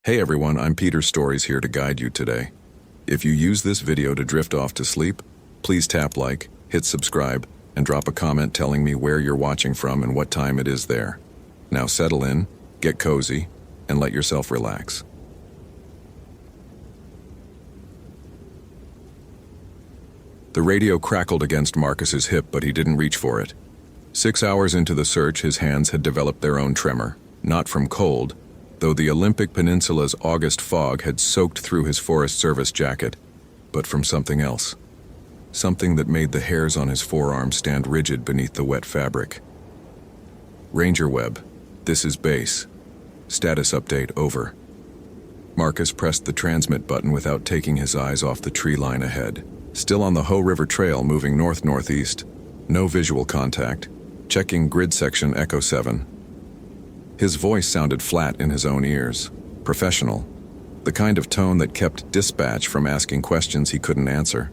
Hey everyone, I'm Peter Stories here to guide you today. If you use this video to drift off to sleep, please tap like, hit subscribe, and drop a comment telling me where you're watching from and what time it is there. Now settle in, get cozy, and let yourself relax. The radio crackled against Marcus's hip, but he didn't reach for it. 6 hours into the search, his hands had developed their own tremor, not from cold, though the Olympic Peninsula's August fog had soaked through his Forest Service jacket, but from something else. Something that made the hairs on his forearm stand rigid beneath the wet fabric. Ranger Webb, this is base. Status update over. Marcus pressed the transmit button without taking his eyes off the tree line ahead. Still on the Hoh River Trail moving north-northeast. No visual contact. Checking grid section Echo 7. His voice sounded flat in his own ears. Professional. The kind of tone that kept dispatch from asking questions he couldn't answer.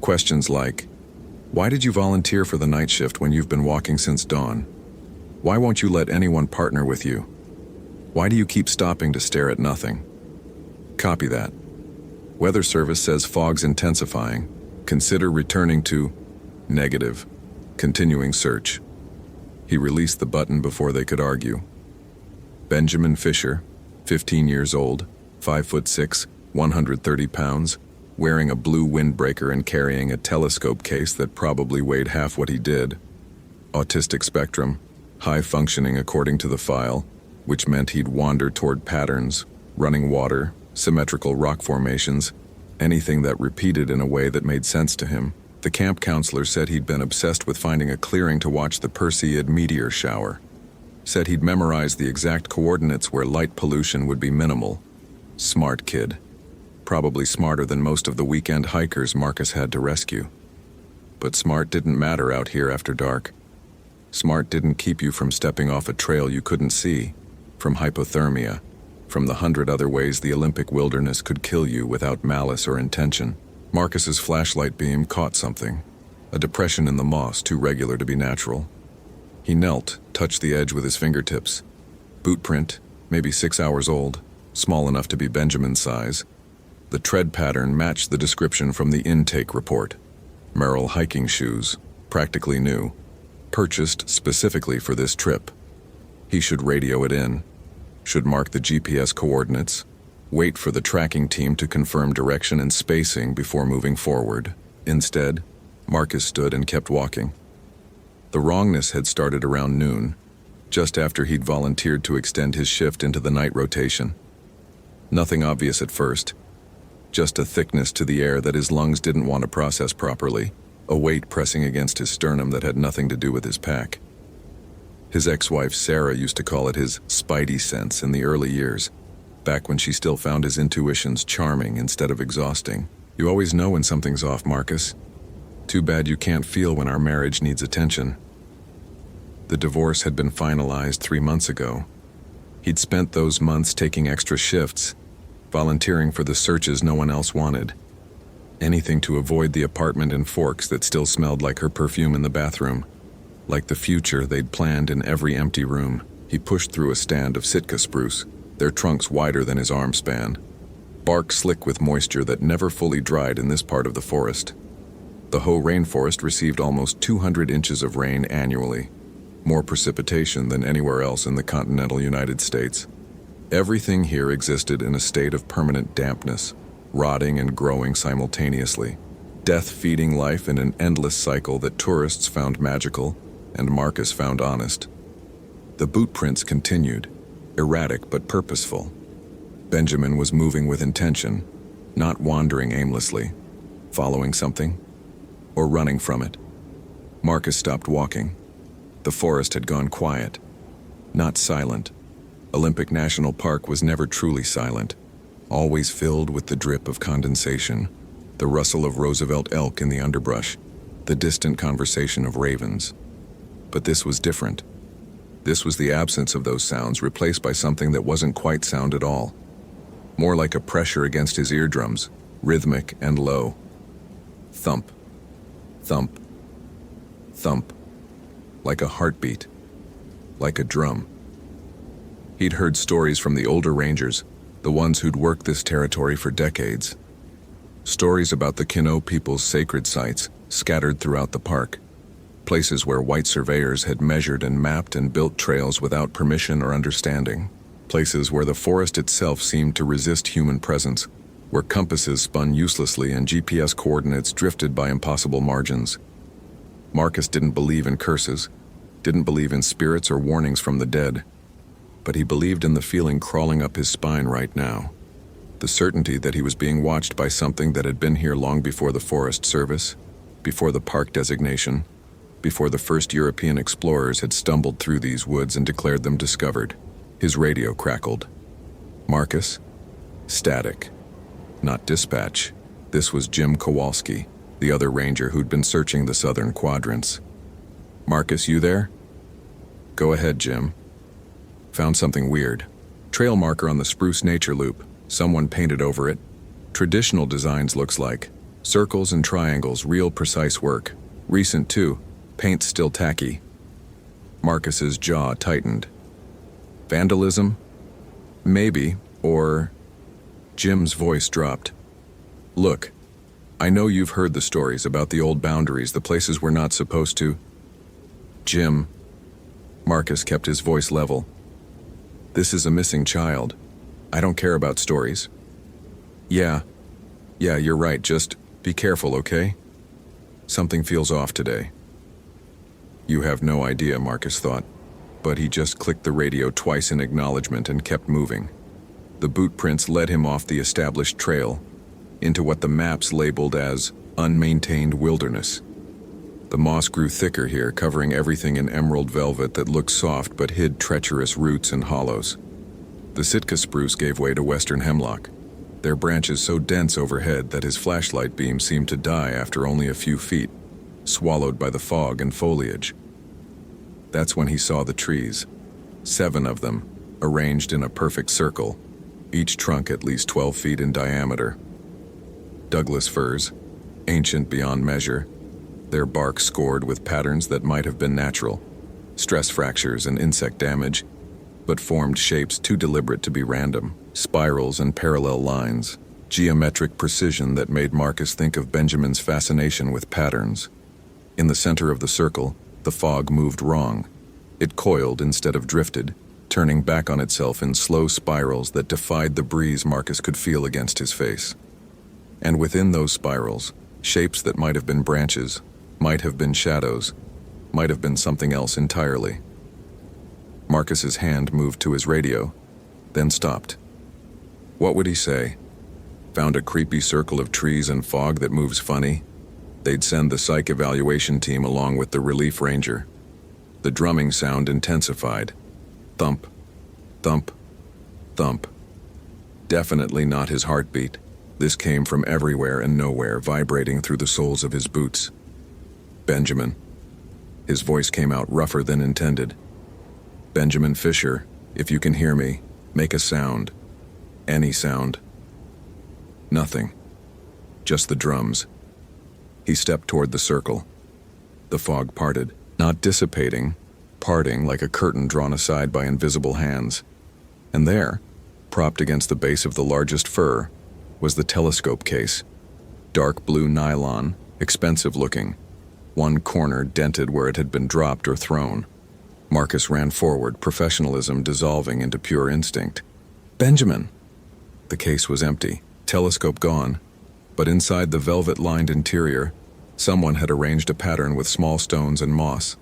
Questions like, why did you volunteer for the night shift when you've been walking since dawn? Why won't you let anyone partner with you? Why do you keep stopping to stare at nothing? Copy that. Weather Service says fog's intensifying. Consider returning to negative. Continuing search. He released the button before they could argue. Benjamin Fisher, 15 years old, 5'6", 130 pounds, wearing a blue windbreaker and carrying a telescope case that probably weighed half what he did. Autistic spectrum, high functioning according to the file, which meant he'd wander toward patterns, running water, symmetrical rock formations, anything that repeated in a way that made sense to him. The camp counselor said he'd been obsessed with finding a clearing to watch the Perseid meteor shower. Said he'd memorized the exact coordinates where light pollution would be minimal. Smart kid. Probably smarter than most of the weekend hikers Marcus had to rescue. But smart didn't matter out here after dark. Smart didn't keep you from stepping off a trail you couldn't see, from hypothermia, from the 100 other ways the Olympic wilderness could kill you without malice or intention. Marcus's flashlight beam caught something, a depression in the moss too regular to be natural. He knelt, touched the edge with his fingertips. Boot print, maybe 6 hours old, small enough to be Benjamin's size. The tread pattern matched the description from the intake report. Merrell hiking shoes, practically new, purchased specifically for this trip. He should radio it in, should mark the GPS coordinates, wait for the tracking team to confirm direction and spacing before moving forward. Instead, Marcus stood and kept walking. The wrongness had started around noon, just after he'd volunteered to extend his shift into the night rotation. Nothing obvious at first, just a thickness to the air that his lungs didn't want to process properly, a weight pressing against his sternum that had nothing to do with his pack. His ex-wife Sarah used to call it his spidey sense in the early years, back when she still found his intuitions charming instead of exhausting. You always know when something's off, Marcus. Too bad you can't feel when our marriage needs attention. The divorce had been finalized 3 months ago. He'd spent those months taking extra shifts, volunteering for the searches no one else wanted. Anything to avoid the apartment in Forks that still smelled like her perfume in the bathroom. Like the future they'd planned in every empty room. He pushed through a stand of Sitka spruce, their trunks wider than his arm span. Bark slick with moisture that never fully dried in this part of the forest. The Hoh rainforest received almost 200 inches of rain annually, more precipitation than anywhere else in the continental United States. Everything here existed in a state of permanent dampness, rotting and growing simultaneously, death feeding life in an endless cycle that tourists found magical and Marcus found honest. The boot prints continued, erratic but purposeful. Benjamin was moving with intention, not wandering aimlessly, following something, or running from it. Marcus stopped walking. The forest had gone quiet, not silent. Olympic National Park was never truly silent, always filled with the drip of condensation, the rustle of Roosevelt elk in the underbrush, the distant conversation of ravens. But this was different. This was the absence of those sounds replaced by something that wasn't quite sound at all. More like a pressure against his eardrums, rhythmic and low. Thump, thump, thump. Like a heartbeat, like a drum. He'd heard stories from the older rangers, the ones who'd worked this territory for decades. Stories about the Kino people's sacred sites scattered throughout the park, places where white surveyors had measured and mapped and built trails without permission or understanding, places where the forest itself seemed to resist human presence, where compasses spun uselessly and GPS coordinates drifted by impossible margins. Marcus didn't believe in curses, didn't believe in spirits or warnings from the dead, but he believed in the feeling crawling up his spine right now. The certainty that he was being watched by something that had been here long before the Forest Service, before the park designation, before the first European explorers had stumbled through these woods and declared them discovered. His radio crackled. Marcus? Static. Not dispatch. This was Jim Kowalski, the other ranger who'd been searching the southern quadrants. Marcus, you there? Go ahead, Jim. Found something weird. Trail marker on the spruce nature loop. Someone painted over it. Traditional designs looks like. Circles and triangles, real precise work. Recent too. Paint's still tacky. Marcus's jaw tightened. Vandalism? Maybe, or... Jim's voice dropped. Look, I know you've heard the stories about the old boundaries, the places we're not supposed to. Jim. Marcus kept his voice level. This is a missing child. I don't care about stories. Yeah, you're right, just be careful, okay? Something feels off today. You have no idea, Marcus thought, but he just clicked the radio twice in acknowledgement and kept moving. The boot prints led him off the established trail, into what the maps labeled as unmaintained wilderness. The moss grew thicker here, covering everything in emerald velvet that looked soft but hid treacherous roots and hollows. The Sitka spruce gave way to western hemlock, their branches so dense overhead that his flashlight beam seemed to die after only a few feet, swallowed by the fog and foliage. That's when he saw the trees, 7 of them, arranged in a perfect circle, each trunk at least 12 feet in diameter. Douglas firs, ancient beyond measure, their bark scored with patterns that might have been natural, stress fractures and insect damage, but formed shapes too deliberate to be random, spirals and parallel lines, geometric precision that made Marcus think of Benjamin's fascination with patterns. In the center of the circle, the fog moved wrong. It coiled instead of drifted, turning back on itself in slow spirals that defied the breeze Marcus could feel against his face. And within those spirals, shapes that might have been branches, might have been shadows, might have been something else entirely. Marcus's hand moved to his radio, then stopped. What would he say? Found a creepy circle of trees and fog that moves funny? They'd send the psych evaluation team along with the relief ranger. The drumming sound intensified. Thump, thump, thump. Definitely not his heartbeat. This came from everywhere and nowhere, vibrating through the soles of his boots. Benjamin. His voice came out rougher than intended. Benjamin Fisher, if you can hear me, make a sound. Any sound. Nothing. Just the drums. He stepped toward the circle. The fog parted, not dissipating, parting like a curtain drawn aside by invisible hands. And there, propped against the base of the largest fir, was the telescope case. Dark blue nylon, expensive looking. One corner dented where it had been dropped or thrown. Marcus ran forward, professionalism dissolving into pure instinct. Benjamin! The case was empty, telescope gone, but inside the velvet-lined interior, someone had arranged a pattern with small stones and moss.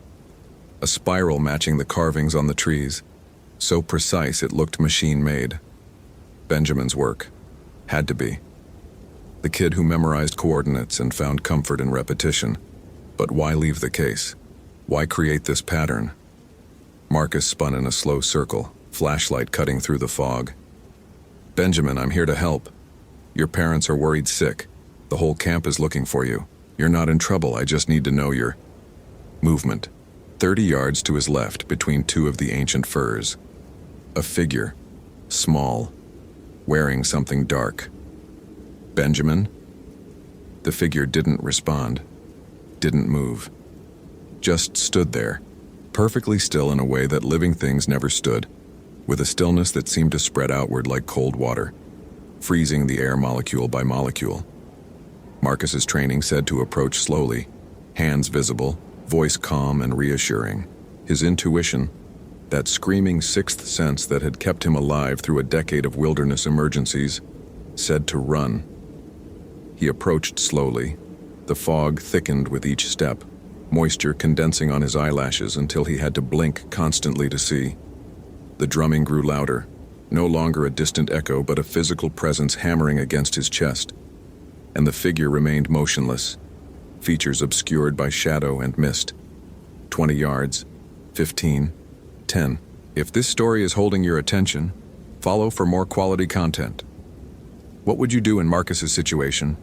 A spiral matching the carvings on the trees, so precise it looked machine-made. Benjamin's work. Had to be. The kid who memorized coordinates and found comfort in repetition. But why leave the case? Why create this pattern? Marcus spun in a slow circle, flashlight cutting through the fog. Benjamin, I'm here to help. Your parents are worried sick. The whole camp is looking for you. You're not in trouble, I just need to know your... Movement. 30 yards to his left, between 2 of the ancient firs. A figure. Small. Wearing something dark. Benjamin? The figure didn't respond. Didn't move. Just stood there, perfectly still in a way that living things never stood. with a stillness that seemed to spread outward like cold water, freezing the air molecule by molecule. Marcus's training said to approach slowly, hands visible, voice calm and reassuring. His intuition, that screaming sixth sense that had kept him alive through a decade of wilderness emergencies, said to run. He approached slowly. The fog thickened with each step, moisture condensing on his eyelashes until he had to blink constantly to see. The drumming grew louder, no longer a distant echo but a physical presence hammering against his chest. And the figure remained motionless, features obscured by shadow and mist. 20 yards, 15, 10. If this story is holding your attention, follow for more quality content. What would you do in Marcus's situation?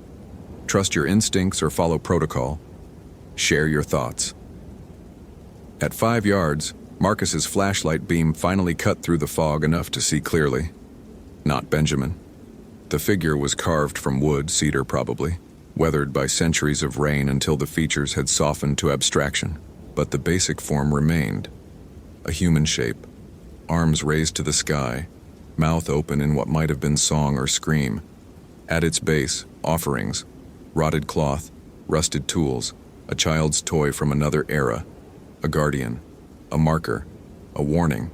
Trust your instincts or follow protocol? Share your thoughts. At 5 yards, Marcus's flashlight beam finally cut through the fog enough to see clearly. Not Benjamin. The figure was carved from wood, cedar probably, weathered by centuries of rain until the features had softened to abstraction, but the basic form remained. A human shape, arms raised to the sky, mouth open in what might have been song or scream. At its base, offerings, rotted cloth, rusted tools, a child's toy from another era, a guardian, a marker, a warning.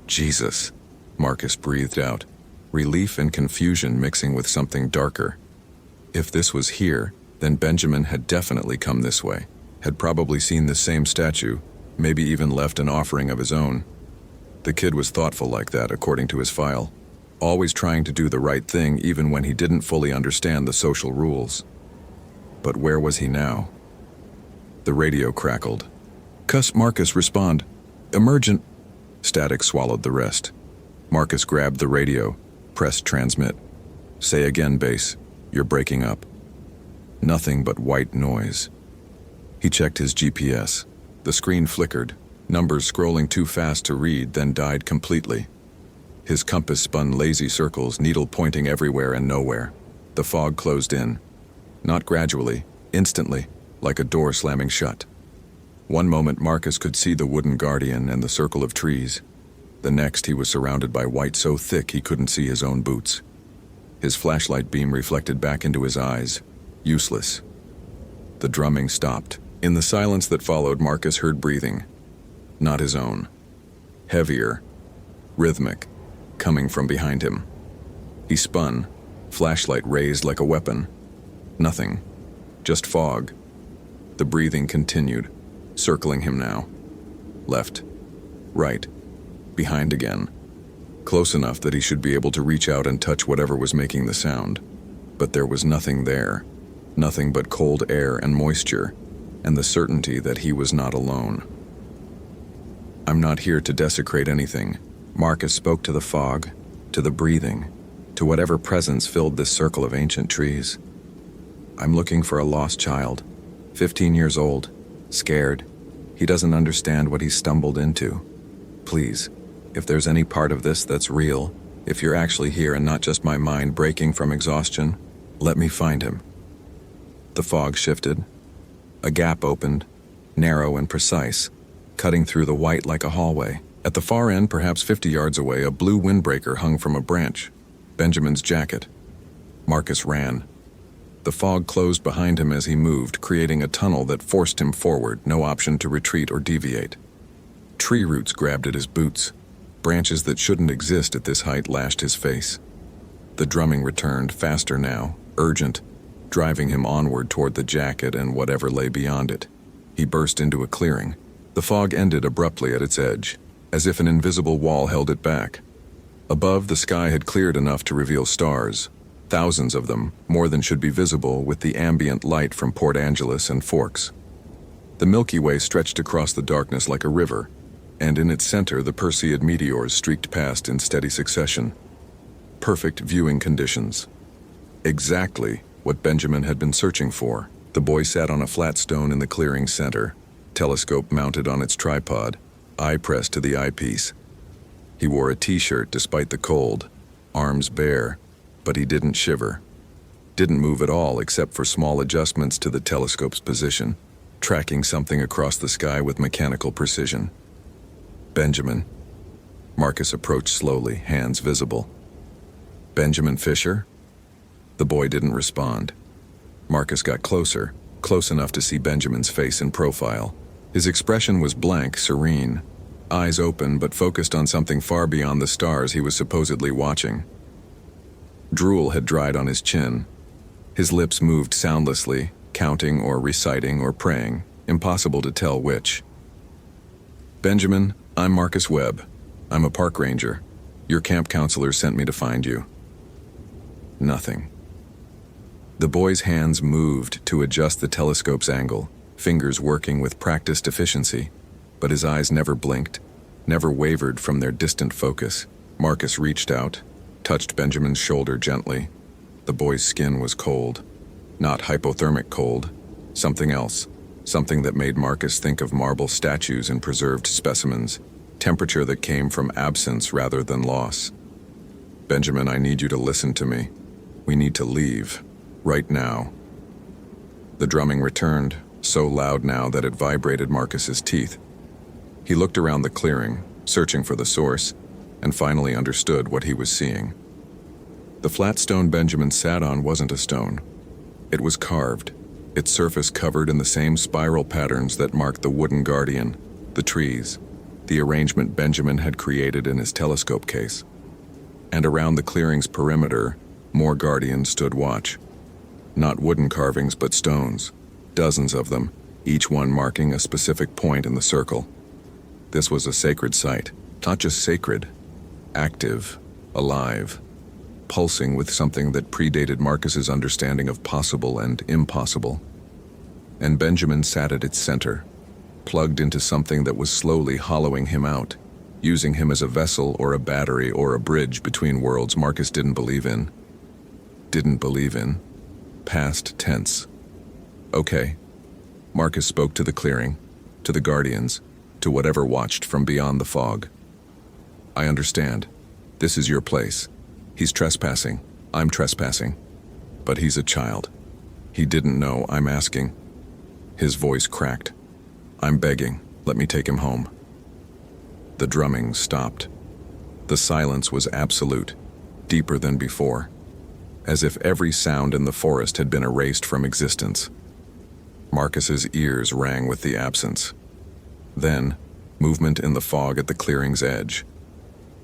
Jesus, Marcus breathed out, relief and confusion mixing with something darker. If this was here, then Benjamin had definitely come this way, had probably seen the same statue, maybe even left an offering of his own. The kid was thoughtful like that, according to his file, always trying to do the right thing even when he didn't fully understand the social rules. But where was he now? The radio crackled. "Cuss, Marcus, respond. Emergent." Static swallowed the rest. Marcus grabbed the radio, pressed transmit. "Say again, base. You're breaking up." Nothing but white noise. He checked his GPS. The screen flickered, numbers scrolling too fast to read, then died completely. His compass spun lazy circles, needle pointing everywhere and nowhere. The fog closed in. Not gradually, instantly, like a door slamming shut. One moment Marcus could see the wooden guardian and the circle of trees. The next he was surrounded by white so thick he couldn't see his own boots. His flashlight beam reflected back into his eyes. Useless. The drumming stopped. In the silence that followed, Marcus heard breathing. Not his own. Heavier. Rhythmic. Coming from behind him. He spun, flashlight raised like a weapon. Nothing. Just fog. The breathing continued, circling him now. Left. Right. Behind again. Close enough that he should be able to reach out and touch whatever was making the sound. But there was nothing there. Nothing but cold air and moisture, and the certainty that he was not alone. "I'm not here to desecrate anything." Marcus spoke to the fog, to the breathing, to whatever presence filled this circle of ancient trees. "I'm looking for a lost child, 15 years old, scared. He doesn't understand what he's stumbled into. Please, if there's any part of this that's real, if you're actually here and not just my mind breaking from exhaustion, let me find him." The fog shifted. A gap opened, narrow and precise, cutting through the white like a hallway. At the far end, perhaps 50 yards away, a blue windbreaker hung from a branch. Benjamin's jacket. Marcus ran. The fog closed behind him as he moved, creating a tunnel that forced him forward, no option to retreat or deviate. Tree roots grabbed at his boots. Branches that shouldn't exist at this height lashed his face. The drumming returned, faster now, urgent, driving him onward toward the jacket and whatever lay beyond it. He burst into a clearing. The fog ended abruptly at its edge, as if an invisible wall held it back. Above, the sky had cleared enough to reveal stars, thousands of them, more than should be visible with the ambient light from Port Angeles and Forks. The Milky Way stretched across the darkness like a river, and in its center the Perseid meteors streaked past in steady succession. Perfect viewing conditions. Exactly what Benjamin had been searching for. The boy sat on a flat stone in the clearing's center, telescope mounted on its tripod, eye pressed to the eyepiece. He wore a t-shirt despite the cold, arms bare, but he didn't shiver. Didn't move at all except for small adjustments to the telescope's position, tracking something across the sky with mechanical precision. Benjamin. Marcus approached slowly, hands visible. "Benjamin Fisher?" The boy didn't respond. Marcus got closer, close enough to see Benjamin's face in profile. His expression was blank, serene, eyes open but focused on something far beyond the stars he was supposedly watching. Drool had dried on his chin. His lips moved soundlessly, counting or reciting or praying, impossible to tell which. "Benjamin, I'm Marcus Webb. I'm a park ranger. Your camp counselor sent me to find you." Nothing. The boy's hands moved to adjust the telescope's angle, fingers working with practiced efficiency, but his eyes never blinked, never wavered from their distant focus. Marcus reached out, touched Benjamin's shoulder gently. The boy's skin was cold. Not hypothermic cold, something else, something that made Marcus think of marble statues and preserved specimens, temperature that came from absence rather than loss. "Benjamin, I need you to listen to me. We need to leave. Right now." The drumming returned, so loud now that it vibrated Marcus's teeth. He looked around the clearing, searching for the source, and finally understood what he was seeing. The flat stone Benjamin sat on wasn't a stone. It was carved, its surface covered in the same spiral patterns that marked the wooden guardian, the trees, the arrangement Benjamin had created in his telescope case. And around the clearing's perimeter, more guardians stood watch. Not wooden carvings, but stones, dozens of them, each one marking a specific point in the circle. This was a sacred site, not just sacred, active, alive, pulsing with something that predated Marcus's understanding of possible and impossible. And Benjamin sat at its center, plugged into something that was slowly hollowing him out, using him as a vessel or a battery or a bridge between worlds Marcus didn't believe in. Didn't believe in. Past tense. "Okay." Marcus spoke to the clearing, to the guardians, to whatever watched from beyond the fog. "I understand. This is your place. He's trespassing. I'm trespassing. But he's a child. He didn't know I'm asking." His voice cracked. "I'm begging. Let me take him home." The drumming stopped. The silence was absolute, deeper than before, as if every sound in the forest had been erased from existence. Marcus's ears rang with the absence. Then, movement in the fog at the clearing's edge.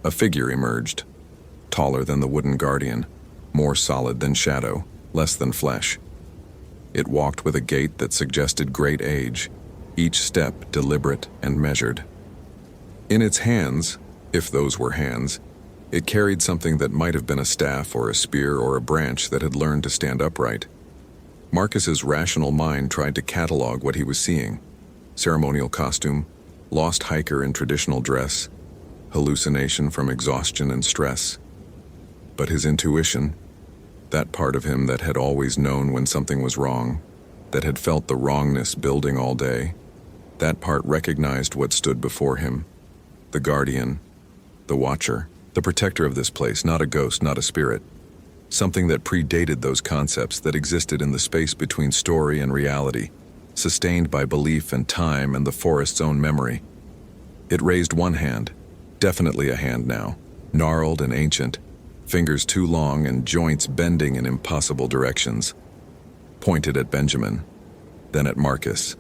A figure emerged, taller than the wooden guardian, more solid than shadow, less than flesh. It walked with a gait that suggested great age, each step deliberate and measured. In its hands, if those were hands, it carried something that might have been a staff or a spear or a branch that had learned to stand upright. Marcus's rational mind tried to catalog what he was seeing. Ceremonial costume, lost hiker in traditional dress, hallucination from exhaustion and stress. But his intuition, that part of him that had always known when something was wrong, that had felt the wrongness building all day, that part recognized what stood before him. The guardian, the watcher, the protector of this place, not a ghost, not a spirit. Something that predated those concepts that existed in the space between story and reality, sustained by belief and time and the forest's own memory. It raised one hand, definitely a hand now, gnarled and ancient, fingers too long and joints bending in impossible directions. Pointed at Benjamin, then at Marcus,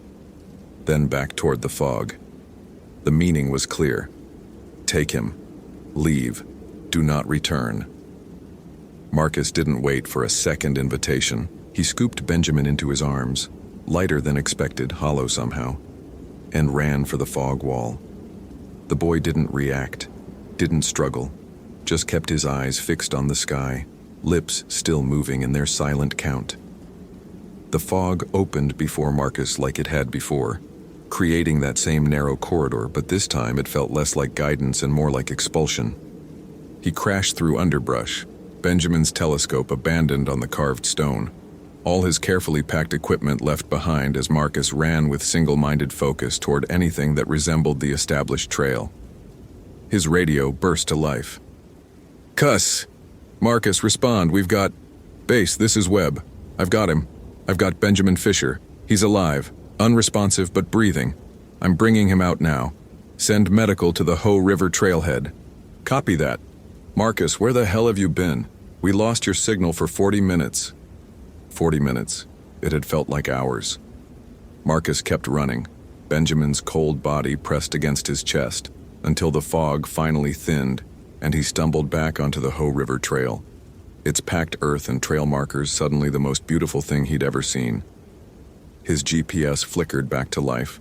then back toward the fog. The meaning was clear. Take him. Leave. Do not return. Marcus didn't wait for a second invitation. He scooped Benjamin into his arms, lighter than expected, hollow somehow, and ran for the fog wall. The boy didn't react, didn't struggle, just kept his eyes fixed on the sky, lips still moving in their silent count. The fog opened before Marcus like it had before, creating that same narrow corridor, but this time it felt less like guidance and more like expulsion. He crashed through underbrush, Benjamin's telescope abandoned on the carved stone, all his carefully packed equipment left behind as Marcus ran with single-minded focus toward anything that resembled the established trail. His radio burst to life. "Cuss! Marcus, respond, we've got... Base, this is Webb. I've got him. I've got Benjamin Fisher. He's alive, unresponsive but breathing. I'm bringing him out now. Send medical to the Ho River trailhead. Copy that. Marcus, where the hell have you been? We lost your signal for 40 minutes. 40 minutes. It had felt like hours. Marcus kept running, Benjamin's cold body pressed against his chest, until the fog finally thinned and he stumbled back onto the Ho River Trail. Its packed earth and trail markers suddenly the most beautiful thing he'd ever seen. His GPS flickered back to life,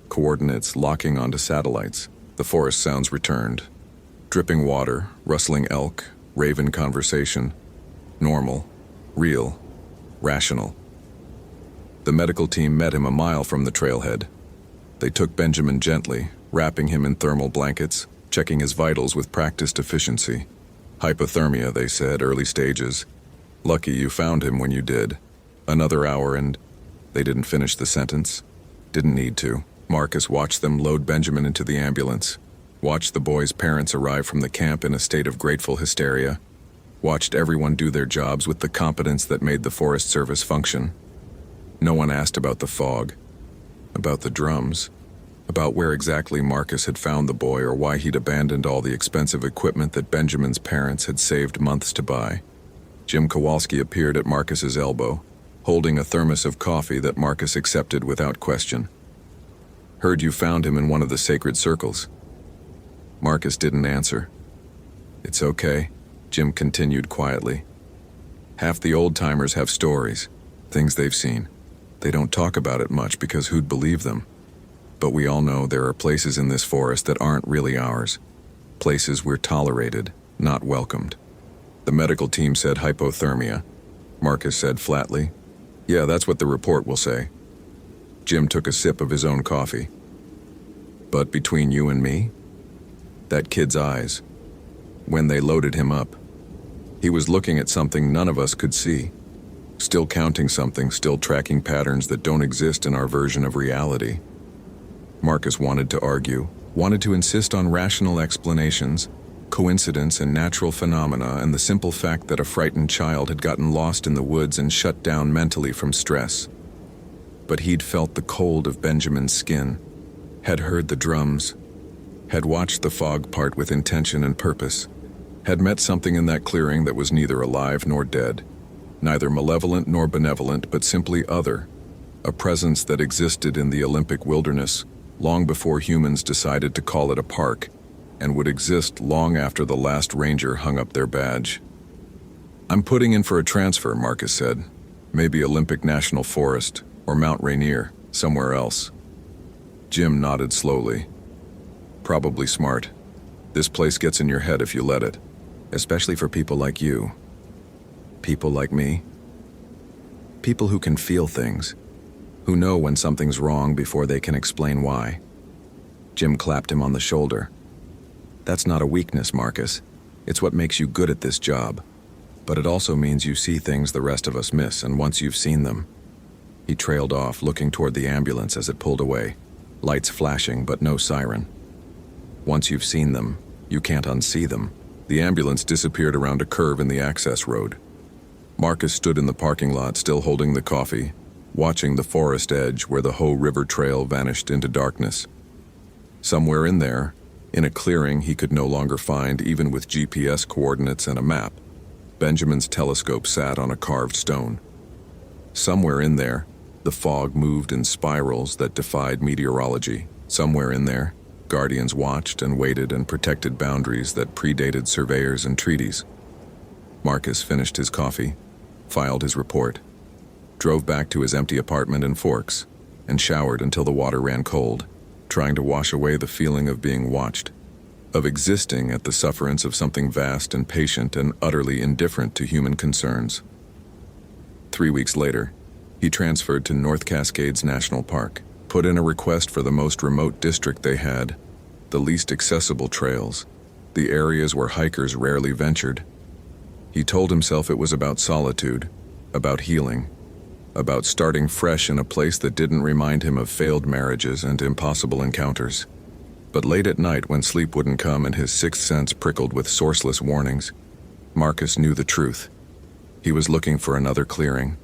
coordinates locking onto satellites. The forest sounds returned. Dripping water, rustling elk, raven conversation. Normal, real, rational. The medical team met him a mile from the trailhead. They took Benjamin gently, wrapping him in thermal blankets, checking his vitals with practiced efficiency. Hypothermia, they said, early stages. Lucky you found him when you did. Another hour and... They didn't finish the sentence. Didn't need to. Marcus watched them load Benjamin into the ambulance. Watched the boy's parents arrive from the camp in a state of grateful hysteria. Watched everyone do their jobs with the competence that made the Forest Service function. No one asked about the fog, about the drums, about where exactly Marcus had found the boy or why he'd abandoned all the expensive equipment that Benjamin's parents had saved months to buy. Jim Kowalski appeared at Marcus's elbow, holding a thermos of coffee that Marcus accepted without question. Heard you found him in one of the sacred circles. Marcus didn't answer. It's okay, Jim continued quietly. Half the old-timers have stories, things they've seen. They don't talk about it much because who'd believe them? But we all know there are places in this forest that aren't really ours. Places we're tolerated, not welcomed. The medical team said hypothermia. Marcus said flatly, "Yeah, that's what the report will say." Jim took a sip of his own coffee. But between you and me, that kid's eyes, when they loaded him up, he was looking at something none of us could see. Still counting something, still tracking patterns that don't exist in our version of reality. Marcus wanted to argue, wanted to insist on rational explanations, coincidence and natural phenomena, and the simple fact that a frightened child had gotten lost in the woods and shut down mentally from stress. But he'd felt the cold of Benjamin's skin, had heard the drums, had watched the fog part with intention and purpose, had met something in that clearing that was neither alive nor dead, neither malevolent nor benevolent, but simply other, a presence that existed in the Olympic wilderness long before humans decided to call it a park, and would exist long after the last ranger hung up their badge. "I'm putting in for a transfer," Marcus said. "Maybe Olympic National Forest, or Mount Rainier, somewhere else." Jim nodded slowly. "Probably smart. This place gets in your head if you let it, especially for people like you. People like me. People who can feel things, who know when something's wrong before they can explain why." Jim clapped him on the shoulder. "That's not a weakness, Marcus. It's what makes you good at this job. But it also means you see things the rest of us miss, and once you've seen them..." He trailed off, looking toward the ambulance as it pulled away, lights flashing but no siren. "Once you've seen them, you can't unsee them." The ambulance disappeared around a curve in the access road. Marcus stood in the parking lot, still holding the coffee, watching the forest edge where the Ho River Trail vanished into darkness. Somewhere in there, in a clearing he could no longer find even with GPS coordinates and a map, Benjamin's telescope sat on a carved stone. Somewhere in there, the fog moved in spirals that defied meteorology. Somewhere in there, guardians watched and waited and protected boundaries that predated surveyors and treaties. Marcus finished his coffee, filed his report, drove back to his empty apartment in Forks, and showered until the water ran cold, trying to wash away the feeling of being watched, of existing at the sufferance of something vast and patient and utterly indifferent to human concerns. 3 weeks later, he transferred to North Cascades National Park, put in a request for the most remote district they had, the least accessible trails, the areas where hikers rarely ventured. He told himself it was about solitude, about healing, about starting fresh in a place that didn't remind him of failed marriages and impossible encounters. But late at night, when sleep wouldn't come and his sixth sense prickled with sourceless warnings, Marcus knew the truth. He was looking for another clearing,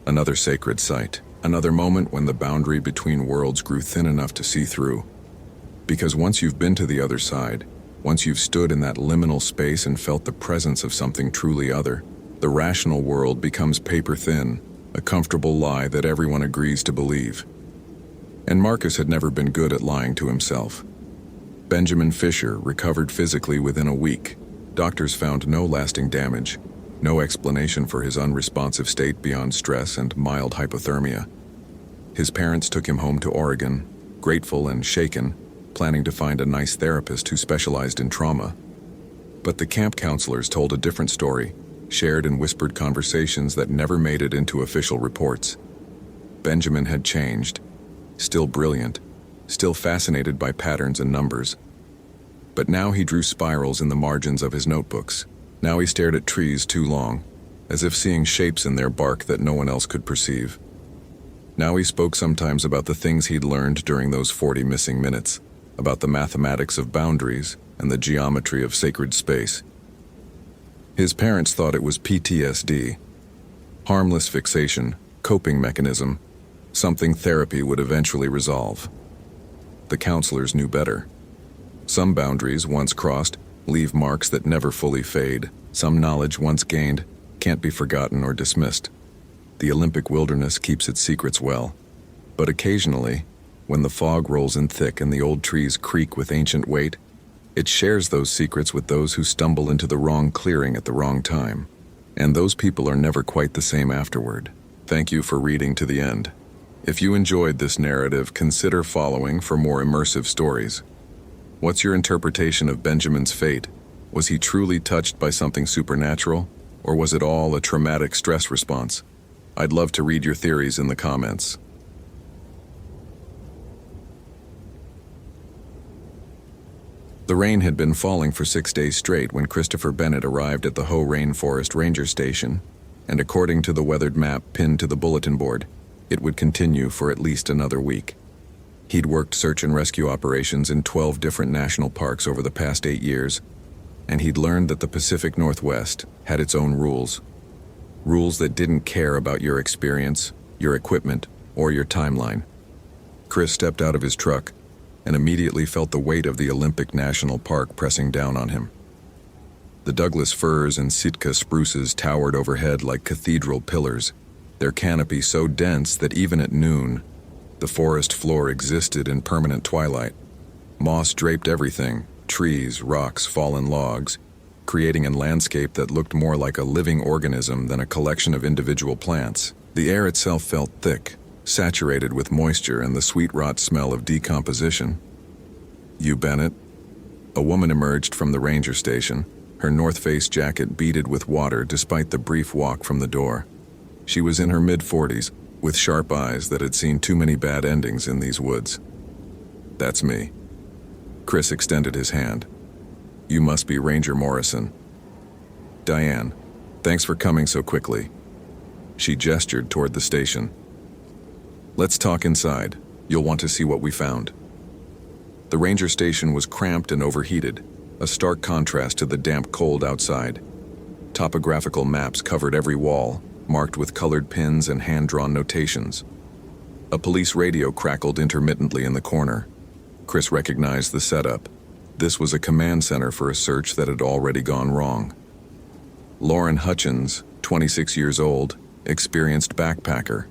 another sacred site, another moment when the boundary between worlds grew thin enough to see through. Because once you've been to the other side, Once you've stood in that liminal space and felt the presence of something truly other, the rational world becomes paper-thin, a comfortable lie that everyone agrees to believe. And Marcus had never been good at lying to himself. Benjamin Fisher recovered physically within a week. Doctors found no lasting damage, no explanation for his unresponsive state beyond stress and mild hypothermia. His parents took him home to Oregon, grateful and shaken, planning to find a nice therapist who specialized in trauma. But the camp counselors told a different story, shared in whispered conversations that never made it into official reports. Benjamin had changed, still brilliant, still fascinated by patterns and numbers. But now he drew spirals in the margins of his notebooks. Now he stared at trees too long, as if seeing shapes in their bark that no one else could perceive. Now he spoke sometimes about the things he'd learned during those 40 missing minutes, about the mathematics of boundaries and the geometry of sacred space. His parents thought it was PTSD, harmless fixation, coping mechanism, something therapy would eventually resolve. The counselors knew better. Some boundaries, once crossed, leave marks that never fully fade. Some knowledge, once gained, can't be forgotten or dismissed. The Olympic wilderness keeps its secrets well. But occasionally, when the fog rolls in thick and the old trees creak with ancient weight, it shares those secrets with those who stumble into the wrong clearing at the wrong time. And those people are never quite the same afterward. Thank you for reading to the end. If you enjoyed this narrative, consider following for more immersive stories. What's your interpretation of Benjamin's fate? Was he truly touched by something supernatural, or was it all a traumatic stress response? I'd love to read your theories in the comments. The rain had been falling for 6 days straight when Christopher Bennett arrived at the Hoh Rainforest Ranger Station, and according to the weathered map pinned to the bulletin board, it would continue for at least another week. He'd worked search and rescue operations in 12 different national parks over the past 8 years, and he'd learned that the Pacific Northwest had its own rules. Rules that didn't care about your experience, your equipment, or your timeline. Chris stepped out of his truck and immediately felt the weight of the Olympic National Park pressing down on him. The Douglas firs and Sitka spruces towered overhead like cathedral pillars, their canopy so dense that even at noon, the forest floor existed in permanent twilight. Moss draped everything, trees, rocks, fallen logs, creating a landscape that looked more like a living organism than a collection of individual plants. The air itself felt thick, saturated with moisture and the sweet rot smell of decomposition. "You, Bennett?" A woman emerged from the ranger station, her North Face jacket beaded with water despite the brief walk from the door. She was in her mid-40s, with sharp eyes that had seen too many bad endings in these woods. "That's me." Chris extended his hand. "You must be Ranger Morrison." "Diane, thanks for coming so quickly." She gestured toward the station. "Let's talk inside. You'll want to see what we found." The ranger station was cramped and overheated, a stark contrast to the damp cold outside. Topographical maps covered every wall, marked with colored pins and hand-drawn notations. A police radio crackled intermittently in the corner. Chris recognized the setup. This was a command center for a search that had already gone wrong. Lauren Hutchins, 26 years old, experienced backpacker.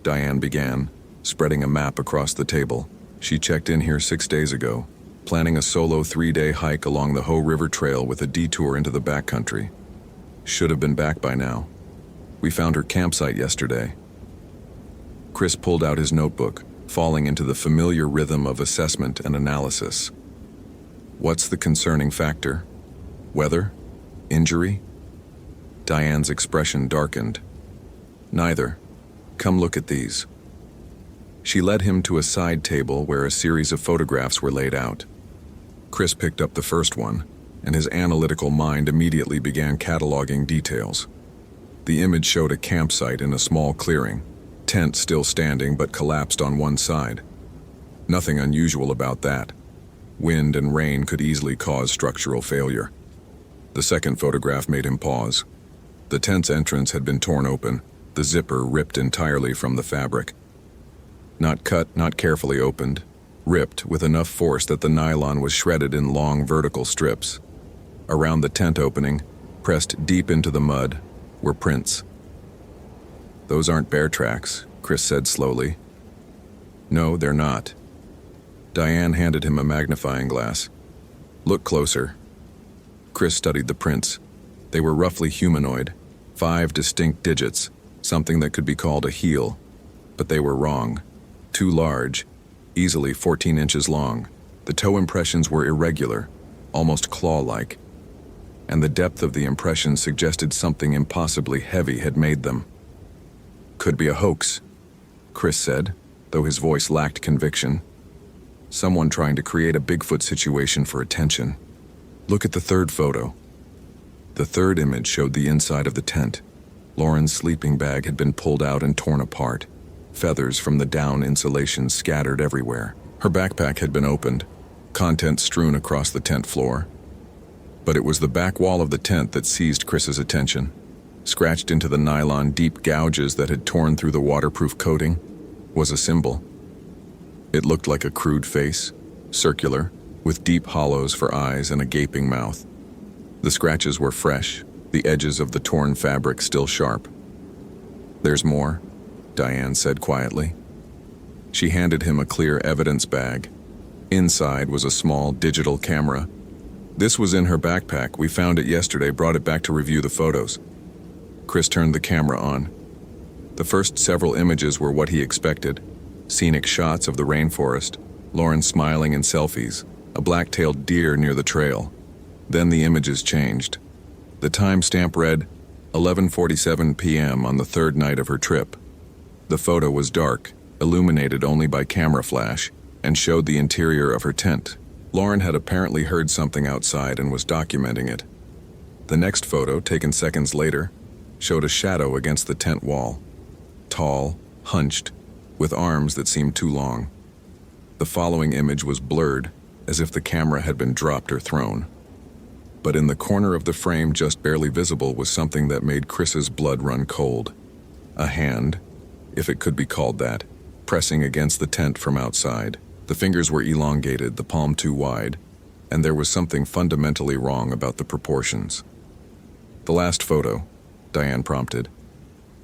Diane began, spreading a map across the table. She checked in here 6 days ago, planning a solo 3-day hike along the Hoh River Trail with a detour into the backcountry. Should have been back by now. We found her campsite yesterday. Chris pulled out his notebook, falling into the familiar rhythm of assessment and analysis. What's the concerning factor? Weather? Injury? Diane's expression darkened. Neither. Come look at these. She led him to a side table where a series of photographs were laid out. Chris picked up the first one, and his analytical mind immediately began cataloging details. The image showed a campsite in a small clearing, tent still standing but collapsed on one side. Nothing unusual about that. Wind and rain could easily cause structural failure. The second photograph made him pause. The tent's entrance had been torn open, the zipper ripped entirely from the fabric. Not cut, not carefully opened, ripped with enough force that the nylon was shredded in long vertical strips. Around the tent opening, pressed deep into the mud, were prints. "Those aren't bear tracks," Chris said slowly. "No, they're not." Diane handed him a magnifying glass. "Look closer." Chris studied the prints. They were roughly humanoid, 5 distinct digits, something that could be called a heel. But they were wrong. Too large, easily 14 inches long. The toe impressions were irregular, almost claw-like. And the depth of the impressions suggested something impossibly heavy had made them. "Could be a hoax," Chris said, though his voice lacked conviction. "Someone trying to create a Bigfoot situation for attention. Look at the third photo." The third image showed the inside of the tent. Lauren's sleeping bag had been pulled out and torn apart. Feathers from the down insulation scattered everywhere. Her backpack had been opened, contents strewn across the tent floor. But it was the back wall of the tent that seized Chris's attention. Scratched into the nylon deep gouges that had torn through the waterproof coating was a symbol. It looked like a crude face, circular, with deep hollows for eyes and a gaping mouth. The scratches were fresh, the edges of the torn fabric still sharp. "There's more," Diane said quietly. She handed him a clear evidence bag. Inside was a small digital camera. "This was in her backpack. We found it yesterday, brought it back to review the photos." Chris turned the camera on. The first several images were what he expected. Scenic shots of the rainforest, Lauren smiling in selfies, a black-tailed deer near the trail. Then the images changed. The timestamp read 11:47 p.m. on the third night of her trip. The photo was dark, illuminated only by camera flash, and showed the interior of her tent. Lauren had apparently heard something outside and was documenting it. The next photo, taken seconds later, showed a shadow against the tent wall. Tall, hunched, with arms that seemed too long. The following image was blurred, as if the camera had been dropped or thrown. But in the corner of the frame, just barely visible, was something that made Chris's blood run cold. A hand, if it could be called that, pressing against the tent from outside. The fingers were elongated, the palm too wide, and there was something fundamentally wrong about the proportions. "The last photo," Diane prompted.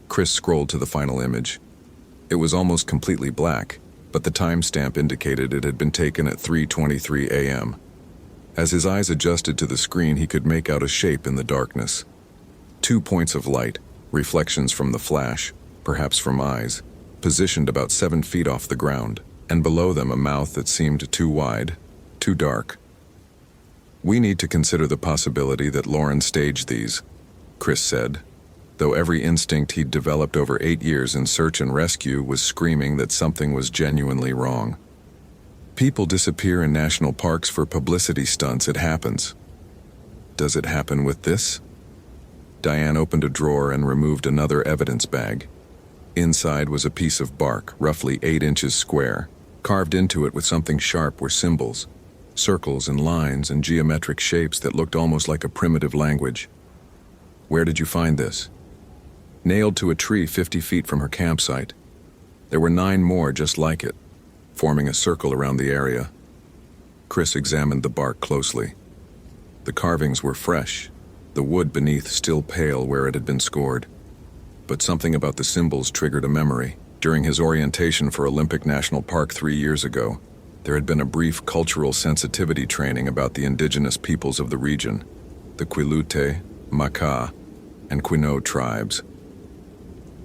Chris scrolled to the final image. It was almost completely black, but the timestamp indicated it had been taken at 3:23 a.m. As his eyes adjusted to the screen, he could make out a shape in the darkness. 2 points of light, reflections from the flash, perhaps from eyes, positioned about 7 feet off the ground, and below them a mouth that seemed too wide, too dark. "We need to consider the possibility that Lauren staged these," Chris said, though every instinct he'd developed over 8 years in search and rescue was screaming that something was genuinely wrong. People disappear in national parks for publicity stunts. It happens. Does it happen with this? Diane opened a drawer and removed another evidence bag. Inside was a piece of bark, roughly 8 inches square. Carved into it with something sharp were symbols, circles and lines and geometric shapes that looked almost like a primitive language. "Where did you find this?" "Nailed to a tree 50 feet from her campsite. There were 9 more just like it, forming a circle around the area." Chris examined the bark closely. The carvings were fresh, the wood beneath still pale where it had been scored. But something about the symbols triggered a memory. During his orientation for Olympic National Park 3 years ago, there had been a brief cultural sensitivity training about the indigenous peoples of the region, the Quileute, Makah, and Quinault tribes.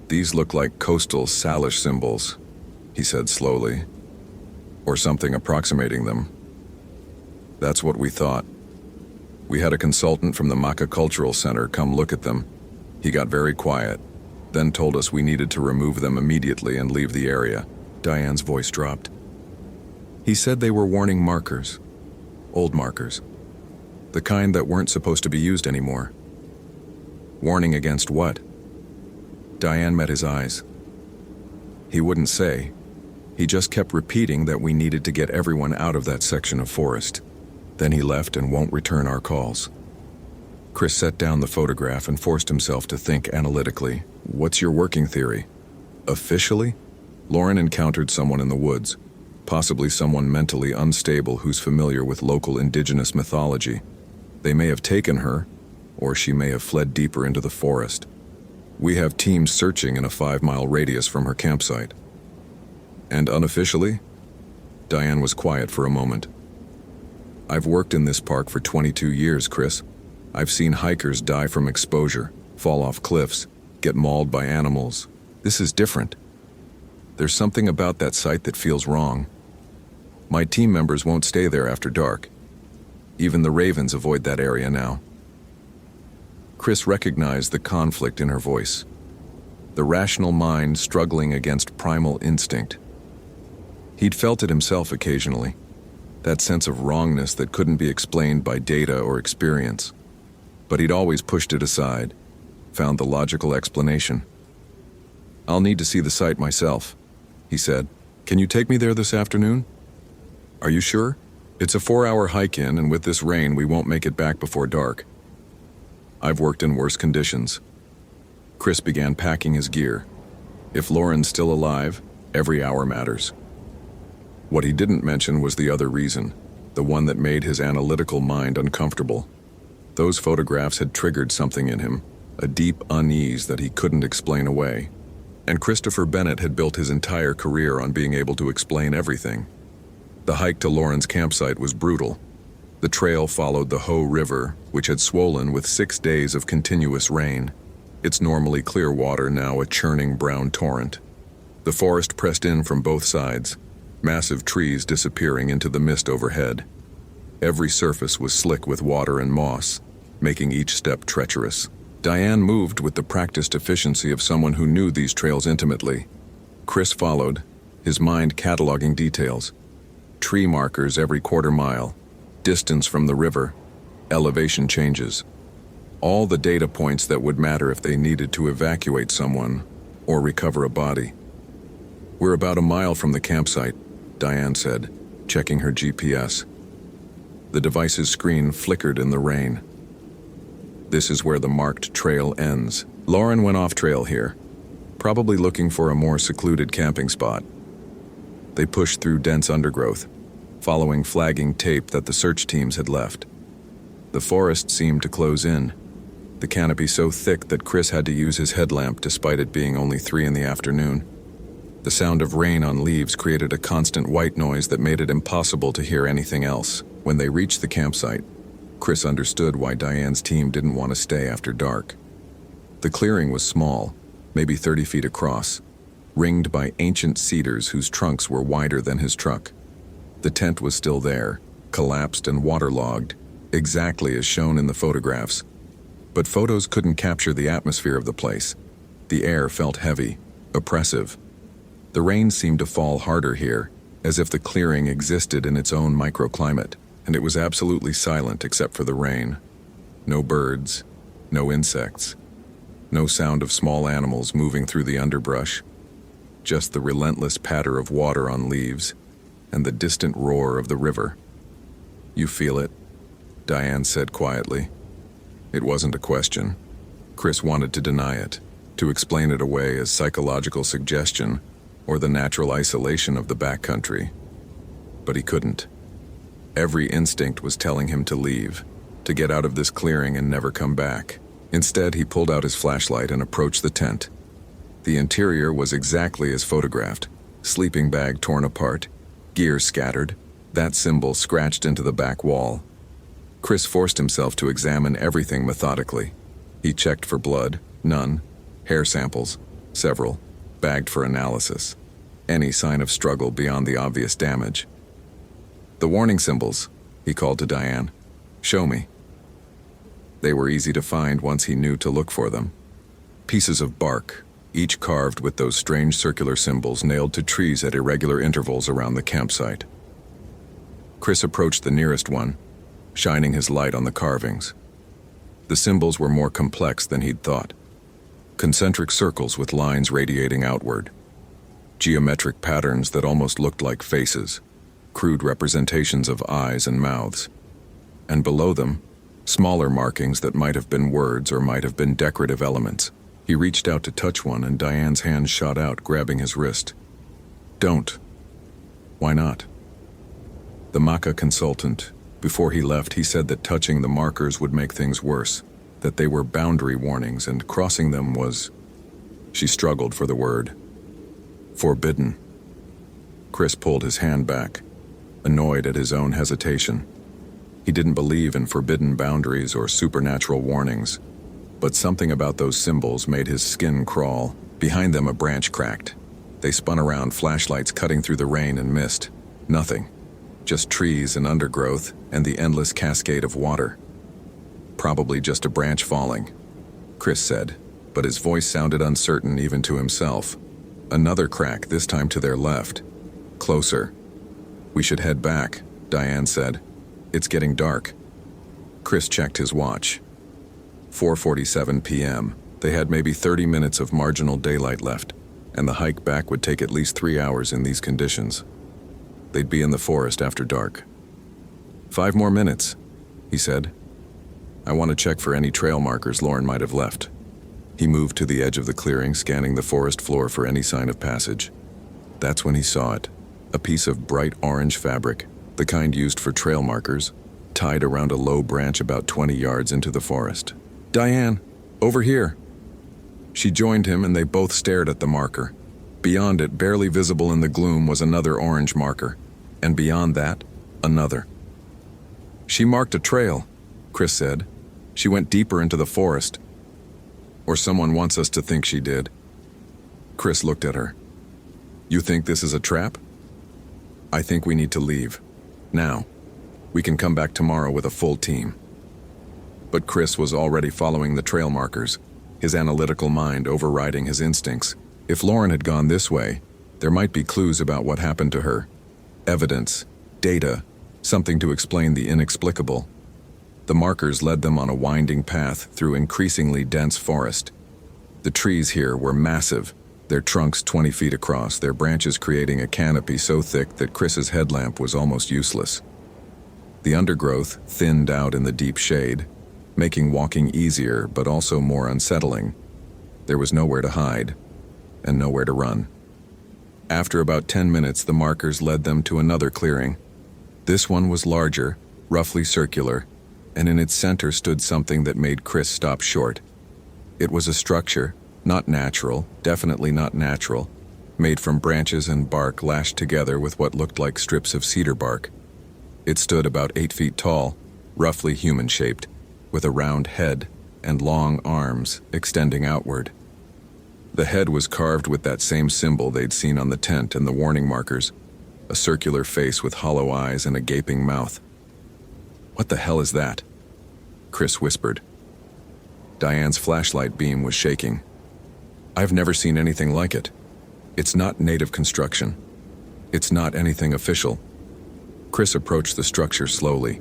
"These look like coastal Salish symbols," he said slowly. "Or something approximating them." "That's what we thought. We had a consultant from the Makah Cultural Center come look at them. He got very quiet, then told us we needed to remove them immediately and leave the area." Diane's voice dropped. "He said they were warning markers. Old markers. The kind that weren't supposed to be used anymore." "Warning against what?" Diane met his eyes. He wouldn't say. He just kept repeating that we needed to get everyone out of that section of forest. Then he left and won't return our calls. Chris set down the photograph and forced himself to think analytically. "What's your working theory?" "Officially, Lauren encountered someone in the woods, possibly someone mentally unstable who's familiar with local indigenous mythology. They may have taken her, or she may have fled deeper into the forest. We have teams searching in a 5-mile radius from her campsite. And unofficially? Diane was quiet for a moment. I've worked in this park for 22 years, Chris. I've seen hikers die from exposure, fall off cliffs, get mauled by animals. This is different. There's something about that site that feels wrong. My team members won't stay there after dark. Even the ravens avoid that area now. Chris recognized the conflict in her voice. The rational mind struggling against primal instinct. He'd felt it himself occasionally. That sense of wrongness that couldn't be explained by data or experience. But he'd always pushed it aside, found the logical explanation. I'll need to see the site myself, he said. Can you take me there this afternoon? Are you sure? It's a 4-hour hike in, and with this rain, we won't make it back before dark. I've worked in worse conditions. Chris began packing his gear. If Lauren's still alive, every hour matters. What he didn't mention was the other reason, the one that made his analytical mind uncomfortable. Those photographs had triggered something in him, a deep unease that he couldn't explain away. And Christopher Bennett had built his entire career on being able to explain everything. The hike to Lauren's campsite was brutal. The trail followed the Hoh River, which had swollen with 6 days of continuous rain. Its normally clear water now a churning brown torrent. The forest pressed in from both sides, massive trees disappearing into the mist overhead. Every surface was slick with water and moss, making each step treacherous. Diane moved with the practiced efficiency of someone who knew these trails intimately. Chris followed, his mind cataloging details. Tree markers every quarter mile, distance from the river, elevation changes. All the data points that would matter if they needed to evacuate someone or recover a body. We're about a mile from the campsite, Diane said, checking her GPS. The device's screen flickered in the rain. This is where the marked trail ends. Lauren went off trail here, probably looking for a more secluded camping spot. They pushed through dense undergrowth, following flagging tape that the search teams had left. The forest seemed to close in, the canopy so thick that Chris had to use his headlamp despite it being only 3 in the afternoon. The sound of rain on leaves created a constant white noise that made it impossible to hear anything else. When they reached the campsite, Chris understood why Diane's team didn't want to stay after dark. The clearing was small, maybe 30 feet across, ringed by ancient cedars whose trunks were wider than his truck. The tent was still there, collapsed and waterlogged, exactly as shown in the photographs. But photos couldn't capture the atmosphere of the place. The air felt heavy, oppressive. The rain seemed to fall harder here, as if the clearing existed in its own microclimate, and it was absolutely silent except for the rain. No birds, no insects, no sound of small animals moving through the underbrush, just the relentless patter of water on leaves and the distant roar of the river. You feel it, Diane said quietly. It wasn't a question. Chris wanted to deny it, to explain it away as psychological suggestion or the natural isolation of the backcountry. But he couldn't. Every instinct was telling him to leave, to get out of this clearing and never come back. Instead, he pulled out his flashlight and approached the tent. The interior was exactly as photographed, sleeping bag torn apart, gear scattered, that symbol scratched into the back wall. Chris forced himself to examine everything methodically. He checked for blood, none, hair samples, several, bagged for analysis. Any sign of struggle beyond the obvious damage. The warning symbols, he called to Diane. Show me. They were easy to find once he knew to look for them. Pieces of bark, each carved with those strange circular symbols nailed to trees at irregular intervals around the campsite. Chris approached the nearest one, shining his light on the carvings. The symbols were more complex than he'd thought. Concentric circles with lines radiating outward. Geometric patterns that almost looked like faces. Crude representations of eyes and mouths. And below them, smaller markings that might have been words or might have been decorative elements. He reached out to touch one and Diane's hand shot out, grabbing his wrist. Don't. Why not? The Maka consultant, before he left, he said that touching the markers would make things worse, that they were boundary warnings and crossing them was... She struggled for the word. Forbidden. Chris pulled his hand back, annoyed at his own hesitation. He didn't believe in forbidden boundaries or supernatural warnings, but something about those symbols made his skin crawl. Behind them, a branch cracked. They spun around, flashlights cutting through the rain and mist. Nothing. Just trees and undergrowth and the endless cascade of water. Probably just a branch falling, Chris said, but his voice sounded uncertain even to himself. Another crack, this time to their left. Closer. We should head back, Diane said. It's getting dark. Chris checked his watch. 4:47 p.m. They had maybe 30 minutes of marginal daylight left, and the hike back would take at least 3 hours in these conditions. They'd be in the forest after dark. 5 more minutes, he said. I want to check for any trail markers Lauren might have left. He moved to the edge of the clearing, scanning the forest floor for any sign of passage. That's when he saw it. A piece of bright orange fabric, the kind used for trail markers, tied around a low branch about 20 yards into the forest. Diane, over here. She joined him and they both stared at the marker. Beyond it, barely visible in the gloom, was another orange marker. And beyond that, another. She marked a trail, Chris said. She went deeper into the forest. Or someone wants us to think she did. Chris looked at her. You think this is a trap? I think we need to leave. Now. We can come back tomorrow with a full team. But Chris was already following the trail markers, his analytical mind overriding his instincts. If Lauren had gone this way, there might be clues about what happened to her. Evidence, data, something to explain the inexplicable. The markers led them on a winding path through increasingly dense forest. The trees here were massive, their trunks 20 feet across, their branches creating a canopy so thick that Chris's headlamp was almost useless. The undergrowth thinned out in the deep shade, making walking easier but also more unsettling. There was nowhere to hide, and nowhere to run. After about 10 minutes, the markers led them to another clearing. This one was larger, roughly circular, and in its center stood something that made Chris stop short. It was a structure, not natural, definitely not natural, made from branches and bark lashed together with what looked like strips of cedar bark. It stood about 8 feet tall, roughly human-shaped, with a round head and long arms extending outward. The head was carved with that same symbol they'd seen on the tent and the warning markers, a circular face with hollow eyes and a gaping mouth. What the hell is that? Chris whispered. Diane's flashlight beam was shaking. I've never seen anything like it. It's not native construction. It's not anything official. Chris approached the structure slowly,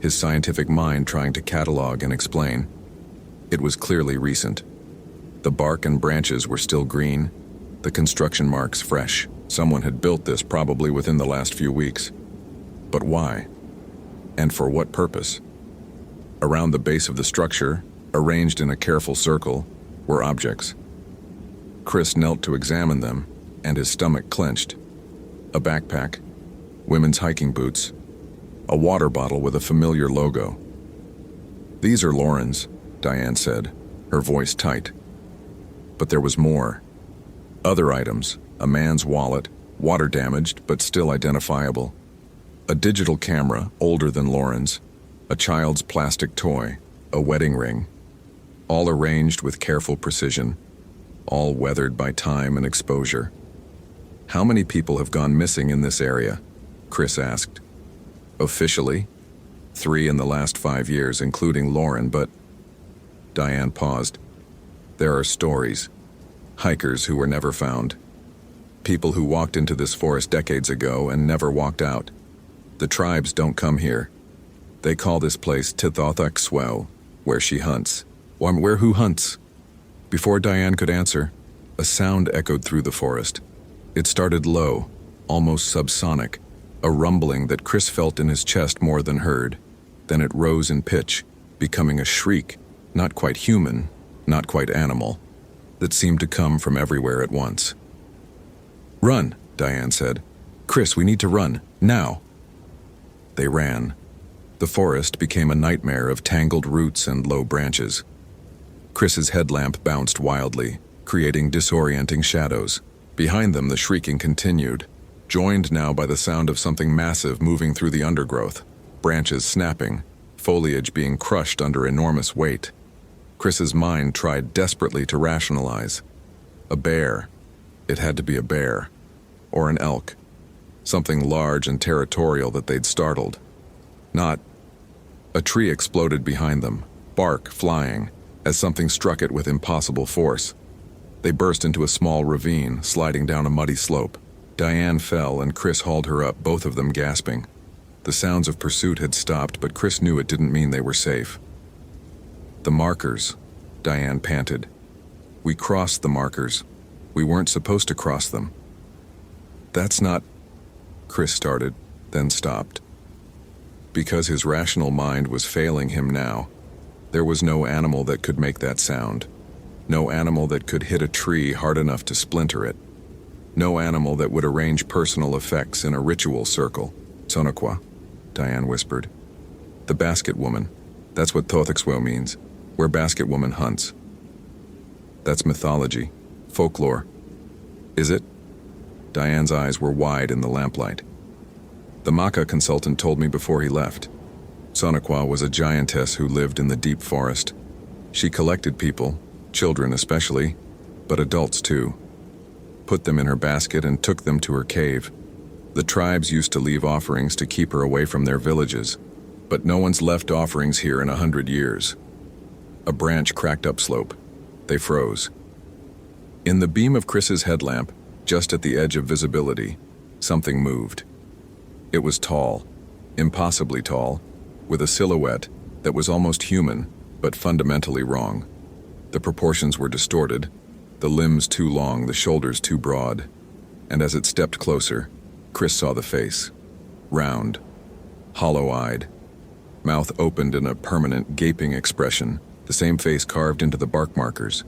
his scientific mind trying to catalog and explain. It was clearly recent. The bark and branches were still green, the construction marks fresh. Someone had built this probably within the last few weeks. But why? And for what purpose? Around the base of the structure, arranged in a careful circle, were objects. Chris knelt to examine them, and his stomach clenched. A backpack, women's hiking boots, a water bottle with a familiar logo. These are Lauren's, Diane said, her voice tight. But there was more. Other items, a man's wallet, water damaged but still identifiable, a digital camera older than Lauren's, a child's plastic toy, a wedding ring, all arranged with careful precision, all weathered by time and exposure. How many people have gone missing in this area? Chris asked. Officially, 3 in the last 5 years, including Lauren, but... Diane paused. There are stories. Hikers who were never found. People who walked into this forest decades ago and never walked out. The tribes don't come here. They call this place Tithothak Swell, where she hunts. Where who hunts? Before Diane could answer, a sound echoed through the forest. It started low, almost subsonic, a rumbling that Chris felt in his chest more than heard. Then it rose in pitch, becoming a shriek, not quite human, not quite animal, that seemed to come from everywhere at once. Run, Diane said. "Chris, we need to run, now!" They ran. The forest became a nightmare of tangled roots and low branches. Chris's headlamp bounced wildly, creating disorienting shadows. Behind them, the shrieking continued, joined now by the sound of something massive moving through the undergrowth, branches snapping, foliage being crushed under enormous weight. Chris's mind tried desperately to rationalize. A bear. It had to be a bear. Or an elk. Something large and territorial that they'd startled. Not... A tree exploded behind them, bark flying, as something struck it with impossible force. They burst into a small ravine, sliding down a muddy slope. Diane fell and Chris hauled her up, both of them gasping. The sounds of pursuit had stopped, but Chris knew it didn't mean they were safe. "The markers," Diane panted. "We crossed the markers. We weren't supposed to cross them." "That's not..." Chris started, then stopped. Because his rational mind was failing him now, there was no animal that could make that sound. No animal that could hit a tree hard enough to splinter it. No animal that would arrange personal effects in a ritual circle. "Sonoqua," Diane whispered. "The basket woman. That's what Thothixwo means, where basket woman hunts." "That's mythology. Folklore." "Is it?" Diane's eyes were wide in the lamplight. "The Maka consultant told me before he left. Sonoqua was a giantess who lived in the deep forest. She collected people, children especially, but adults too. Put them in her basket and took them to her cave. The tribes used to leave offerings to keep her away from their villages, but no one's left offerings here in 100 years. A branch cracked upslope. They froze. In the beam of Chris's headlamp, just at the edge of visibility, something moved. It was tall, impossibly tall, with a silhouette that was almost human, but fundamentally wrong. The proportions were distorted, the limbs too long, the shoulders too broad, and as it stepped closer, Chris saw the face. Round, hollow-eyed, mouth opened in a permanent, gaping expression, the same face carved into the bark markers,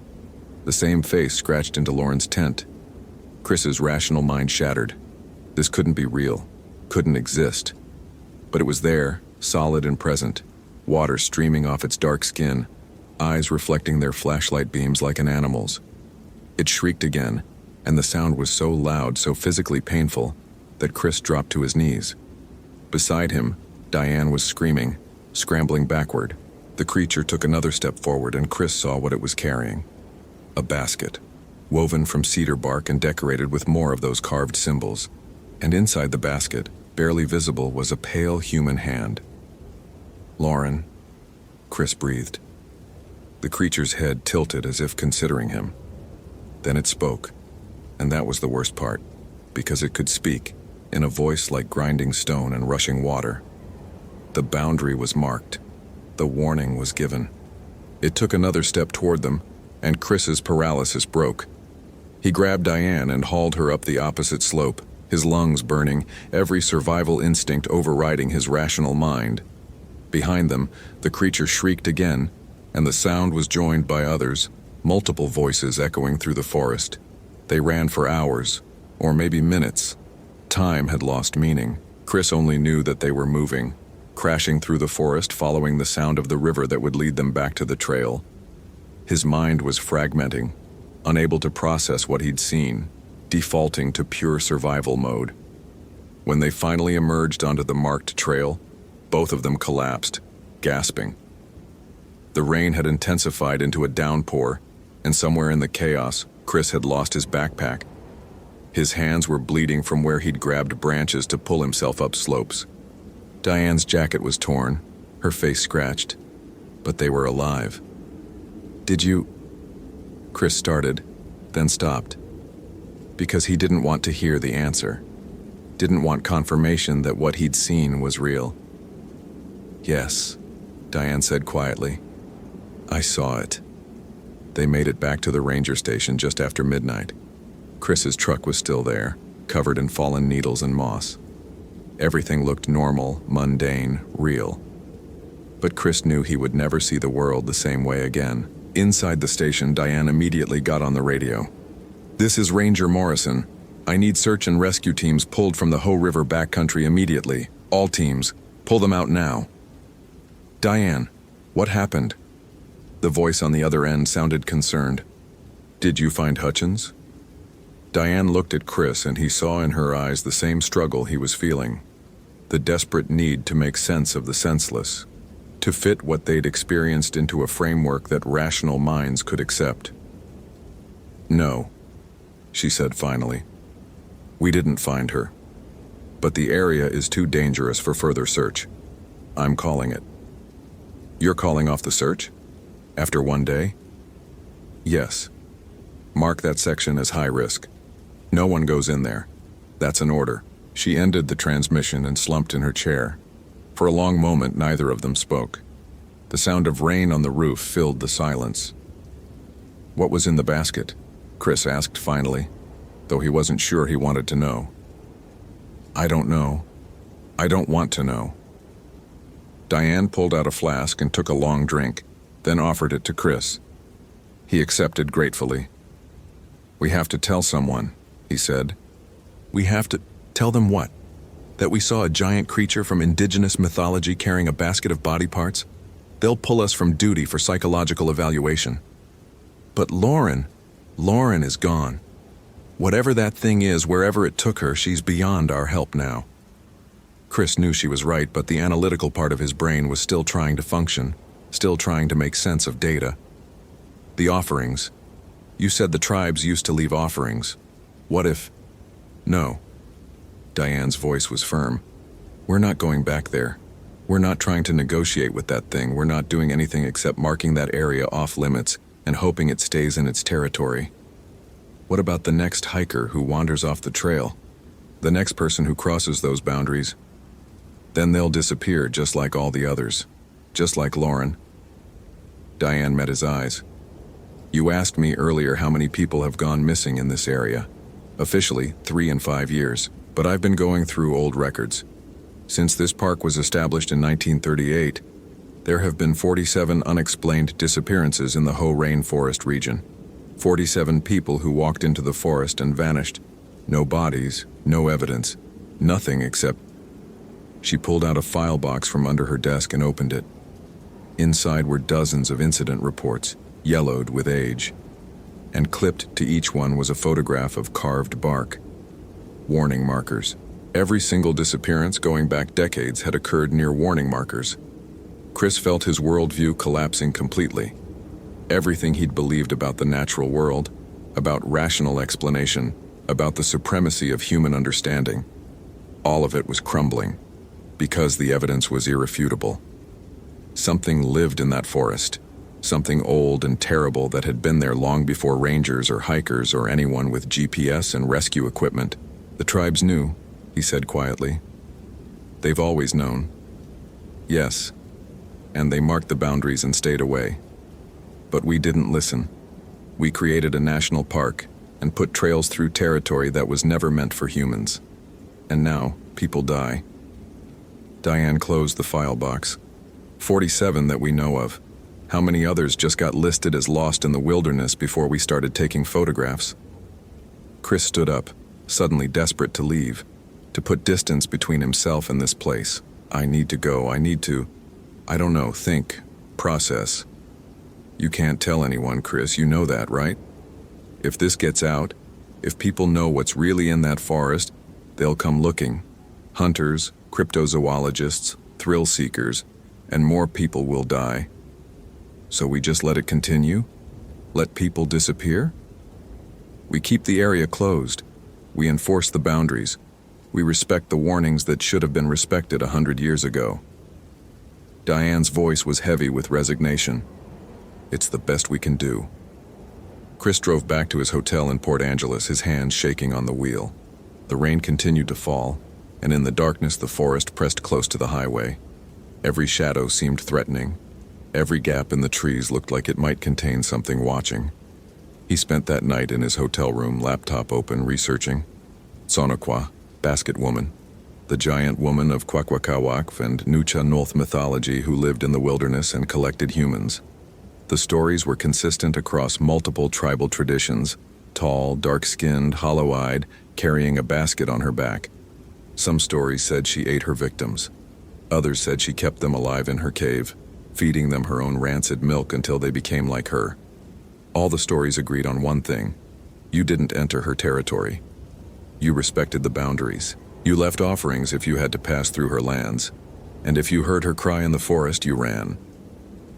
the same face scratched into Lauren's tent. Chris's rational mind shattered. This couldn't be real, couldn't exist. But it was there, solid and present, water streaming off its dark skin, eyes reflecting their flashlight beams like an animal's. It shrieked again, and the sound was so loud, so physically painful, that Chris dropped to his knees. Beside him, Diane was screaming, scrambling backward. The creature took another step forward, and Chris saw what it was carrying. A basket, woven from cedar bark and decorated with more of those carved symbols. And inside the basket, barely visible, was a pale human hand. "Lauren," Chris breathed. The creature's head tilted as if considering him. Then it spoke, and that was the worst part, because it could speak, in a voice like grinding stone and rushing water. The boundary was marked. The warning was given. It took another step toward them, and Chris's paralysis broke. He grabbed Diane and hauled her up the opposite slope, his lungs burning, every survival instinct overriding his rational mind. Behind them, the creature shrieked again, and the sound was joined by others, multiple voices echoing through the forest. They ran for hours, or maybe minutes. Time had lost meaning. Chris only knew that they were moving, crashing through the forest, following the sound of the river that would lead them back to the trail. His mind was fragmenting, unable to process what he'd seen, defaulting to pure survival mode. When they finally emerged onto the marked trail, both of them collapsed, gasping. The rain had intensified into a downpour, and somewhere in the chaos, Chris had lost his backpack. His hands were bleeding from where he'd grabbed branches to pull himself up slopes. Diane's jacket was torn, her face scratched, but they were alive. "Did you..." Chris started, then stopped. Because he didn't want to hear the answer. Didn't want confirmation that what he'd seen was real. "Yes," Diane said quietly. "I saw it." They made it back to the ranger station just after midnight. Chris's truck was still there, covered in fallen needles and moss. Everything looked normal, mundane, real. But Chris knew he would never see the world the same way again. Inside the station, Diane immediately got on the radio. "This is Ranger Morrison. I need search and rescue teams pulled from the Ho River backcountry immediately. All teams. Pull them out now. Diane, what happened? The voice on the other end sounded concerned. Did you find Hutchins? Diane looked at Chris and he saw in her eyes the same struggle he was feeling. The desperate need to make sense of the senseless. To fit what they'd experienced into a framework that rational minds could accept. No, she said finally. We didn't find her. But the area is too dangerous for further search. I'm calling it. You're calling off the search? After one day? Yes. Mark that section as high risk. No one goes in there. That's an order. She ended the transmission and slumped in her chair. For a long moment, neither of them spoke. The sound of rain on the roof filled the silence. What was in the basket? Chris asked finally, though he wasn't sure he wanted to know. I don't know. I don't want to know. Diane pulled out a flask and took a long drink, then offered it to Chris. He accepted gratefully. We have to tell someone, he said. We have to tell them what? That we saw a giant creature from indigenous mythology carrying a basket of body parts? They'll pull us from duty for psychological evaluation. But Lauren is gone. Whatever that thing is, wherever it took her, she's beyond our help now. Chris knew she was right, but the analytical part of his brain was still trying to function, still trying to make sense of data. The offerings. You said the tribes used to leave offerings. What if... No. Diane's voice was firm. We're not going back there. We're not trying to negotiate with that thing. We're not doing anything except marking that area off limits and hoping it stays in its territory. What about the next hiker who wanders off the trail? The next person who crosses those boundaries? Then they'll disappear just like all the others. Just like Lauren. Diane met his eyes. You asked me earlier how many people have gone missing in this area. Officially, 3 in 5 years, but I've been going through old records. Since this park was established in 1938, there have been 47 unexplained disappearances in the Ho Rainforest region. 47 people who walked into the forest and vanished. No bodies, no evidence, nothing except... She pulled out a file box from under her desk and opened it. Inside were dozens of incident reports, yellowed with age. And clipped to each one was a photograph of carved bark. Warning markers. Every single disappearance going back decades had occurred near warning markers. Chris felt his worldview collapsing completely. Everything he'd believed about the natural world, about rational explanation, about the supremacy of human understanding, all of it was crumbling, because the evidence was irrefutable. Something lived in that forest, something old and terrible that had been there long before rangers or hikers or anyone with GPS and rescue equipment. The tribes knew, he said quietly. They've always known. Yes, and they marked the boundaries and stayed away. But we didn't listen. We created a national park and put trails through territory that was never meant for humans. And now, people die. Diane closed the file box. 47 that we know of. How many others just got listed as lost in the wilderness before we started taking photographs? Chris stood up, suddenly desperate to leave, to put distance between himself and this place. I need to go, I need to, I don't know, think, process. You can't tell anyone, Chris, you know that, right? If this gets out, if people know what's really in that forest, they'll come looking. Hunters, cryptozoologists, thrill seekers, and more people will die. So we just let it continue? Let people disappear? We keep the area closed. We enforce the boundaries. We respect the warnings that should have been respected 100 years ago. Diane's voice was heavy with resignation. It's the best we can do. Chris drove back to his hotel in Port Angeles, his hands shaking on the wheel. The rain continued to fall, and in the darkness the forest pressed close to the highway. Every shadow seemed threatening. Every gap in the trees looked like it might contain something watching. He spent that night in his hotel room, laptop open, researching. Sonokwa, basket woman, the giant woman of Kwakwaka'wakw and Nucha North mythology who lived in the wilderness and collected humans. The stories were consistent across multiple tribal traditions, but tall, dark-skinned, hollow-eyed, carrying a basket on her back. Some stories said she ate her victims. Others said she kept them alive in her cave, feeding them her own rancid milk until they became like her. All the stories agreed on one thing: you didn't enter her territory. You respected the boundaries. You left offerings if you had to pass through her lands, and if you heard her cry in the forest, you ran.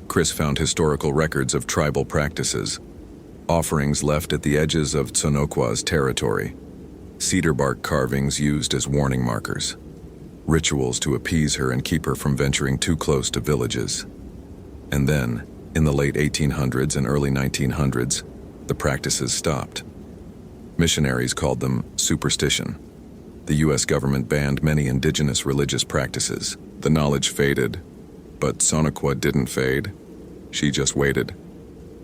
Chris found historical records of tribal practices, offerings left at the edges of Tsonoqua's territory, cedar bark carvings used as warning markers, rituals to appease her and keep her from venturing too close to villages. And then, in the late 1800s and early 1900s, the practices stopped. Missionaries called them superstition. The U.S. government banned many indigenous religious practices. The knowledge faded, but Tsonoqua didn't fade. She just waited.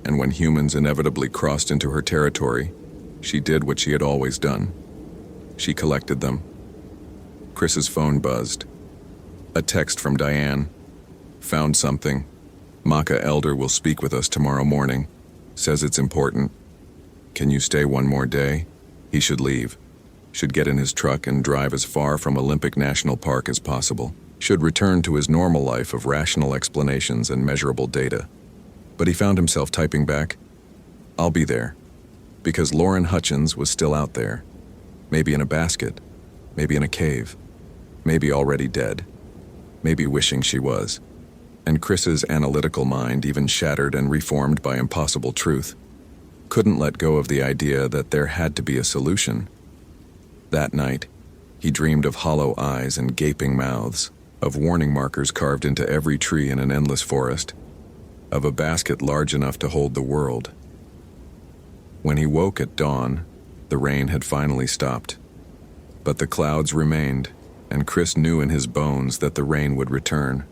And when humans inevitably crossed into her territory, she did what she had always done. She collected them. Chris's phone buzzed. A text from Diane. Found something. Maka Elder will speak with us tomorrow morning. Says it's important. Can you stay one more day? He should leave. Should get in his truck and drive as far from Olympic National Park as possible. Should return to his normal life of rational explanations and measurable data. But he found himself typing back, "I'll be there." Because Lauren Hutchins was still out there. Maybe in a basket. Maybe in a cave. Maybe already dead. Maybe wishing she was. And Chris's analytical mind, even shattered and reformed by impossible truth, couldn't let go of the idea that there had to be a solution. That night, he dreamed of hollow eyes and gaping mouths, of warning markers carved into every tree in an endless forest, of a basket large enough to hold the world. When he woke at dawn, the rain had finally stopped. But the clouds remained, and Chris knew in his bones that the rain would return.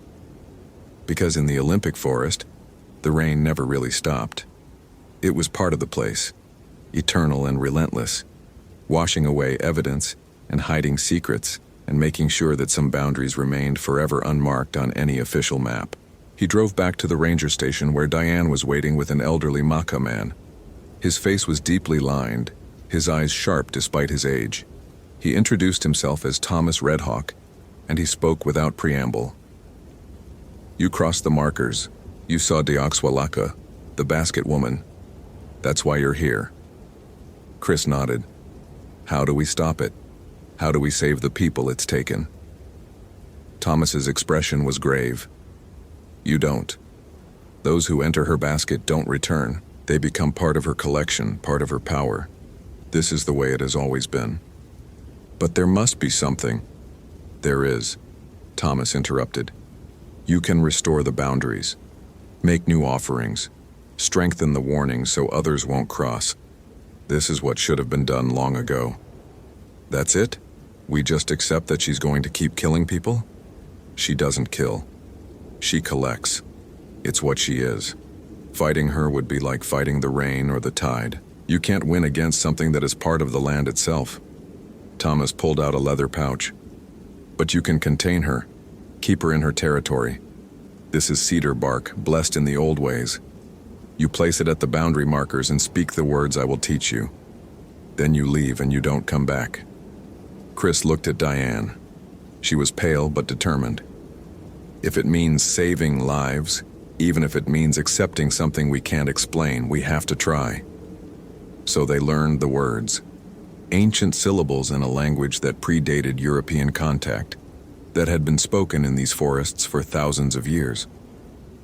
Because in the Olympic forest, the rain never really stopped. It was part of the place, eternal and relentless, washing away evidence and hiding secrets and making sure that some boundaries remained forever unmarked on any official map. He drove back to the ranger station where Diane was waiting with an elderly Maka man. His face was deeply lined, his eyes sharp despite his age. He introduced himself as Thomas Redhawk, and he spoke without preamble. "You crossed the markers. You saw Deoxwalaka, the basket woman. That's why you're here." Chris nodded. "How do we stop it? How do we save the people it's taken?" Thomas's expression was grave. "You don't. Those who enter her basket don't return. They become part of her collection, part of her power. This is the way it has always been." "But there must be something." "There is," Thomas interrupted. "You can restore the boundaries, make new offerings, strengthen the warnings so others won't cross. This is what should have been done long ago." "That's it? We just accept that she's going to keep killing people?" "She doesn't kill. She collects. It's what she is. Fighting her would be like fighting the rain or the tide. You can't win against something that is part of the land itself." Thomas pulled out a leather pouch. "But you can contain her, keep her in her territory. This is cedar bark, blessed in the old ways. You place it at the boundary markers and speak the words I will teach you. Then you leave and you don't come back." Chris looked at Diane. She was pale but determined. "If it means saving lives, even if it means accepting something we can't explain, we have to try." So they learned the words, ancient syllables in a language that predated European contact, that had been spoken in these forests for thousands of years.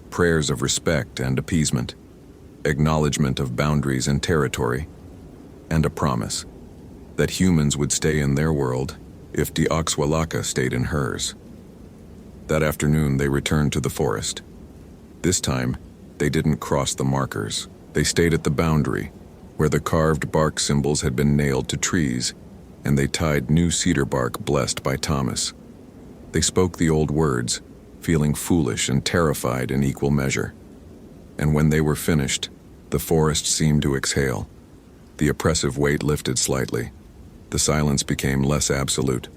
Prayers of respect and appeasement, acknowledgement of boundaries and territory, and a promise that humans would stay in their world if Deoxwalaka stayed in hers. That afternoon they returned to the forest. This time, they didn't cross the markers. They stayed at the boundary, where the carved bark symbols had been nailed to trees, and they tied new cedar bark blessed by Thomas. They spoke the old words, feeling foolish and terrified in equal measure. And when they were finished, the forest seemed to exhale. The oppressive weight lifted slightly. The silence became less absolute.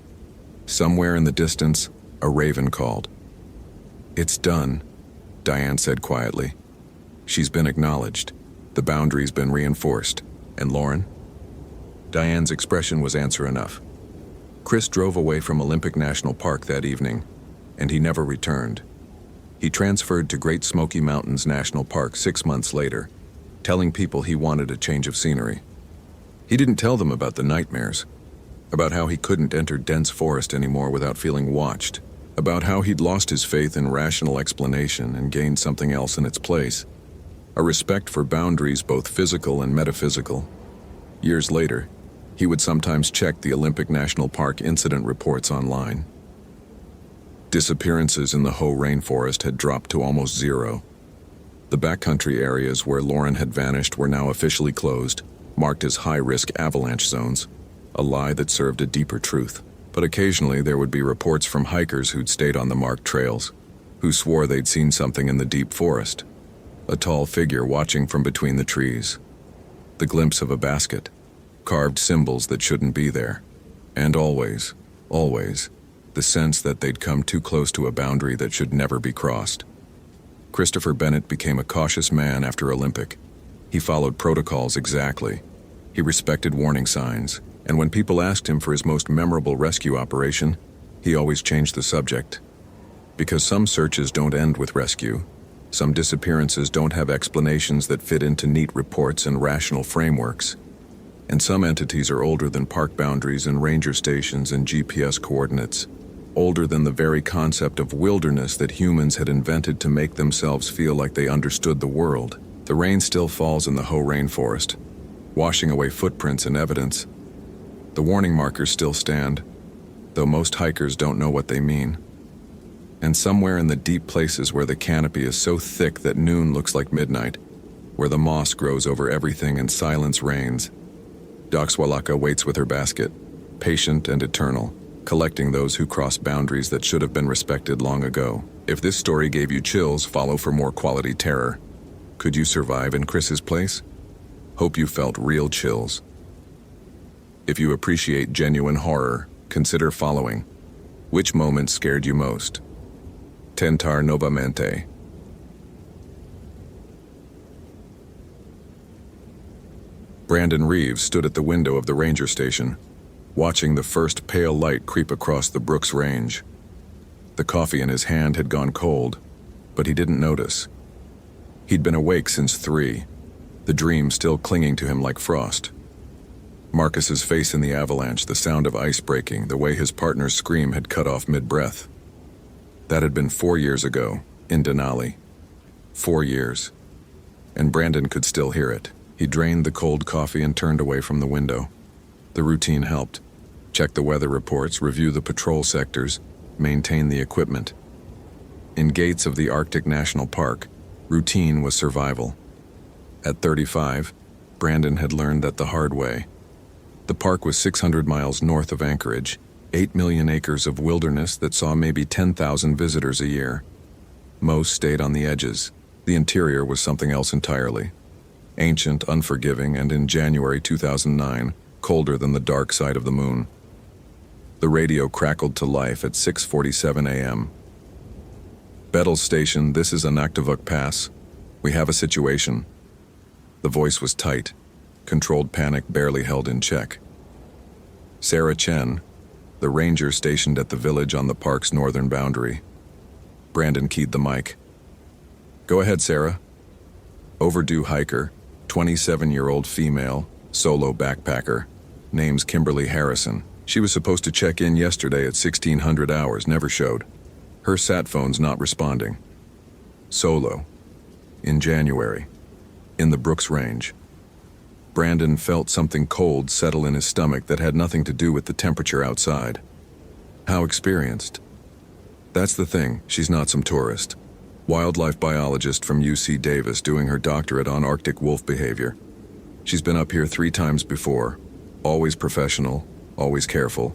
Somewhere in the distance, a raven called. "It's done," Diane said quietly. "She's been acknowledged. The boundary's been reinforced. And Lauren, Diane's expression was answer enough. Chris drove away from Olympic National Park that evening, and he never returned. He transferred to Great Smoky Mountains National Park 6 months later, telling people he wanted a change of scenery. He didn't tell them about the nightmares, about how he couldn't enter dense forest anymore without feeling watched, about how he'd lost his faith in rational explanation and gained something else in its place, a respect for boundaries both physical and metaphysical. Years later, he would sometimes check the Olympic National Park incident reports online. Disappearances in the Hoh rainforest had dropped to almost zero. The backcountry areas where Lauren had vanished were now officially closed, marked as high-risk avalanche zones, a lie that served a deeper truth. But occasionally there would be reports from hikers who'd stayed on the marked trails, who swore they'd seen something in the deep forest, a tall figure watching from between the trees, the glimpse of a basket, carved symbols that shouldn't be there, and always, the sense that they'd come too close to a boundary that should never be crossed. Christopher Bennett became a cautious man after Olympic. He followed protocols exactly. He respected warning signs, and when people asked him for his most memorable rescue operation, he always changed the subject. Because some searches don't end with rescue, some disappearances don't have explanations that fit into neat reports and rational frameworks, and some entities are older than park boundaries and ranger stations and GPS coordinates, older than the very concept of wilderness that humans had invented to make themselves feel like they understood the world. The rain still falls in the Hoh rainforest, washing away footprints and evidence. The warning markers still stand, though most hikers don't know what they mean. And somewhere in the deep places where the canopy is so thick that noon looks like midnight, where the moss grows over everything and silence reigns, Doxwalaka waits with her basket, patient and eternal, collecting those who cross boundaries that should have been respected long ago. If this story gave you chills, follow for more quality terror. Could you survive in Chris's place? Hope you felt real chills. If you appreciate genuine horror, consider following. Which moment scared you most? Tentar novamente. Brandon Reeves stood at the window of the ranger station, watching the first pale light creep across the Brooks Range. The coffee in his hand had gone cold, but he didn't notice. He'd been awake since 3, the dream still clinging to him like frost. Marcus's face in the avalanche, the sound of ice breaking, the way his partner's scream had cut off mid-breath. That had been 4 years ago, in Denali. 4 years. And Brandon could still hear it. He drained the cold coffee and turned away from the window. The routine helped. Check the weather reports, review the patrol sectors, maintain the equipment. In gates of the Arctic National Park, routine was survival. At 35, Brandon had learned that the hard way. The park was 600 miles north of Anchorage, 8 million acres of wilderness that saw maybe 10,000 visitors a year. Most stayed on the edges. The interior was something else entirely. Ancient, unforgiving, and in January 2009, colder than the dark side of the moon. The radio crackled to life at 6:47 a.m. Bettel's station, this is Anaktavuk Pass. We have a situation. The voice was tight. Controlled panic barely held in check. Sarah Chen, the ranger stationed at the village on the park's northern boundary. Brandon keyed the mic. Go ahead, Sarah. Overdue hiker, 27-year-old female, solo backpacker. Name's Kimberly Harrison. She was supposed to check in yesterday at 1600 hours, never showed. Her sat phone's not responding. Solo. In January. In the Brooks Range. Brandon felt something cold settle in his stomach that had nothing to do with the temperature outside. How experienced? That's the thing, she's not some tourist. Wildlife biologist from UC Davis doing her doctorate on Arctic wolf behavior. She's been up here 3 times before. Always professional, always careful.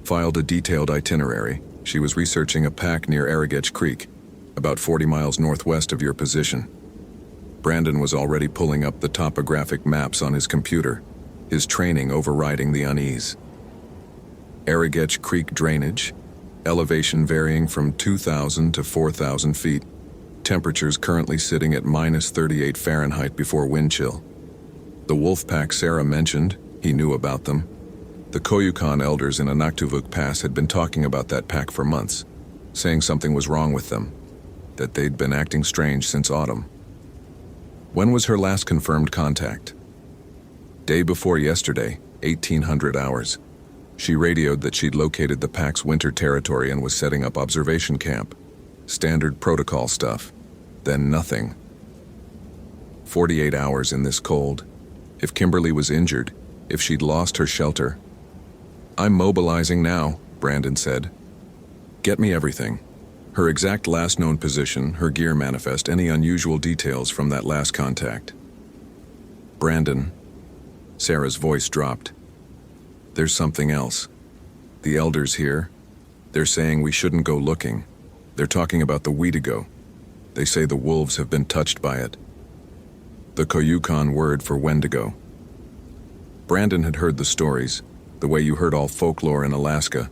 Filed a detailed itinerary. She was researching a pack near Arrogech Creek, about 40 miles northwest of your position. Brandon was already pulling up the topographic maps on his computer, his training overriding the unease. Arrogech Creek drainage, elevation varying from 2,000 to 4,000 feet, temperatures currently sitting at -38 Fahrenheit before wind chill. The wolf pack Sarah mentioned, He knew about them. The Koyukon elders in Anaktuvuk Pass had been talking about that pack for months, saying something was wrong with them, that they'd been acting strange since autumn. When was her last confirmed contact? Day before yesterday, 1800 hours. She radioed that she'd located the pack's winter territory and was setting up observation camp. Standard protocol stuff. Then nothing. 48 hours in this cold. If Kimberly was injured, if she'd lost her shelter. "I'm mobilizing now," Brandon said. "Get me everything. Her exact last known position, her gear manifest, any unusual details from that last contact." "Brandon." Sarah's voice dropped. "There's something else. The elders here, they're saying we shouldn't go looking. They're talking about the Wendigo. They say the wolves have been touched by it. The Koyukon word for Wendigo." Brandon had heard the stories, the way you heard all folklore in Alaska.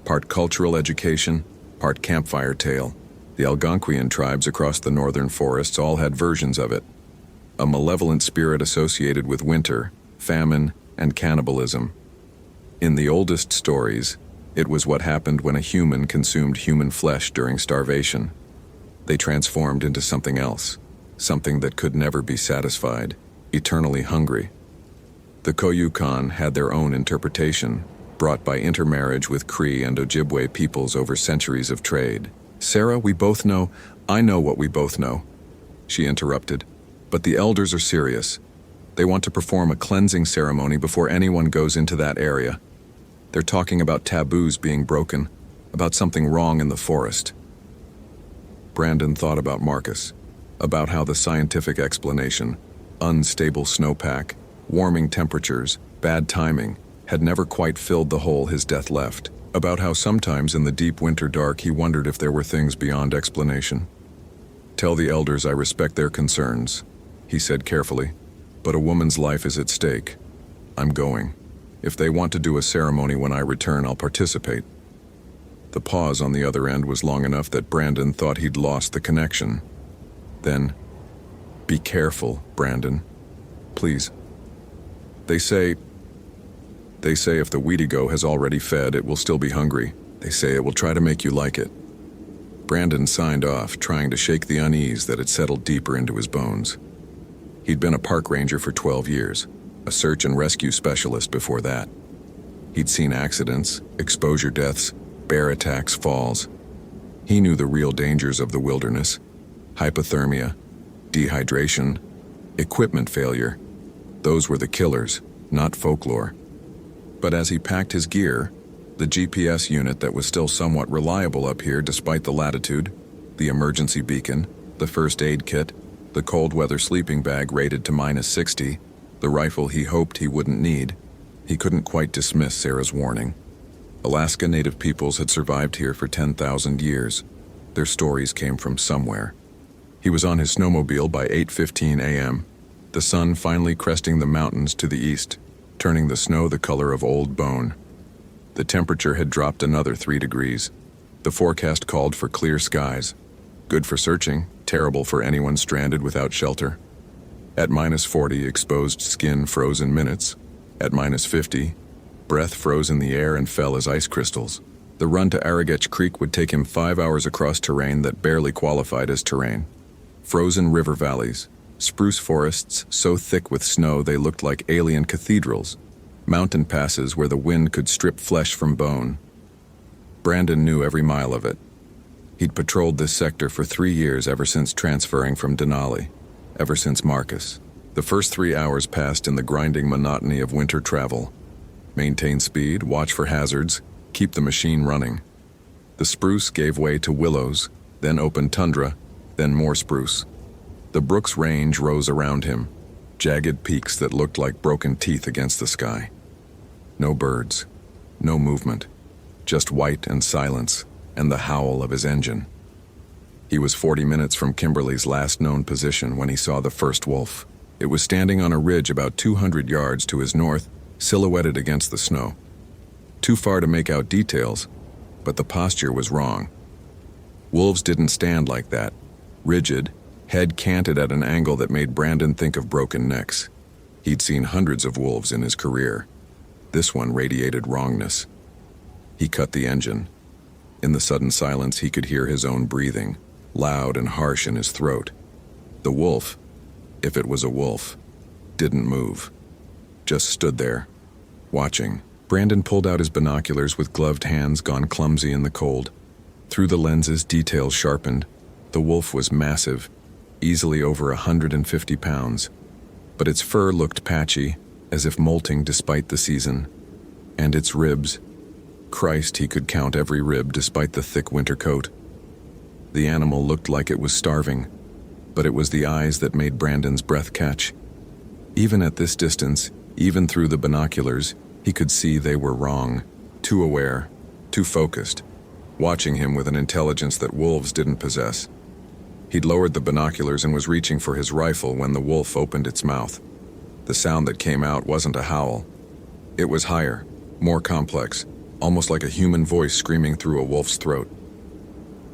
Part cultural education, part campfire tale. The Algonquian tribes across the northern forests all had versions of it. A malevolent spirit associated with winter, famine, and cannibalism. In the oldest stories, it was what happened when a human consumed human flesh during starvation. They transformed into something else, something that could never be satisfied, eternally hungry. The Koyukon had their own interpretation, brought by intermarriage with Cree and Ojibwe peoples over centuries of trade. "Sarah, I know what we both know," she interrupted. "But the elders are serious. They want to perform a cleansing ceremony before anyone goes into that area. They're talking about taboos being broken, about something wrong in the forest." Brandon thought about Marcus, about how the scientific explanation, unstable snowpack, warming temperatures, bad timing, had never quite filled the hole his death left, about how sometimes in the deep winter dark he wondered if there were things beyond explanation. "Tell the elders I respect their concerns," he said carefully, "but a woman's life is at stake. I'm going. If they want to do a ceremony when I return, I'll participate." The pause on the other end was long enough that Brandon thought he'd lost the connection. Then, "Be careful, Brandon. Please. They say if the Wendigo has already fed, it will still be hungry. They say it will try to make you like it." Brandon signed off, trying to shake the unease that had settled deeper into his bones. He'd been a park ranger for 12 years, a search and rescue specialist before that. He'd seen accidents, exposure deaths, bear attacks, falls. He knew the real dangers of the wilderness: hypothermia, dehydration, equipment failure. Those were the killers, not folklore. But as he packed his gear, the GPS unit that was still somewhat reliable up here despite the latitude, the emergency beacon, the first aid kit, the cold weather sleeping bag rated to -60, the rifle he hoped he wouldn't need, he couldn't quite dismiss Sarah's warning. Alaska Native peoples had survived here for 10,000 years. Their stories came from somewhere. He was on his snowmobile by 8:15 a.m., the sun finally cresting the mountains to the east, turning the snow the color of old bone. The temperature had dropped another 3 degrees. The forecast called for clear skies. Good for searching, terrible for anyone stranded without shelter. At -40, exposed skin froze in minutes. At -50, breath froze in the air and fell as ice crystals. The run to Arrogech Creek would take him 5 hours across terrain that barely qualified as terrain. Frozen river valleys, spruce forests so thick with snow they looked like alien cathedrals, mountain passes where the wind could strip flesh from bone. Brandon knew every mile of it. He'd patrolled this sector for 3 years ever since transferring from Denali, ever since Marcus. The first 3 hours passed in the grinding monotony of winter travel. Maintain speed, watch for hazards, keep the machine running. The spruce gave way to willows, then open tundra, then more spruce. The Brooks Range rose around him, jagged peaks that looked like broken teeth against the sky. No birds, no movement, just white and silence, and the howl of his engine. He was 40 minutes from Kimberly's last known position when he saw the first wolf. It was standing on a ridge about 200 yards to his north, silhouetted against the snow. Too far to make out details, but the posture was wrong. Wolves didn't stand like that, rigid, head canted at an angle that made Brandon think of broken necks. He'd seen hundreds of wolves in his career. This one radiated wrongness. He cut the engine. In the sudden silence, he could hear his own breathing, loud and harsh in his throat. The wolf, if it was a wolf, didn't move. Just stood there, watching. Brandon pulled out his binoculars with gloved hands gone clumsy in the cold. Through the lenses, details sharpened. The wolf was massive, easily over 150 pounds. But its fur looked patchy, as if molting despite the season. And its ribs. Christ, he could count every rib despite the thick winter coat. The animal looked like it was starving, but it was the eyes that made Brandon's breath catch. Even at this distance, even through the binoculars, he could see they were wrong, too aware, too focused, watching him with an intelligence that wolves didn't possess. He'd lowered the binoculars and was reaching for his rifle when the wolf opened its mouth. The sound that came out wasn't a howl. It was higher, more complex, almost like a human voice screaming through a wolf's throat.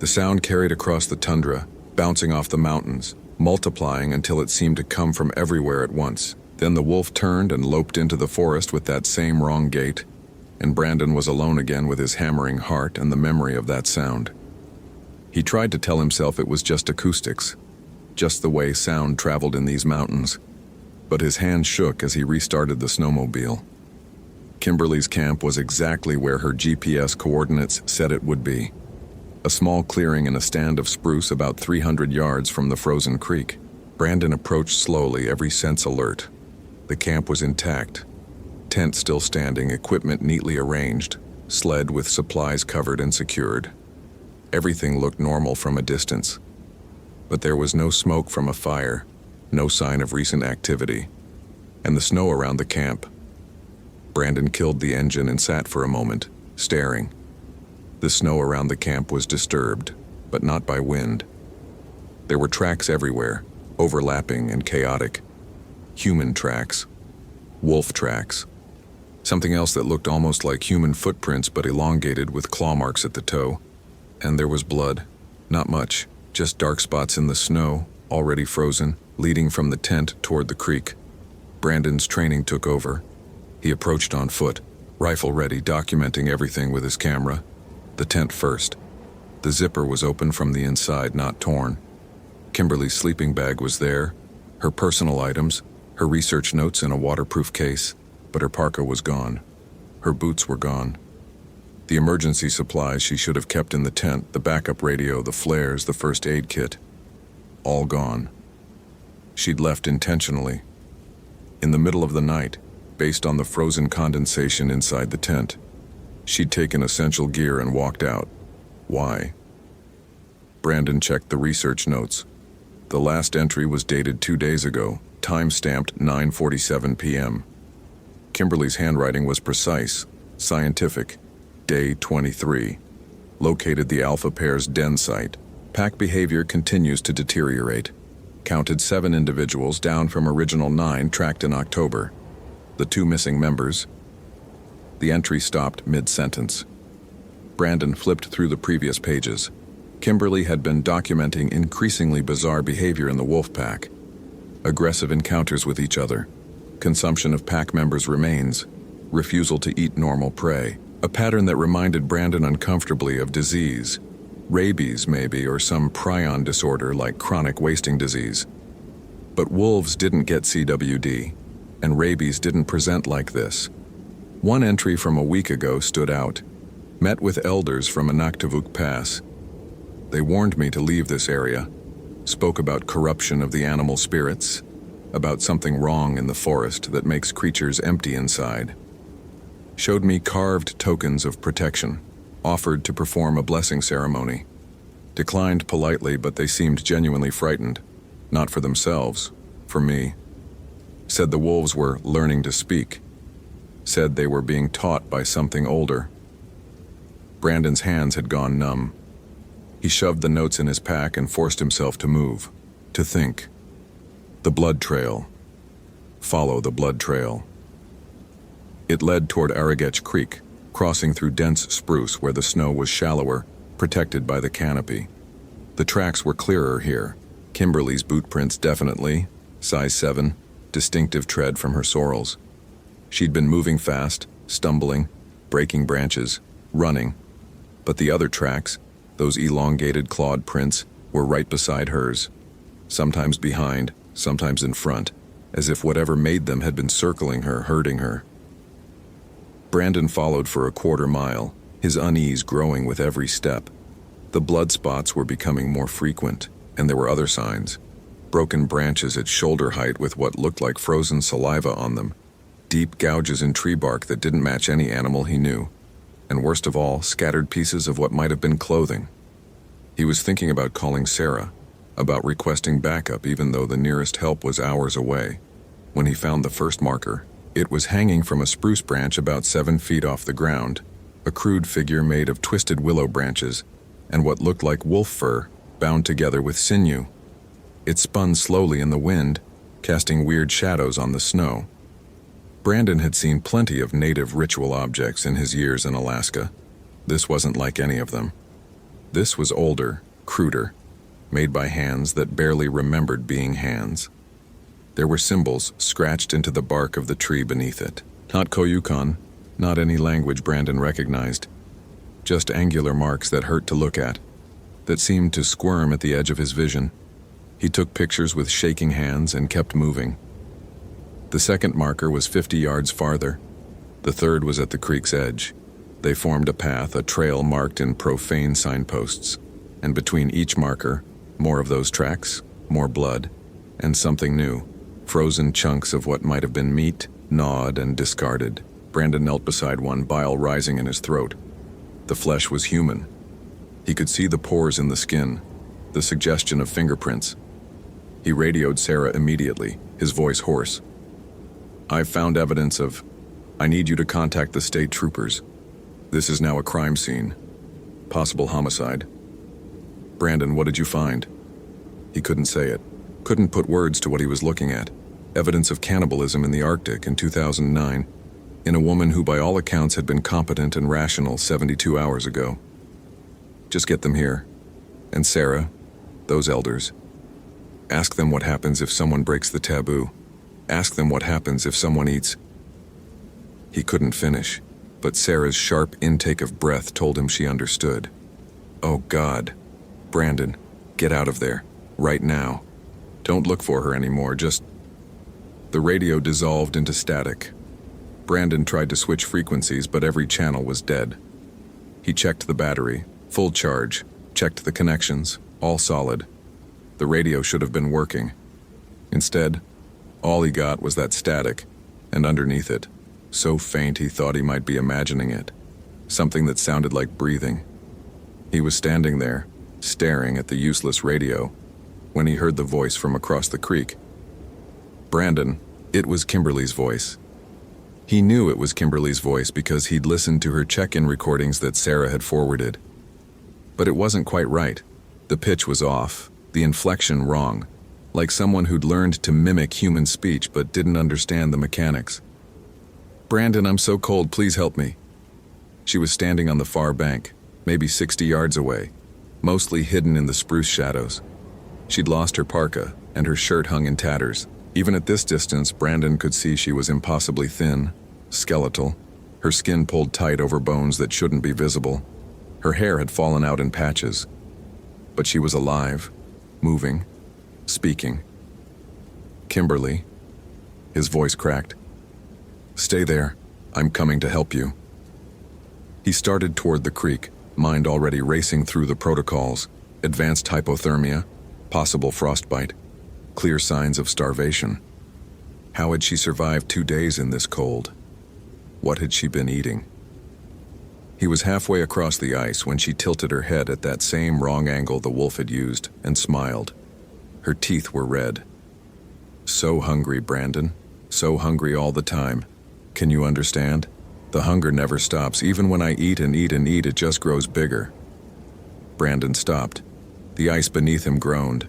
The sound carried across the tundra, bouncing off the mountains, multiplying until it seemed to come from everywhere at once. Then the wolf turned and loped into the forest with that same wrong gait, and Brandon was alone again with his hammering heart and the memory of that sound. He tried to tell himself it was just acoustics, just the way sound traveled in these mountains, but his hand shook as he restarted the snowmobile. Kimberly's camp was exactly where her GPS coordinates said it would be. A small clearing in a stand of spruce about 300 yards from the frozen creek. Brandon approached slowly, every sense alert. The camp was intact. Tent still standing, equipment neatly arranged, sled with supplies covered and secured. Everything looked normal from a distance. But there was no smoke from a fire, no sign of recent activity, and the snow around the camp. Brandon killed the engine and sat for a moment, staring. The snow around the camp was disturbed, but not by wind. There were tracks everywhere, overlapping and chaotic. Human tracks. Wolf tracks. Something else that looked almost like human footprints but elongated with claw marks at the toe. And there was blood. Not much, just dark spots in the snow, already frozen, leading from the tent toward the creek. Brandon's training took over. He approached on foot, rifle ready, documenting everything with his camera. The tent first. The zipper was open from the inside, not torn. Kimberly's sleeping bag was there, her personal items, her research notes in a waterproof case, but her parka was gone. Her boots were gone. The emergency supplies she should have kept in the tent, the backup radio, the flares, the first aid kit, all gone. She'd left intentionally. In the middle of the night, based on the frozen condensation inside the tent. She'd taken essential gear and walked out. Why? Brandon checked the research notes. The last entry was dated 2 days ago, time-stamped 9:47 p.m. Kimberly's handwriting was precise, scientific. Day 23. Located the alpha pair's den site. Pack behavior continues to deteriorate. Counted 7 individuals down from original 9 tracked in October. The 2 missing members. The entry stopped mid-sentence. Brandon flipped through the previous pages. Kimberly had been documenting increasingly bizarre behavior in the wolf pack. Aggressive encounters with each other. Consumption of pack members' remains. Refusal to eat normal prey. A pattern that reminded Brandon uncomfortably of disease. Rabies, maybe, or some prion disorder like chronic wasting disease. But wolves didn't get CWD, and rabies didn't present like this. One entry from a week ago stood out. Met with elders from Anaktavuk Pass. They warned me to leave this area. Spoke about corruption of the animal spirits. About something wrong in the forest that makes creatures empty inside. Showed me carved tokens of protection. Offered to perform a blessing ceremony. Declined politely, but they seemed genuinely frightened. Not for themselves, for me. Said the wolves were learning to speak. Said they were being taught by something older. Brandon's hands had gone numb. He shoved the notes in his pack and forced himself to move, to think. The blood trail. Follow the blood trail. It led toward Aragech Creek, crossing through dense spruce where the snow was shallower, protected by the canopy. The tracks were clearer here. Kimberly's boot prints definitely, size 7, distinctive tread from her sorrels. She'd been moving fast, stumbling, breaking branches, running, but the other tracks, those elongated clawed prints, were right beside hers, sometimes behind, sometimes in front, as if whatever made them had been circling her, hurting her. Brandon followed for a quarter mile, his unease growing with every step. The blood spots were becoming more frequent, and there were other signs. Broken branches at shoulder height with what looked like frozen saliva on them, deep gouges in tree bark that didn't match any animal he knew, and worst of all, scattered pieces of what might have been clothing. He was thinking about calling Sarah, about requesting backup even though the nearest help was hours away. When he found the first marker, it was hanging from a spruce branch about 7 feet off the ground, a crude figure made of twisted willow branches and what looked like wolf fur bound together with sinew. It spun slowly in the wind, casting weird shadows on the snow. Brandon had seen plenty of native ritual objects in his years in Alaska. This wasn't like any of them. This was older, cruder, made by hands that barely remembered being hands. There were symbols scratched into the bark of the tree beneath it. Not Koyukon, not any language Brandon recognized. Just angular marks that hurt to look at, that seemed to squirm at the edge of his vision. He took pictures with shaking hands and kept moving. The second marker was 50 yards farther. The third was at the creek's edge. They formed a path, a trail marked in profane signposts. And between each marker, more of those tracks, more blood, and something new. Frozen chunks of what might have been meat, gnawed and discarded. Brandon knelt beside one, bile rising in his throat. The flesh was human. He could see the pores in the skin, the suggestion of fingerprints. He radioed Sarah immediately, his voice hoarse. "I've found evidence of... I need you to contact the state troopers. This is now a crime scene. Possible homicide." "Brandon, what did you find?" He couldn't say it, couldn't put words to what he was looking at. Evidence of cannibalism in the Arctic in 2009, in a woman who by all accounts had been competent and rational 72 hours ago. "Just get them here. And Sarah, those elders. Ask them what happens if someone breaks the taboo. Ask them what happens if someone eats..." He couldn't finish, but Sarah's sharp intake of breath told him she understood. "Oh God. Brandon, get out of there. Right now. Don't look for her anymore, just..." The radio dissolved into static. Brandon tried to switch frequencies, but every channel was dead. He checked the battery, full charge, checked the connections, all solid. The radio should have been working. Instead, all he got was that static, and underneath it, so faint he thought he might be imagining it, something that sounded like breathing. He was standing there, staring at the useless radio, when he heard the voice from across the creek. "Brandon," it was Kimberly's voice. He knew it was Kimberly's voice because he'd listened to her check-in recordings that Sarah had forwarded. But it wasn't quite right. The pitch was off, the inflection wrong, like someone who'd learned to mimic human speech but didn't understand the mechanics. "Brandon, I'm so cold, please help me." She was standing on the far bank, maybe 60 yards away, mostly hidden in the spruce shadows. She'd lost her parka, and her shirt hung in tatters. Even at this distance, Brandon could see she was impossibly thin, skeletal, her skin pulled tight over bones that shouldn't be visible. Her hair had fallen out in patches. But she was alive, moving, speaking. "Kimberly," his voice cracked. "Stay there. I'm coming to help you." He started toward the creek, mind already racing through the protocols: advanced hypothermia, possible frostbite, clear signs of starvation. How had she survived 2 days in this cold? What had she been eating? He was halfway across the ice when she tilted her head at that same wrong angle the wolf had used and smiled. Her teeth were red. "So hungry, Brandon. So hungry all the time. Can you understand? The hunger never stops. Even when I eat and eat and eat, it just grows bigger." Brandon stopped. The ice beneath him groaned.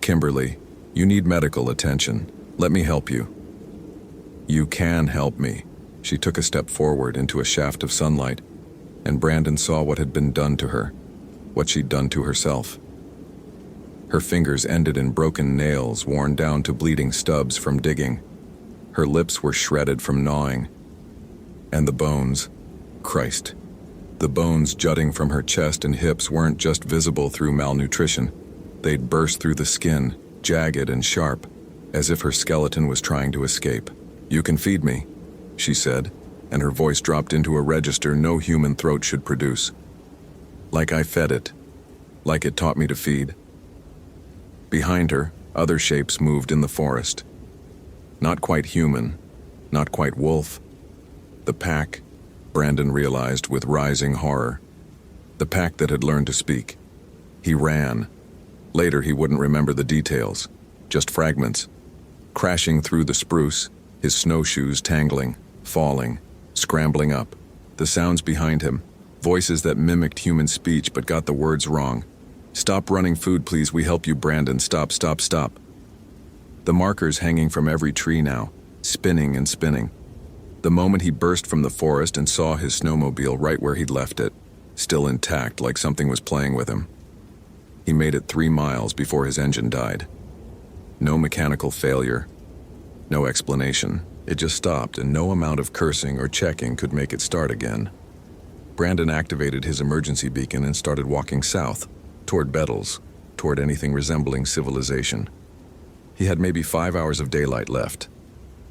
"Kimberly, you need medical attention. Let me help you." "You can help me." She took a step forward into a shaft of sunlight, and Brandon saw what had been done to her, what she'd done to herself. Her fingers ended in broken nails worn down to bleeding stubs from digging. Her lips were shredded from gnawing. And the bones, Christ. The bones jutting from her chest and hips weren't just visible through malnutrition. They'd burst through the skin, jagged and sharp, as if her skeleton was trying to escape. "You can feed me," she said, and her voice dropped into a register no human throat should produce. Like I fed it. Like it taught me to feed. Behind her, other shapes moved in the forest. Not quite human, not quite wolf. The pack, Brandon realized with rising horror. The pack that had learned to speak. He ran. Later he wouldn't remember the details, just fragments. Crashing through the spruce, his snowshoes tangling, falling, scrambling up. The sounds behind him, voices that mimicked human speech but got the words wrong. "Stop running food, please, we help you, Brandon, stop, stop, stop." The markers hanging from every tree now, spinning and spinning. The moment he burst from the forest and saw his snowmobile right where he'd left it, still intact like something was playing with him. He made it 3 miles before his engine died. No mechanical failure, no explanation. It just stopped, and no amount of cursing or checking could make it start again. Brandon activated his emergency beacon and started walking south, toward Bettles, toward anything resembling civilization. He had maybe 5 hours of daylight left.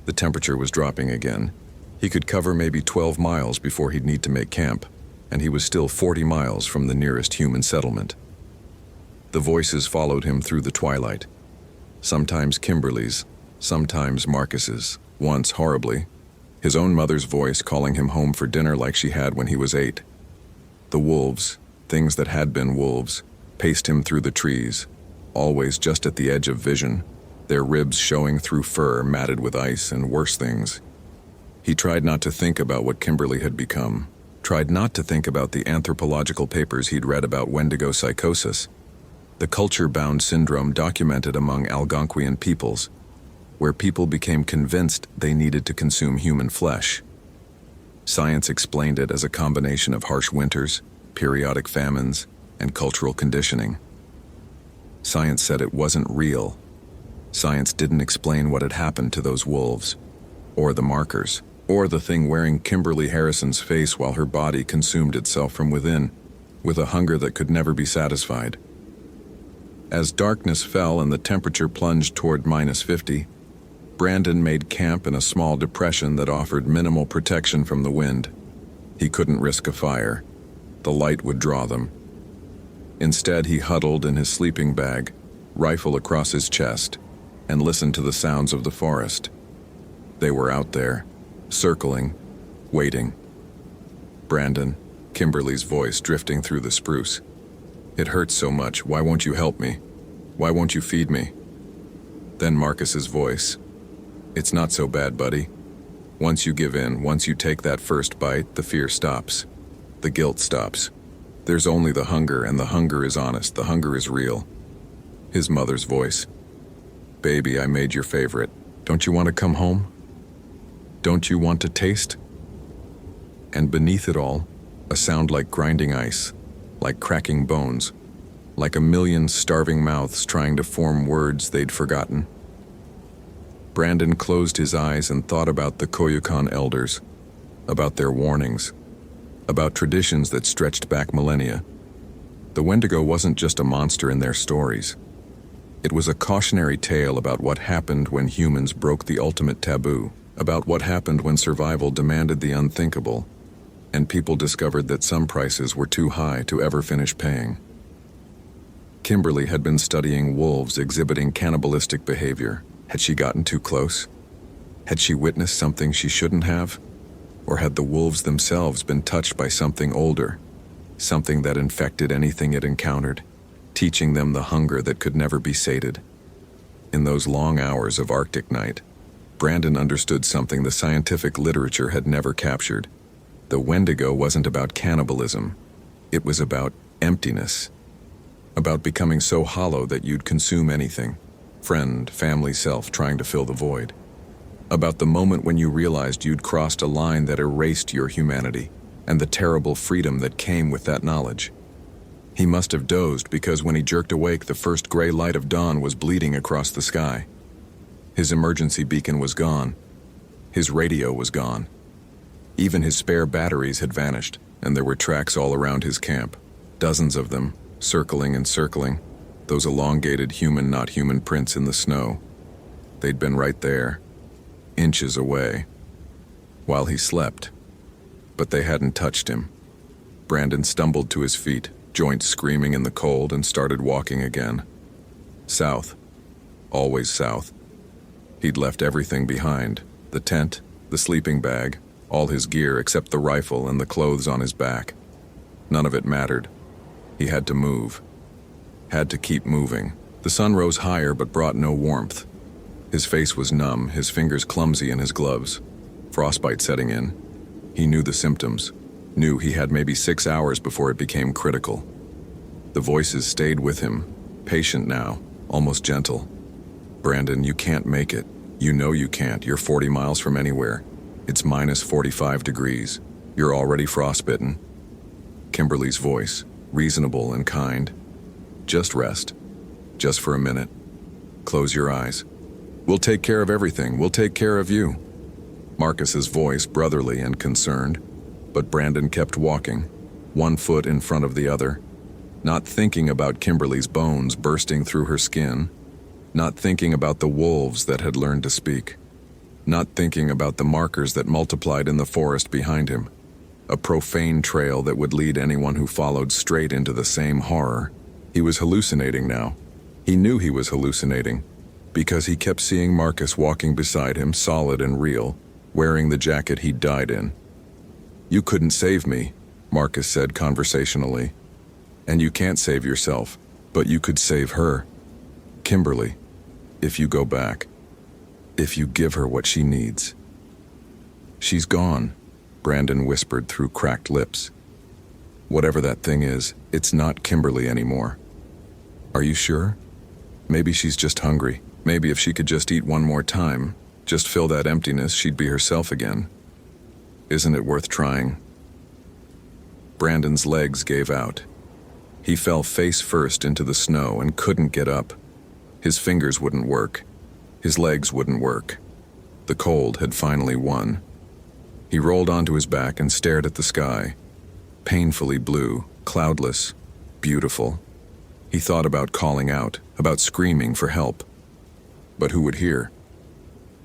The temperature was dropping again. He could cover maybe 12 miles before he'd need to make camp, and he was still 40 miles from the nearest human settlement. The voices followed him through the twilight. Sometimes Kimberly's, sometimes Marcus's, once horribly. His own mother's voice calling him home for dinner like she had when he was 8. The wolves, things that had been wolves, paced him through the trees, always just at the edge of vision, their ribs showing through fur matted with ice and worse things. He tried not to think about what Kimberly had become, tried not to think about the anthropological papers he'd read about Wendigo psychosis, the culture-bound syndrome documented among Algonquian peoples, where people became convinced they needed to consume human flesh. Science explained it as a combination of harsh winters, periodic famines, and cultural conditioning. Science said it wasn't real. Science didn't explain what had happened to those wolves, or the markers, or the thing wearing Kimberly Harrison's face while her body consumed itself from within, with a hunger that could never be satisfied. As darkness fell and the temperature plunged toward -50, Brandon made camp in a small depression that offered minimal protection from the wind. He couldn't risk a fire. The light would draw them. Instead, he huddled in his sleeping bag, rifle across his chest, and listened to the sounds of the forest. They were out there, circling, waiting. Brandon, Kimberly's voice drifting through the spruce. "It hurts so much, why won't you help me? Why won't you feed me?" Then Marcus's voice. "It's not so bad, buddy. Once you give in, once you take that first bite, the fear stops. The guilt stops. There's only the hunger, and the hunger is honest, the hunger is real." His mother's voice. "Baby, I made your favorite. Don't you want to come home? Don't you want to taste?" And beneath it all, a sound like grinding ice, like cracking bones, like a million starving mouths trying to form words they'd forgotten. Brandon closed his eyes and thought about the Koyukon elders, about their warnings, about traditions that stretched back millennia. The Wendigo wasn't just a monster in their stories. It was a cautionary tale about what happened when humans broke the ultimate taboo, about what happened when survival demanded the unthinkable, and people discovered that some prices were too high to ever finish paying. Kimberly had been studying wolves exhibiting cannibalistic behavior. Had she gotten too close? Had she witnessed something she shouldn't have? Or had the wolves themselves been touched by something older, something that infected anything it encountered, teaching them the hunger that could never be sated? In those long hours of Arctic night, Brandon understood something the scientific literature had never captured. The Wendigo wasn't about cannibalism. It was about emptiness. About becoming so hollow that you'd consume anything. Friend, family, self trying to fill the void. About the moment when you realized you'd crossed a line that erased your humanity and the terrible freedom that came with that knowledge. He must have dozed because when he jerked awake, the first gray light of dawn was bleeding across the sky. His emergency beacon was gone. His radio was gone. Even his spare batteries had vanished, and there were tracks all around his camp, dozens of them, circling and circling, those elongated human-not-human prints in the snow. They'd been right there, inches away, while he slept. But they hadn't touched him. Brandon stumbled to his feet, joints screaming in the cold, and started walking again. South. Always south. He'd left everything behind, the tent, the sleeping bag, all his gear except the rifle and the clothes on his back. None of it mattered. He had to move. Had to keep moving. The sun rose higher but brought no warmth. His face was numb, his fingers clumsy in his gloves. Frostbite setting in. He knew the symptoms. Knew he had maybe 6 hours before it became critical. The voices stayed with him, patient now, almost gentle. Brandon, you can't make it. You know you can't. You're 40 miles from anywhere. It's minus 45 degrees. You're already frostbitten. Kimberly's voice, reasonable and kind. Just rest. Just for a minute. Close your eyes. We'll take care of everything. We'll take care of you. Marcus's voice, brotherly and concerned. But Brandon kept walking, one foot in front of the other, not thinking about Kimberly's bones bursting through her skin, not thinking about the wolves that had learned to speak, not thinking about the markers that multiplied in the forest behind him, a profane trail that would lead anyone who followed straight into the same horror. He was hallucinating now. He knew he was hallucinating, because he kept seeing Marcus walking beside him, solid and real, wearing the jacket he'd died in. You couldn't save me, Marcus said conversationally. And you can't save yourself, but you could save her. Kimberly, if you go back. If you give her what she needs. She's gone, Brandon whispered through cracked lips. Whatever that thing is, it's not Kimberly anymore. Are you sure? Maybe she's just hungry. Maybe if she could just eat one more time, just fill that emptiness, she'd be herself again. Isn't it worth trying? Brandon's legs gave out. He fell face first into the snow and couldn't get up. His fingers wouldn't work. His legs wouldn't work. The cold had finally won. He rolled onto his back and stared at the sky. Painfully blue, cloudless, beautiful. He thought about calling out, about screaming for help. But who would hear?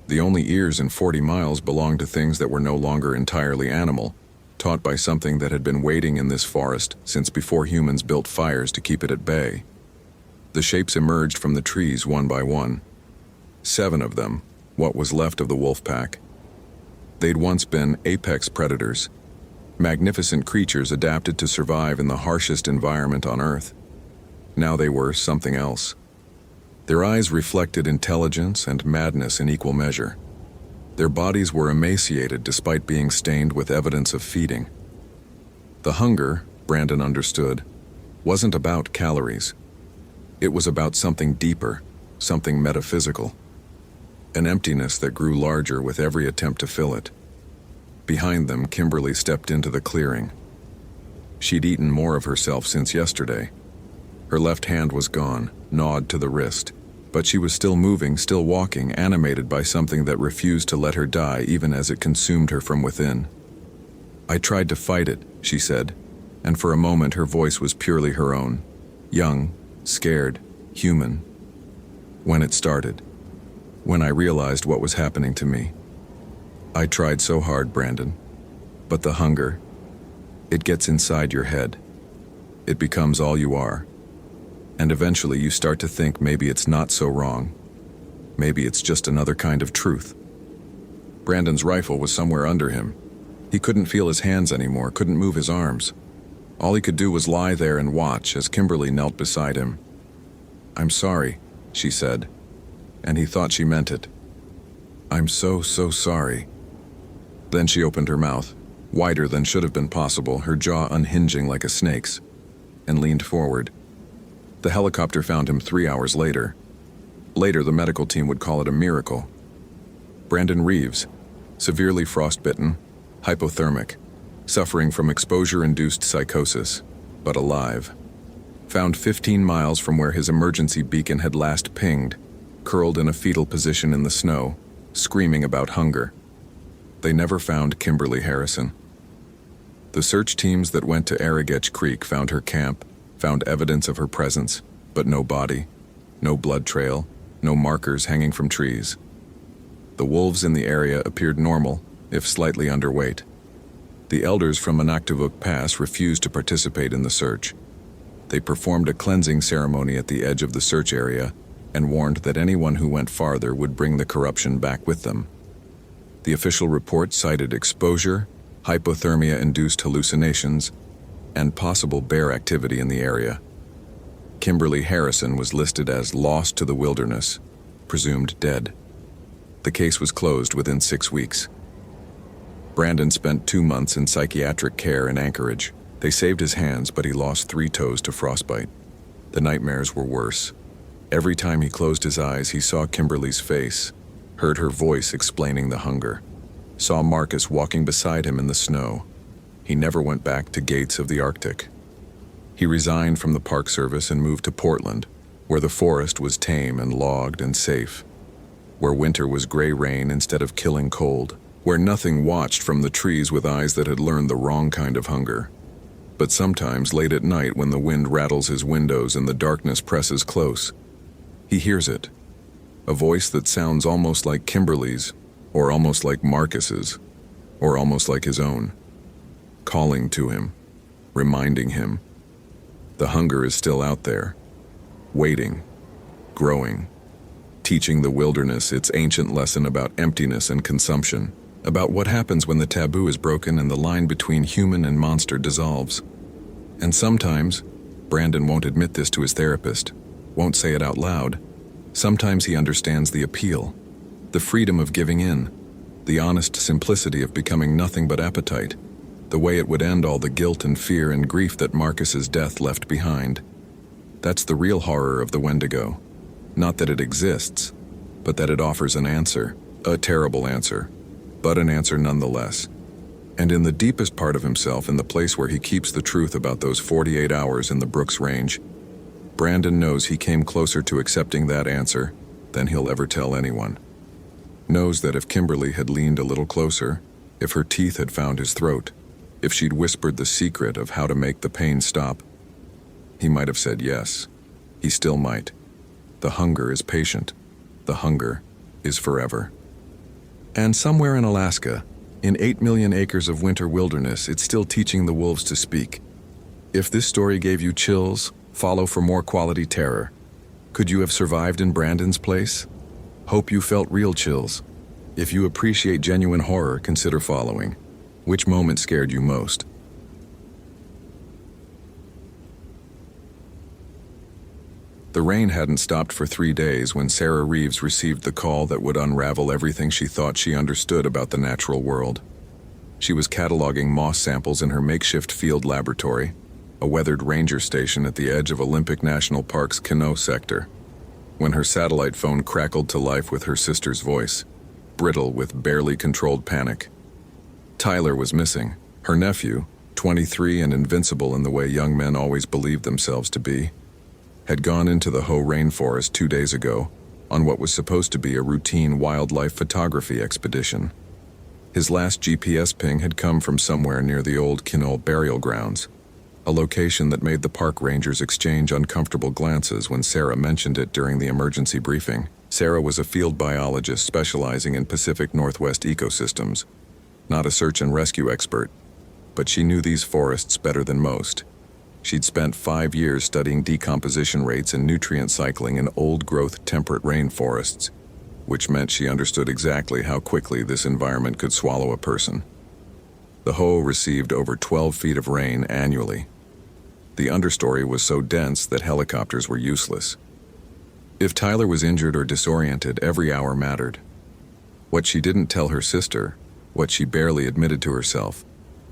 The only ears in 40 miles belonged to things that were no longer entirely animal, taught by something that had been waiting in this forest since before humans built fires to keep it at bay. The shapes emerged from the trees one by one. 7 of them, what was left of the wolf pack. They'd once been apex predators, magnificent creatures adapted to survive in the harshest environment on Earth. Now they were something else. Their eyes reflected intelligence and madness in equal measure. Their bodies were emaciated despite being stained with evidence of feeding. The hunger, Brandon understood, wasn't about calories. It was about something deeper, something metaphysical. An emptiness that grew larger with every attempt to fill it. Behind them, Kimberly stepped into the clearing. She'd eaten more of herself since yesterday. Her left hand was gone, gnawed to the wrist. But she was still moving, still walking, animated by something that refused to let her die even as it consumed her from within. I tried to fight it, she said, and for a moment her voice was purely her own. Young, scared, human. When it started. When I realized what was happening to me. I tried so hard, Brandon. But the hunger, it gets inside your head. It becomes all you are. And eventually you start to think maybe it's not so wrong. Maybe it's just another kind of truth. Brandon's rifle was somewhere under him. He couldn't feel his hands anymore, couldn't move his arms. All he could do was lie there and watch as Kimberly knelt beside him. I'm sorry, she said, and he thought she meant it. I'm so sorry. Then she opened her mouth, wider than should have been possible, her jaw unhinging like a snake's, and leaned forward. The helicopter found him 3 hours later. Later, the medical team would call it a miracle. Brandon Reeves, severely frostbitten, hypothermic, suffering from exposure-induced psychosis, but alive. found 15 miles from where his emergency beacon had last pinged, curled in a fetal position in the snow, screaming about hunger. They never found Kimberly Harrison. The search teams that went to Arrogetch Creek found her camp, found evidence of her presence, but no body, no blood trail, no markers hanging from trees. The wolves in the area appeared normal, if slightly underweight. The elders from Manaktavuk Pass refused to participate in the search. They performed a cleansing ceremony at the edge of the search area and warned that anyone who went farther would bring the corruption back with them. The official report cited exposure, hypothermia-induced hallucinations, and possible bear activity in the area. Kimberly Harrison was listed as lost to the wilderness, presumed dead. The case was closed within 6 weeks. Brandon spent 2 months in psychiatric care in Anchorage. They saved his hands, but he lost 3 toes to frostbite. The nightmares were worse. Every time he closed his eyes, he saw Kimberly's face, heard her voice explaining the hunger, saw Marcus walking beside him in the snow. He never went back to Gates of the Arctic. He resigned from the Park Service and moved to Portland, where the forest was tame and logged and safe, where winter was gray rain instead of killing cold, where nothing watched from the trees with eyes that had learned the wrong kind of hunger. But sometimes late at night, when the wind rattles his windows and the darkness presses close, he hears it, a voice that sounds almost like Kimberly's, or almost like Marcus's, or almost like his own, calling to him, reminding him. The hunger is still out there, waiting, growing, teaching the wilderness its ancient lesson about emptiness and consumption, about what happens when the taboo is broken and the line between human and monster dissolves. And sometimes, Brandon won't admit this to his therapist, won't say it out loud. Sometimes he understands the appeal, the freedom of giving in, the honest simplicity of becoming nothing but appetite, the way it would end all the guilt and fear and grief that Marcus's death left behind. That's the real horror of the Wendigo. Not that it exists, but that it offers an answer, a terrible answer, but an answer nonetheless. And in the deepest part of himself, in the place where he keeps the truth about those 48 hours in the Brooks Range, Brandon knows he came closer to accepting that answer than he'll ever tell anyone. Knows that if Kimberly had leaned a little closer, if her teeth had found his throat, if she'd whispered the secret of how to make the pain stop, he might have said yes. He still might. The hunger is patient. The hunger is forever. And somewhere in Alaska, in 8 million acres of winter wilderness, it's still teaching the wolves to speak. If this story gave you chills, follow for more quality terror. Could you have survived in Brandon's place? Hope you felt real chills. If you appreciate genuine horror, consider following. Which moment scared you most? The rain hadn't stopped for 3 days when Sarah Reeves received the call that would unravel everything she thought she understood about the natural world. She was cataloging moss samples in her makeshift field laboratory, a weathered ranger station at the edge of Olympic National Park's Kino sector, when her satellite phone crackled to life with her sister's voice, brittle with barely controlled panic. Tyler was missing. Her nephew, 23 and invincible in the way young men always believed themselves to be, had gone into the Hoh rainforest 2 days ago on what was supposed to be a routine wildlife photography expedition. His last GPS ping had come from somewhere near the old Kinol burial grounds, a location that made the park rangers exchange uncomfortable glances when Sarah mentioned it during the emergency briefing. Sarah was a field biologist specializing in Pacific Northwest ecosystems, not a search and rescue expert, but she knew these forests better than most. She'd spent 5 years studying decomposition rates and nutrient cycling in old-growth temperate rainforests, which meant she understood exactly how quickly this environment could swallow a person. The Hoh received over 12 feet of rain annually. The understory was so dense that helicopters were useless. If Tyler was injured or disoriented, every hour mattered. What she didn't tell her sister, what she barely admitted to herself,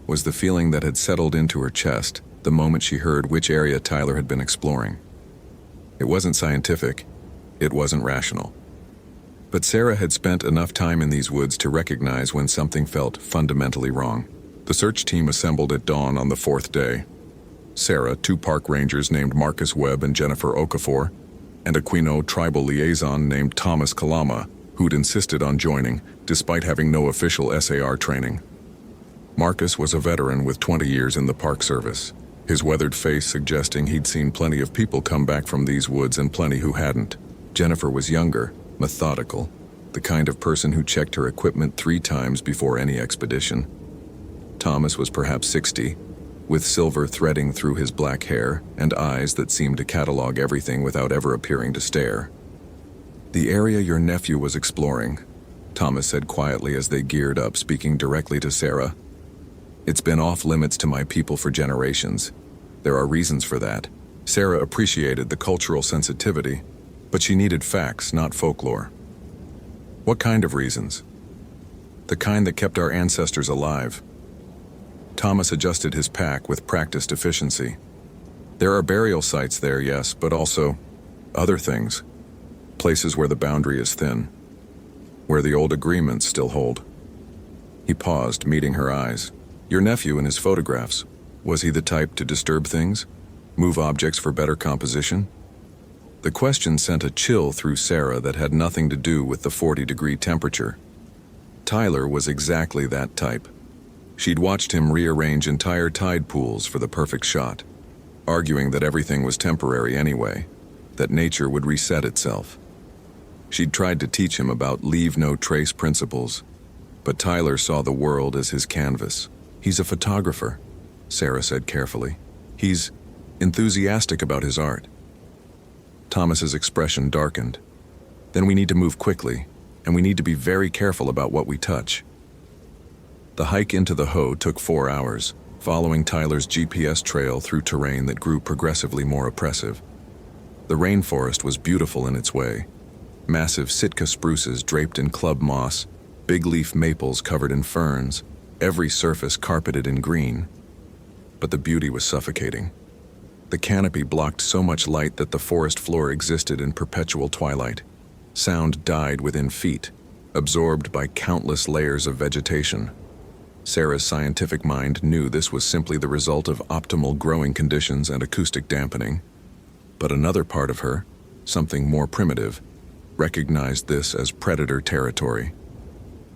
was the feeling that had settled into her chest the moment she heard which area Tyler had been exploring. It wasn't scientific, it wasn't rational. But Sarah had spent enough time in these woods to recognize when something felt fundamentally wrong. The search team assembled at dawn on the 4th day. Sarah, two park rangers named Marcus Webb and Jennifer Okafor, and a Quino tribal liaison named Thomas Kalama, who'd insisted on joining, despite having no official SAR training. Marcus was a veteran with 20 years in the Park Service, his weathered face suggesting he'd seen plenty of people come back from these woods and plenty who hadn't. Jennifer was younger, methodical, the kind of person who checked her equipment 3 times before any expedition. Thomas was perhaps 60, with silver threading through his black hair and eyes that seemed to catalog everything without ever appearing to stare. "The area your nephew was exploring," Thomas said quietly as they geared up, speaking directly to Sarah. "It's been off limits to my people for generations. There are reasons for that." Sarah appreciated the cultural sensitivity, but she needed facts, not folklore. "What kind of reasons?" "The kind that kept our ancestors alive." Thomas adjusted his pack with practiced efficiency. "There are burial sites there, yes, but also other things. Places where the boundary is thin, where the old agreements still hold." He paused, meeting her eyes. "Your nephew in his photographs, was he the type to disturb things? Move objects for better composition?" The question sent a chill through Sarah that had nothing to do with the 40-degree temperature. Tyler was exactly that type. She'd watched him rearrange entire tide pools for the perfect shot, arguing that everything was temporary anyway, that nature would reset itself. She'd tried to teach him about leave-no-trace principles, but Tyler saw the world as his canvas. "He's a photographer," Sarah said carefully. "He's enthusiastic about his art." Thomas's expression darkened. "Then we need to move quickly, and we need to be very careful about what we touch." The hike into the Ho took 4 hours, following Tyler's GPS trail through terrain that grew progressively more oppressive. The rainforest was beautiful in its way. Massive Sitka spruces draped in club moss, big leaf maples covered in ferns, every surface carpeted in green. But the beauty was suffocating. The canopy blocked so much light that the forest floor existed in perpetual twilight. Sound died within feet, absorbed by countless layers of vegetation. Sarah's scientific mind knew this was simply the result of optimal growing conditions and acoustic dampening. But another part of her, something more primitive, recognized this as predator territory.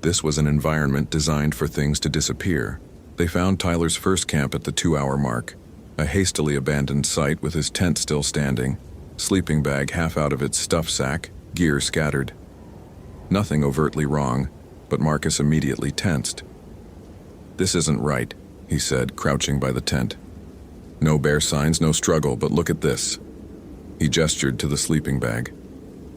This was an environment designed for things to disappear. They found Tyler's first camp at the 2-hour mark, a hastily abandoned site with his tent still standing, sleeping bag half out of its stuff sack, gear scattered. Nothing overtly wrong, but Marcus immediately tensed. "This isn't right," he said, crouching by the tent. "No bear signs, no struggle, but look at this." He gestured to the sleeping bag.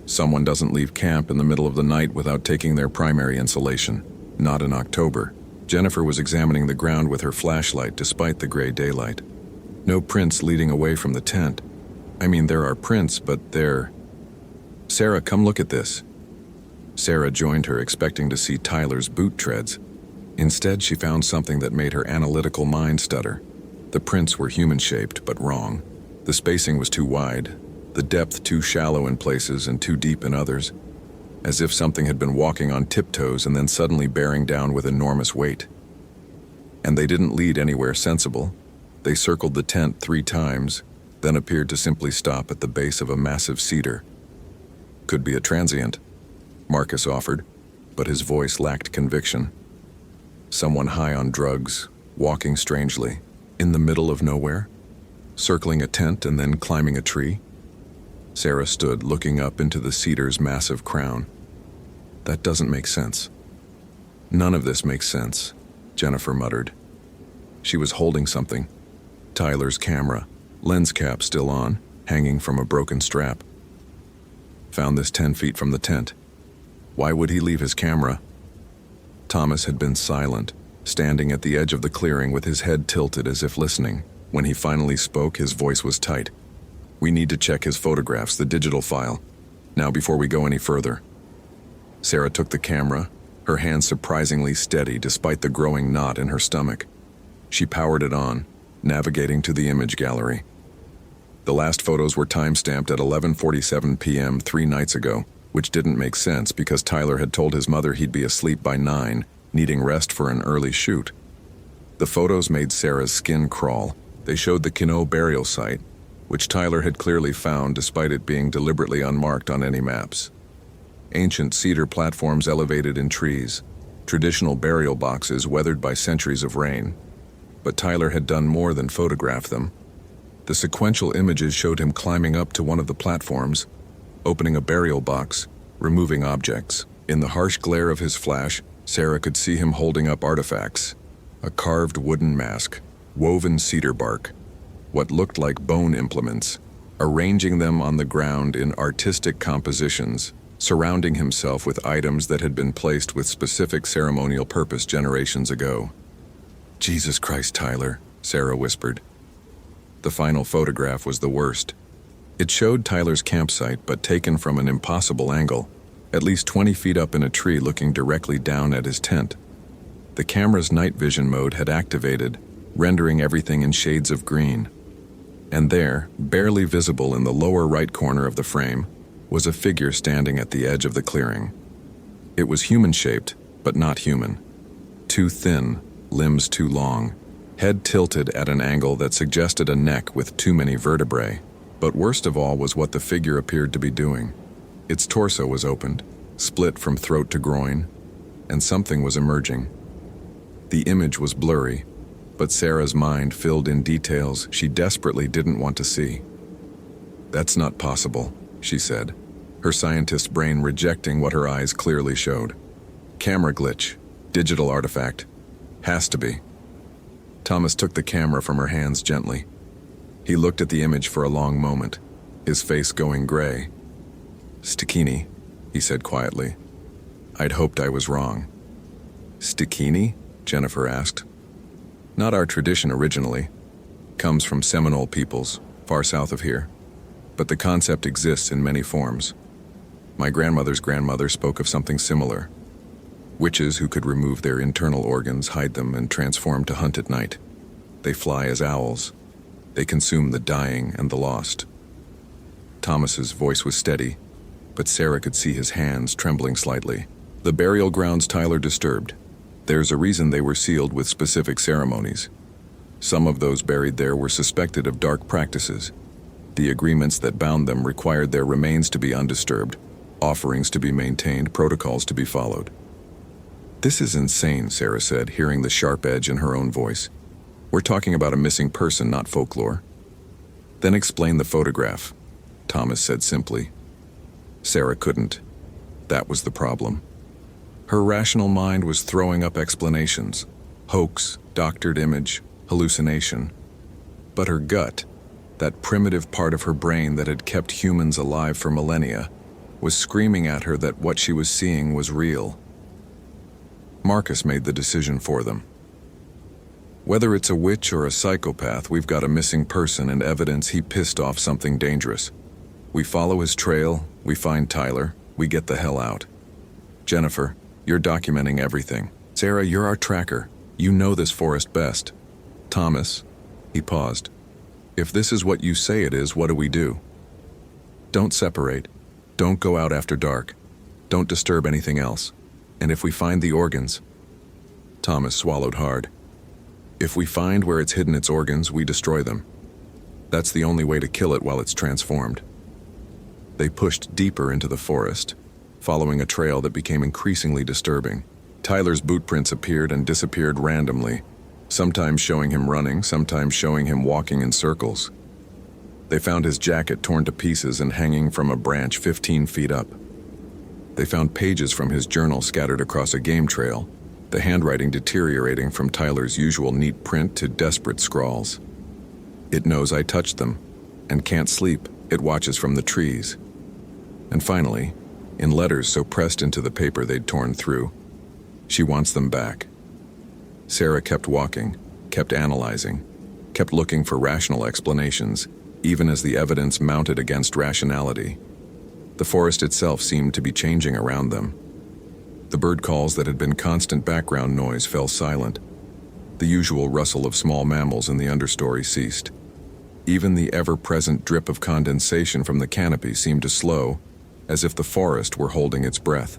"Someone doesn't leave camp in the middle of the night without taking their primary insulation. Not in October." Jennifer was examining the ground with her flashlight despite the gray daylight. "No prints leading away from the tent. I mean, there are prints, but they're..." "Sarah, come look at this." Sarah joined her, expecting to see Tyler's boot treads. Instead, she found something that made her analytical mind stutter. The prints were human-shaped, but wrong. The spacing was too wide, the depth too shallow in places and too deep in others, as if something had been walking on tiptoes and then suddenly bearing down with enormous weight. And they didn't lead anywhere sensible. They circled the tent 3 times, then appeared to simply stop at the base of a massive cedar. "Could be a transient," Marcus offered, but his voice lacked conviction. "Someone high on drugs, walking strangely, in the middle of nowhere, circling a tent and then climbing a tree." Sarah stood, looking up into the cedar's massive crown. "That doesn't make sense." "None of this makes sense," Jennifer muttered. She was holding something. Tyler's camera, lens cap still on, hanging from a broken strap. "Found this 10 feet from the tent. Why would he leave his camera?" Thomas had been silent, standing at the edge of the clearing with his head tilted as if listening. When he finally spoke, his voice was tight. "We need to check his photographs, the digital file. Now, before we go any further." Sarah took the camera, her hand surprisingly steady despite the growing knot in her stomach. She powered it on, navigating to the image gallery. The last photos were time-stamped at 11:47 p.m. 3 nights ago, which didn't make sense because Tyler had told his mother he'd be asleep by 9, needing rest for an early shoot. The photos made Sarah's skin crawl. They showed the Kino burial site, which Tyler had clearly found despite it being deliberately unmarked on any maps. Ancient cedar platforms elevated in trees, traditional burial boxes weathered by centuries of rain. But Tyler had done more than photograph them. The sequential images showed him climbing up to one of the platforms, opening a burial box, removing objects. In the harsh glare of his flash, Sarah could see him holding up artifacts. A carved wooden mask, woven cedar bark, what looked like bone implements, arranging them on the ground in artistic compositions, surrounding himself with items that had been placed with specific ceremonial purpose generations ago. "Jesus Christ, Tyler," Sarah whispered. The final photograph was the worst. It showed Tyler's campsite, but taken from an impossible angle, at least 20 feet up in a tree looking directly down at his tent. The camera's night vision mode had activated, rendering everything in shades of green. And there, barely visible in the lower right corner of the frame, was a figure standing at the edge of the clearing. It was human-shaped, but not human. Too thin, limbs too long, head tilted at an angle that suggested a neck with too many vertebrae. But worst of all was what the figure appeared to be doing. Its torso was opened, split from throat to groin, and something was emerging. The image was blurry, but Sarah's mind filled in details she desperately didn't want to see. "That's not possible," she said, her scientist's brain rejecting what her eyes clearly showed. "Camera glitch, digital artifact. Has to be." Thomas took the camera from her hands gently. He looked at the image for a long moment, his face going gray. "Stikini," he said quietly. "I'd hoped I was wrong." "Stikini?" Jennifer asked. "Not our tradition originally. Comes from Seminole peoples, far south of here. But the concept exists in many forms. My grandmother's grandmother spoke of something similar. Witches who could remove their internal organs, hide them, and transform to hunt at night. They fly as owls. They consume the dying and the lost." Thomas's voice was steady, but Sarah could see his hands trembling slightly. "The burial grounds Tyler disturbed. There's a reason they were sealed with specific ceremonies. Some of those buried there were suspected of dark practices. The agreements that bound them required their remains to be undisturbed, offerings to be maintained, protocols to be followed." "This is insane," Sarah said, hearing the sharp edge in her own voice. "We're talking about a missing person, not folklore." "Then explain the photograph," Thomas said simply. Sarah couldn't. That was the problem. Her rational mind was throwing up explanations. Hoax, doctored image, hallucination. But her gut, that primitive part of her brain that had kept humans alive for millennia, was screaming at her that what she was seeing was real. Marcus made the decision for them. "Whether it's a witch or a psychopath, we've got a missing person and evidence he pissed off something dangerous. We follow his trail, we find Tyler, we get the hell out. Jennifer, you're documenting everything. Sarah, you're our tracker. You know this forest best. Thomas," he paused, "if this is what you say it is, what do we do? Don't separate. Don't go out after dark. Don't disturb anything else. And if we find the organs..." Thomas swallowed hard. "If we find where it's hidden its organs, we destroy them. That's the only way to kill it while it's transformed." They pushed deeper into the forest, following a trail that became increasingly disturbing. Tyler's boot prints appeared and disappeared randomly, sometimes showing him running, sometimes showing him walking in circles. They found his jacket torn to pieces and hanging from a branch 15 feet up. They found pages from his journal scattered across a game trail, the handwriting deteriorating from Tyler's usual neat print to desperate scrawls. "It knows I touched them, and can't sleep. It watches from the trees." And finally, in letters so pressed into the paper they'd torn through, "She wants them back." Sarah kept walking, kept analyzing, kept looking for rational explanations, even as the evidence mounted against rationality. The forest itself seemed to be changing around them. The bird calls that had been constant background noise fell silent. The usual rustle of small mammals in the understory ceased. Even the ever-present drip of condensation from the canopy seemed to slow, as if the forest were holding its breath.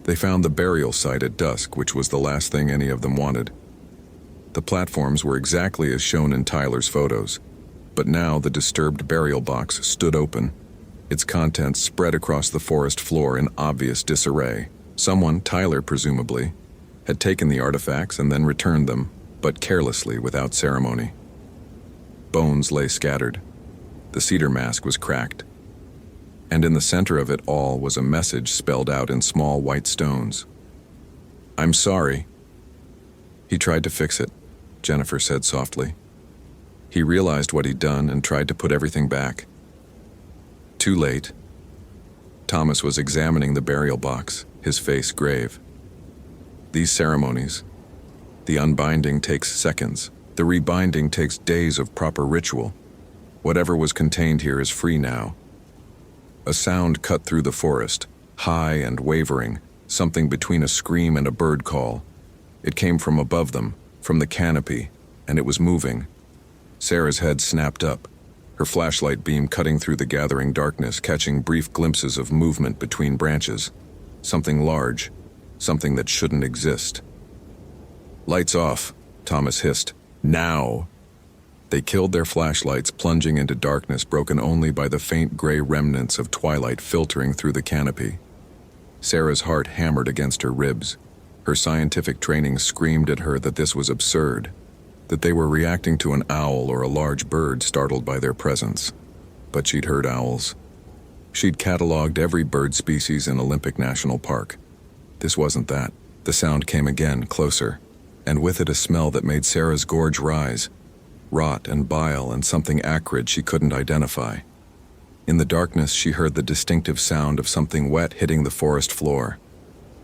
They found the burial site at dusk, which was the last thing any of them wanted. The platforms were exactly as shown in Tyler's photos, but now the disturbed burial box stood open, its contents spread across the forest floor in obvious disarray. Someone, Tyler presumably, had taken the artifacts and then returned them, but carelessly, without ceremony. Bones lay scattered. The cedar mask was cracked. And in the center of it all was a message spelled out in small white stones. "I'm sorry." "He tried to fix it," Jennifer said softly. "He realized what he'd done and tried to put everything back. Too late." Thomas was examining the burial box, his face grave. "These ceremonies, the unbinding takes seconds. The rebinding takes days of proper ritual. Whatever was contained here is free now." A sound cut through the forest, high and wavering, something between a scream and a bird call. It came from above them, from the canopy, and it was moving. Sarah's head snapped up, her flashlight beam cutting through the gathering darkness, catching brief glimpses of movement between branches. Something large, something that shouldn't exist. "Lights off," Thomas hissed. "Now!" They killed their flashlights, plunging into darkness broken only by the faint gray remnants of twilight filtering through the canopy. Sarah's heart hammered against her ribs. Her scientific training screamed at her that this was absurd, that they were reacting to an owl or a large bird startled by their presence. But she'd heard owls. She'd cataloged every bird species in Olympic National Park. This wasn't that. The sound came again, closer, and with it a smell that made Sarah's gorge rise. Rot and bile and something acrid she couldn't identify. In the darkness, she heard the distinctive sound of something wet hitting the forest floor.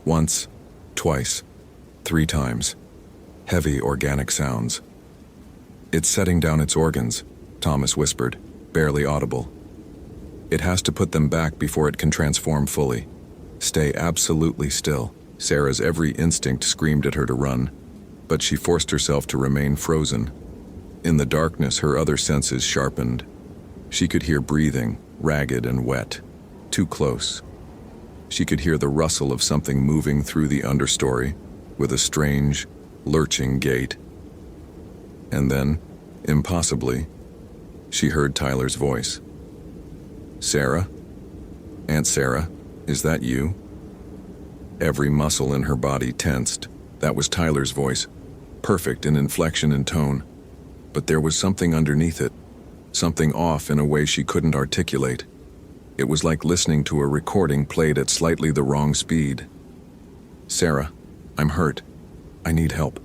Once, twice, 3 times. Heavy organic sounds. "It's setting down its organs," Thomas whispered, barely audible. "It has to put them back before it can transform fully. Stay absolutely still." Sarah's every instinct screamed at her to run, but she forced herself to remain frozen. In the darkness, her other senses sharpened. She could hear breathing, ragged and wet, too close. She could hear the rustle of something moving through the understory with a strange, lurching gait. And then, impossibly, she heard Tyler's voice. "Sarah? Aunt Sarah, is that you?" Every muscle in her body tensed. That was Tyler's voice, perfect in inflection and tone. But there was something underneath it, something off in a way she couldn't articulate. It was like listening to a recording played at slightly the wrong speed. "Sarah, I'm hurt. I need help.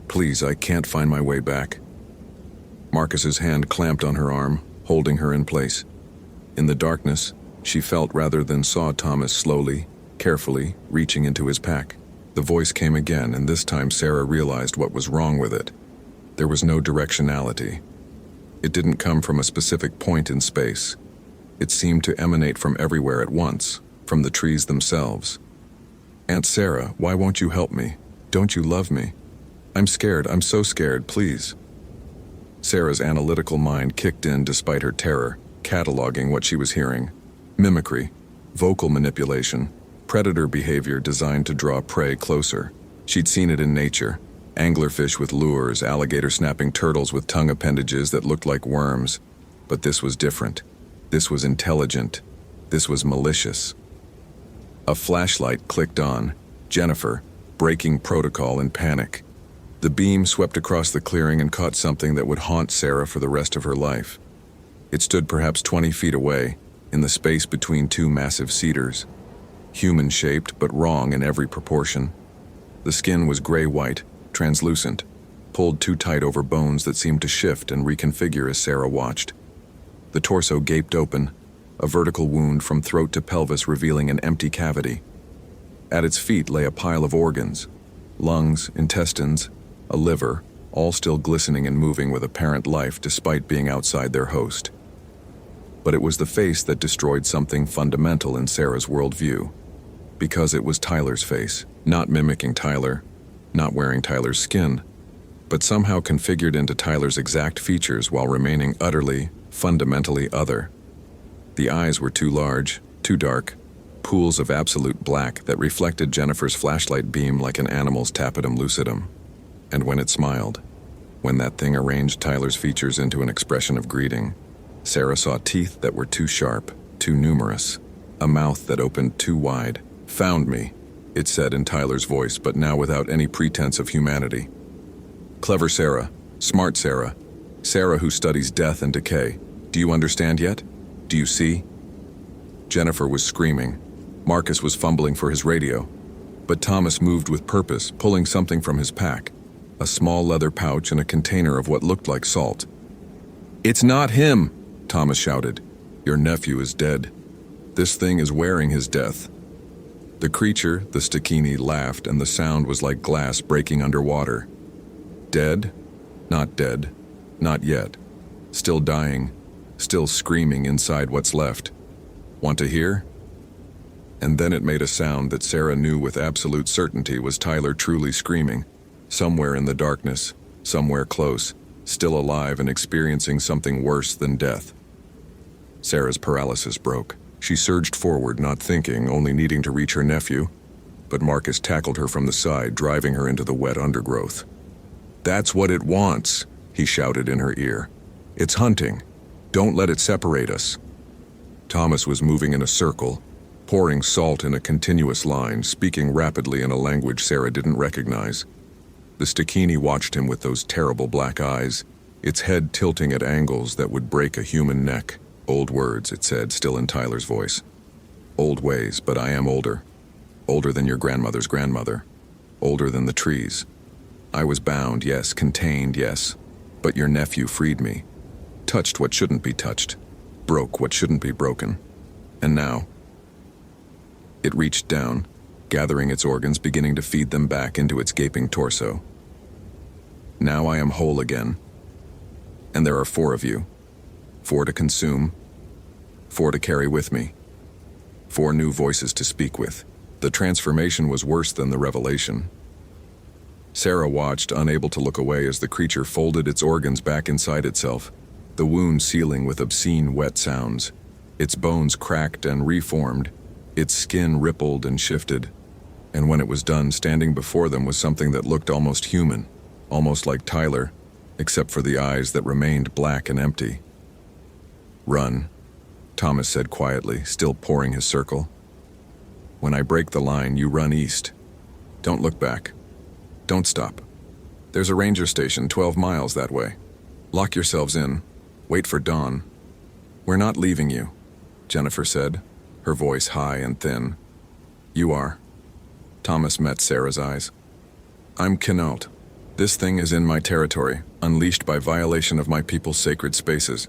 Please, I can't find my way back." Marcus's hand clamped on her arm, holding her in place. In the darkness, she felt rather than saw Thomas slowly, carefully, reaching into his pack. The voice came again, and this time Sarah realized what was wrong with it. There was no directionality. It didn't come from a specific point in space. It seemed to emanate from everywhere at once, from the trees themselves. "Aunt Sarah, why won't you help me? Don't you love me? I'm scared, I'm so scared, please." Sarah's analytical mind kicked in despite her terror, cataloging what she was hearing. Mimicry, vocal manipulation, predator behavior designed to draw prey closer. She'd seen it in nature. Anglerfish with lures, alligator snapping turtles with tongue appendages that looked like worms. But this was different. This was intelligent. This was malicious. A flashlight clicked on. Jennifer, breaking protocol in panic. The beam swept across the clearing and caught something that would haunt Sarah for the rest of her life. It stood perhaps 20 feet away, in the space between 2 massive cedars. Human-shaped, but wrong in every proportion. The skin was gray-white, translucent, pulled too tight over bones that seemed to shift and reconfigure as Sarah watched. The torso gaped open, a vertical wound from throat to pelvis revealing an empty cavity. At its feet lay a pile of organs, lungs, intestines, a liver, all still glistening and moving with apparent life despite being outside their host. But it was the face that destroyed something fundamental in Sarah's worldview. Because it was Tyler's face, not mimicking Tyler, not wearing Tyler's skin, but somehow configured into Tyler's exact features while remaining utterly, fundamentally other. The eyes were too large, too dark, pools of absolute black that reflected Jennifer's flashlight beam like an animal's tapetum lucidum. And when it smiled, when that thing arranged Tyler's features into an expression of greeting, Sarah saw teeth that were too sharp, too numerous, a mouth that opened too wide. "Found me," it said in Tyler's voice, but now without any pretense of humanity. "Clever Sarah, smart Sarah, Sarah who studies death and decay. Do you understand yet? Do you see?" Jennifer was screaming. Marcus was fumbling for his radio. But Thomas moved with purpose, pulling something from his pack, a small leather pouch and a container of what looked like salt. "It's not him!" Thomas shouted. "Your nephew is dead. This thing is wearing his death." The creature, the Stakini, laughed, and the sound was like glass breaking underwater. Dead? Not dead. Not yet. Still dying. Still screaming inside what's left. Want to hear? And then it made a sound that Sarah knew with absolute certainty was Tyler truly screaming, somewhere in the darkness, somewhere close, still alive and experiencing something worse than death. Sarah's paralysis broke. She surged forward, not thinking, only needing to reach her nephew, but Marcus tackled her from the side, driving her into the wet undergrowth. "That's what it wants," he shouted in her ear. "It's hunting. Don't let it separate us." Thomas was moving in a circle, pouring salt in a continuous line, speaking rapidly in a language Sarah didn't recognize. The Stakini watched him with those terrible black eyes, its head tilting at angles that would break a human neck. "Old words," it said, still in Tyler's voice. "Old ways, but I am older. Older than your grandmother's grandmother. Older than the trees. I was bound, yes, contained, yes. But your nephew freed me. Touched what shouldn't be touched. Broke what shouldn't be broken. And now..." It reached down, gathering its organs, beginning to feed them back into its gaping torso. "Now I am whole again. And there are 4 of you. 4 to consume. 4 to carry with me. 4 new voices to speak with." The transformation was worse than the revelation. Sarah watched, unable to look away as the creature folded its organs back inside itself, the wound sealing with obscene wet sounds. Its bones cracked and reformed, its skin rippled and shifted. And when it was done, standing before them was something that looked almost human, almost like Tyler, except for the eyes that remained black and empty. "Run," Thomas said quietly, still pouring his circle. "When I break the line, you run east. Don't look back. Don't stop. There's a ranger station 12 miles that way. Lock yourselves in. Wait for dawn. We're not leaving you," Jennifer said, her voice high and thin. "You are." Thomas met Sarah's eyes. "I'm Kinault. This thing is in my territory, unleashed by violation of my people's sacred spaces.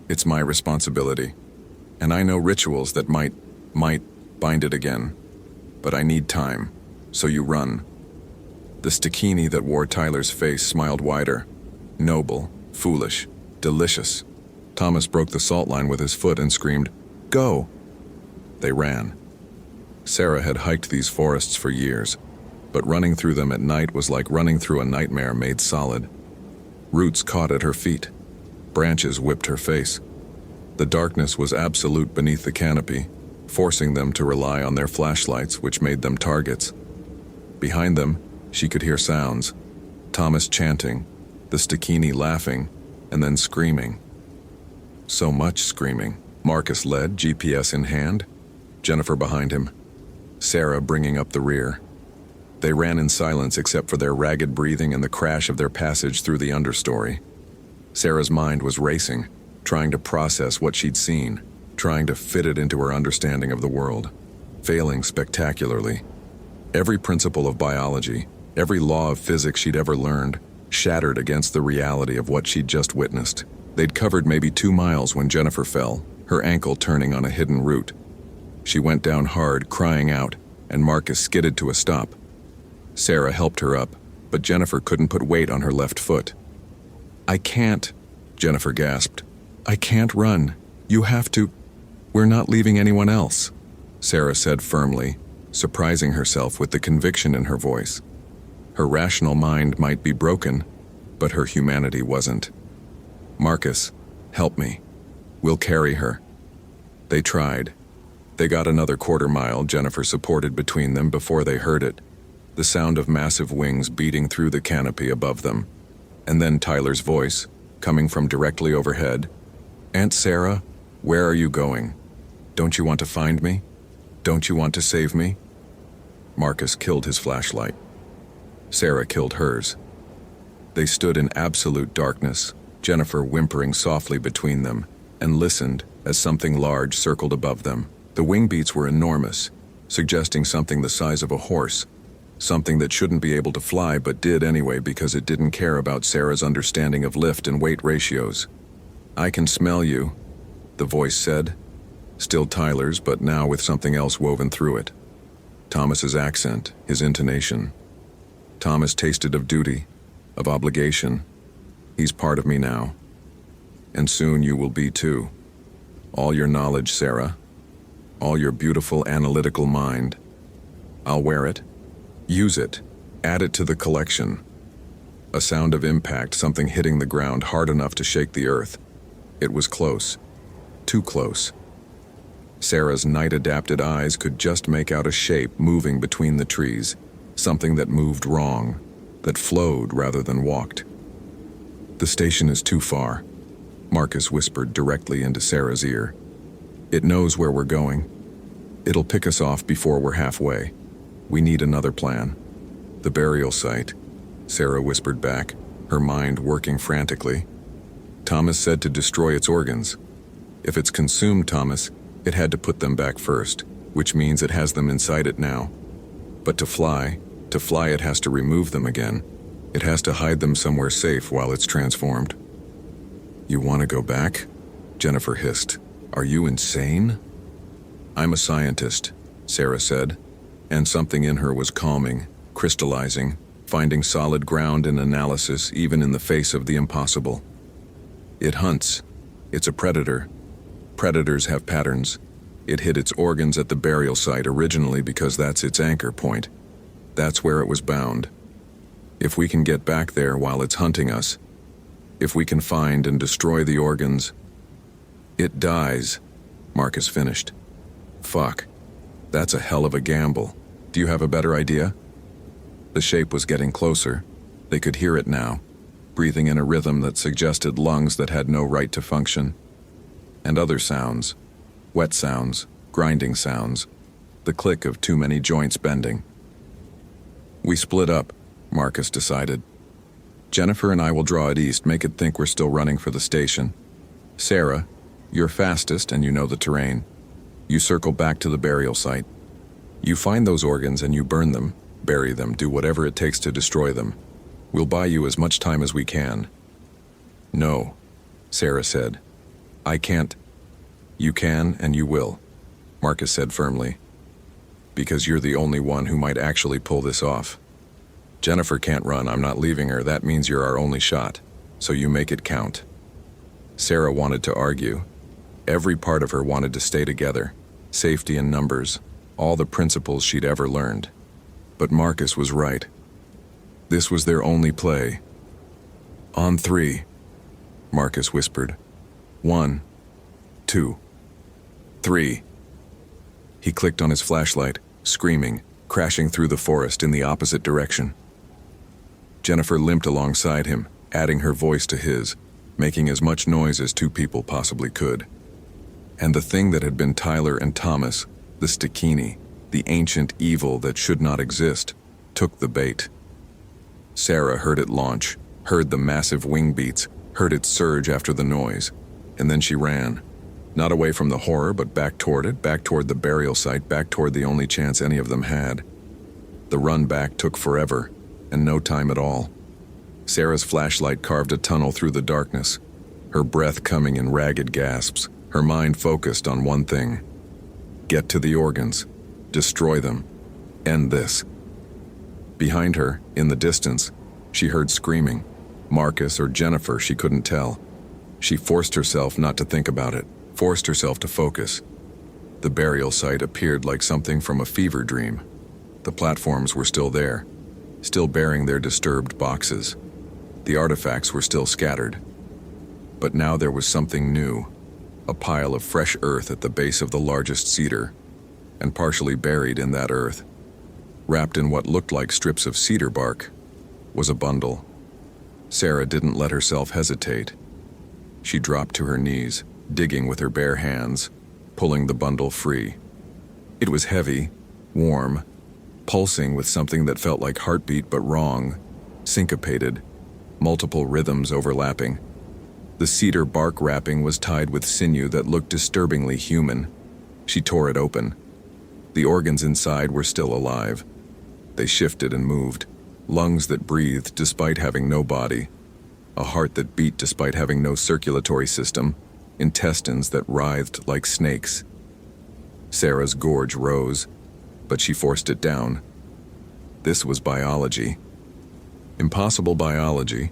It's my responsibility. And I know rituals that might bind it again. But I need time, so you run." The Stakini that wore Tyler's face smiled wider. Noble, foolish, delicious. Thomas broke the salt line with his foot and screamed, "Go!" They ran. Sarah had hiked these forests for years, but running through them at night was like running through a nightmare made solid. Roots caught at her feet. Branches whipped her face. The darkness was absolute beneath the canopy, forcing them to rely on their flashlights, which made them targets. Behind them, she could hear sounds. Thomas chanting, the Stakini laughing, and then screaming. So much screaming. Marcus led, GPS in hand. Jennifer behind him. Sarah bringing up the rear. They ran in silence except for their ragged breathing and the crash of their passage through the understory. Sarah's mind was racing, trying to process what she'd seen, trying to fit it into her understanding of the world, failing spectacularly. Every principle of biology, every law of physics she'd ever learned, shattered against the reality of what she'd just witnessed. They'd covered maybe 2 miles when Jennifer fell, her ankle turning on a hidden root. She went down hard, crying out, and Marcus skidded to a stop. Sarah helped her up, but Jennifer couldn't put weight on her left foot. "I can't," Jennifer gasped. "I can't run. You have to. We're not leaving anyone else," Sarah said firmly, surprising herself with the conviction in her voice. Her rational mind might be broken, but her humanity wasn't. "Marcus, help me. We'll carry her." They tried. They got another 1/4 mile, Jennifer supported between them, before they heard it. the sound of massive wings beating through the canopy above them, and then Tyler's voice, coming from directly overhead. "Aunt Sarah, where are you going? Don't you want to find me? Don't you want to save me?" Marcus killed his flashlight. Sarah killed hers. They stood in absolute darkness, Jennifer whimpering softly between them, and listened as something large circled above them. The wing beats were enormous, suggesting something the size of a horse, something that shouldn't be able to fly but did anyway because it didn't care about Sarah's understanding of lift and weight ratios. "I can smell you," the voice said, still Tyler's but now with something else woven through it. Thomas's accent, his intonation. Thomas tasted of duty, of obligation. "He's part of me now. And soon you will be too. All your knowledge, Sarah. All your beautiful analytical mind. I'll wear it. Use it. Add it to the collection." A sound of impact, something hitting the ground hard enough to shake the earth. It was close. Too close. Sarah's night-adapted eyes could just make out a shape moving between the trees, something that moved wrong, that flowed rather than walked. "The station is too far," Marcus whispered directly into Sarah's ear. "It knows where we're going. It'll pick us off before we're halfway. We need another plan." "The burial site," Sarah whispered back, her mind working frantically. "Thomas said to destroy its organs. If it's consumed Thomas, it had to put them back first, which means it has them inside it now. But to fly it has to remove them again. It has to hide them somewhere safe while it's transformed." "You want to go back?" Jennifer hissed. "Are you insane?" "I'm a scientist," Sarah said, and something in her was calming, crystallizing, finding solid ground in analysis even in the face of the impossible. "It hunts. It's a predator. Predators have patterns. It hid its organs at the burial site originally because that's its anchor point. That's where it was bound. If we can get back there while it's hunting us, if we can find and destroy the organs, it dies," Marcus finished. "Fuck. That's a hell of a gamble. Do you have a better idea?" The shape was getting closer. They could hear it now, breathing in a rhythm that suggested lungs that had no right to function. And other sounds, wet sounds, grinding sounds, the click of too many joints bending. "We split up," Marcus decided. "Jennifer and I will draw it east, make it think we're still running for the station. Sarah, you're fastest and you know the terrain. You circle back to the burial site. You find those organs and you burn them, bury them, do whatever it takes to destroy them. We'll buy you as much time as we can." "No," Sarah said. "I can't." "You can and you will," Marcus said firmly. "Because you're the only one who might actually pull this off. Jennifer can't run, I'm not leaving her, that means you're our only shot. So you make it count." Sarah wanted to argue. Every part of her wanted to stay together. Safety in numbers, all the principles she'd ever learned. But Marcus was right. This was their only play. "On 3, Marcus whispered. 1, 2, 3. He clicked on his flashlight, screaming, crashing through the forest in the opposite direction. Jennifer limped alongside him, adding her voice to his, making as much noise as two people possibly could. And the thing that had been Tyler and Thomas, the Stikini, the ancient evil that should not exist, took the bait. Sarah heard it launch, heard the massive wing beats, heard it surge after the noise, and then she ran. Not away from the horror, but back toward it, back toward the burial site, back toward the only chance any of them had. The run back took forever, and no time at all. Sarah's flashlight carved a tunnel through the darkness, her breath coming in ragged gasps, her mind focused on one thing. Get to the organs. Destroy them. End this. Behind her, in the distance, she heard screaming. Marcus or Jennifer, she couldn't tell. She forced herself not to think about it, forced herself to focus. The burial site appeared like something from a fever dream. The platforms were still there, still bearing their disturbed boxes. The artifacts were still scattered. But now there was something new, a pile of fresh earth at the base of the largest cedar, and partially buried in that earth, wrapped in what looked like strips of cedar bark, was a bundle. Sarah didn't let herself hesitate. She dropped to her knees, digging with her bare hands, pulling the bundle free. It was heavy, warm, pulsing with something that felt like heartbeat but wrong, syncopated, multiple rhythms overlapping. The cedar bark wrapping was tied with sinew that looked disturbingly human. She tore it open. The organs inside were still alive. They shifted and moved, lungs that breathed despite having no body, a heart that beat despite having no circulatory system, intestines that writhed like snakes. Sarah's gorge rose, but she forced it down. This was biology. Impossible biology.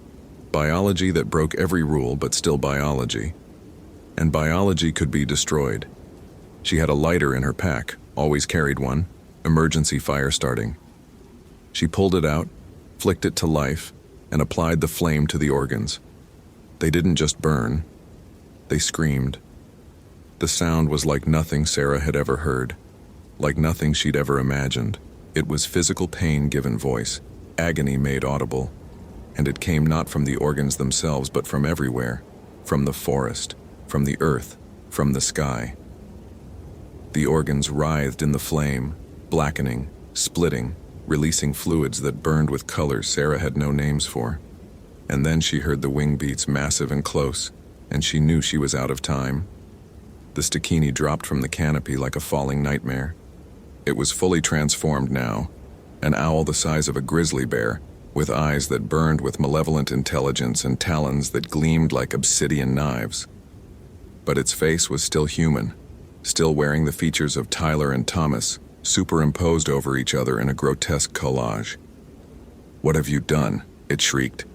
Biology that broke every rule, but still biology. And biology could be destroyed. She had a lighter in her pack, always carried one, emergency fire starting. She pulled it out, flicked it to life, and applied the flame to the organs. They didn't just burn, they screamed. The sound was like nothing Sarah had ever heard, like nothing she'd ever imagined. It was physical pain given voice, agony made audible, and it came not from the organs themselves but from everywhere, from the forest, from the earth, from the sky. The organs writhed in the flame, blackening, splitting, releasing fluids that burned with colors Sarah had no names for. And then she heard the wing beats massive and close, and she knew she was out of time. The Stakini dropped from the canopy like a falling nightmare. It was fully transformed now, an owl the size of a grizzly bear, with eyes that burned with malevolent intelligence and talons that gleamed like obsidian knives. But its face was still human, still wearing the features of Tyler and Thomas, superimposed over each other in a grotesque collage. "What have you done?" it shrieked,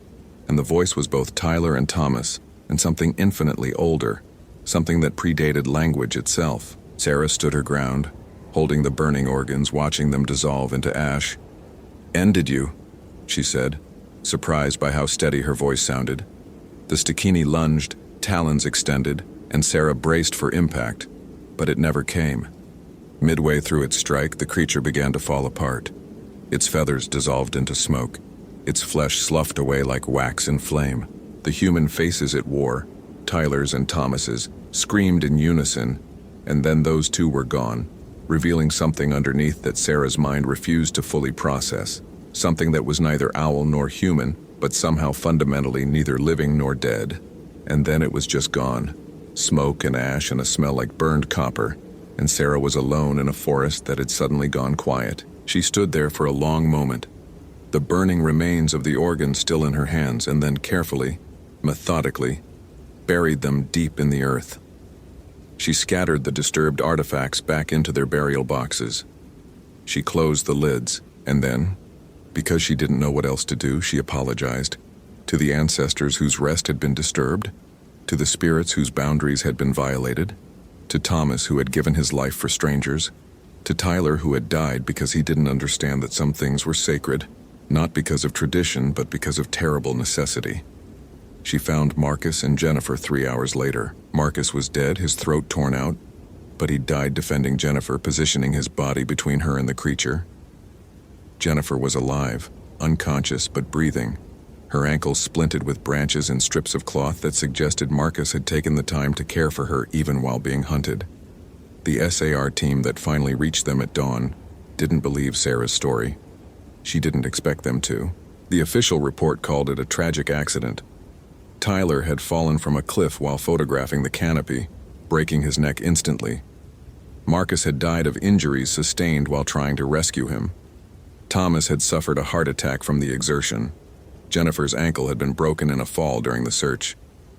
and the voice was both Tyler and Thomas, and something infinitely older, something that predated language itself. Sarah stood her ground, holding the burning organs, watching them dissolve into ash. "Ended you," she said, surprised by how steady her voice sounded. The Stakini lunged, talons extended, and Sarah braced for impact, but it never came. Midway through its strike, the creature began to fall apart. Its feathers dissolved into smoke. Its flesh sloughed away like wax in flame. The human faces it wore, Tyler's and Thomas's, screamed in unison, and then those two were gone, revealing something underneath that Sarah's mind refused to fully process, something that was neither owl nor human, but somehow fundamentally neither living nor dead. And then it was just gone, smoke and ash and a smell like burned copper, and Sarah was alone in a forest that had suddenly gone quiet. She stood there for a long moment, the burning remains of the organs still in her hands, and then carefully, methodically, buried them deep in the earth. She scattered the disturbed artifacts back into their burial boxes. She closed the lids, and then, because she didn't know what else to do, she apologized to the ancestors whose rest had been disturbed, to the spirits whose boundaries had been violated, to Thomas who had given his life for strangers, to Tyler who had died because he didn't understand that some things were sacred, not because of tradition but because of terrible necessity. She found Marcus and Jennifer 3 hours later. Marcus was dead, his throat torn out, but he died defending Jennifer, positioning his body between her and the creature. Jennifer was alive, unconscious but breathing, her ankles splinted with branches and strips of cloth that suggested Marcus had taken the time to care for her even while being hunted. The SAR team that finally reached them at dawn didn't believe Sarah's story. She didn't expect them to. The official report called it a tragic accident. Tyler had fallen from a cliff while photographing the canopy, breaking his neck instantly. Marcus had died of injuries sustained while trying to rescue him. Thomas had suffered a heart attack from the exertion. Jennifer's ankle had been broken in a fall during the search.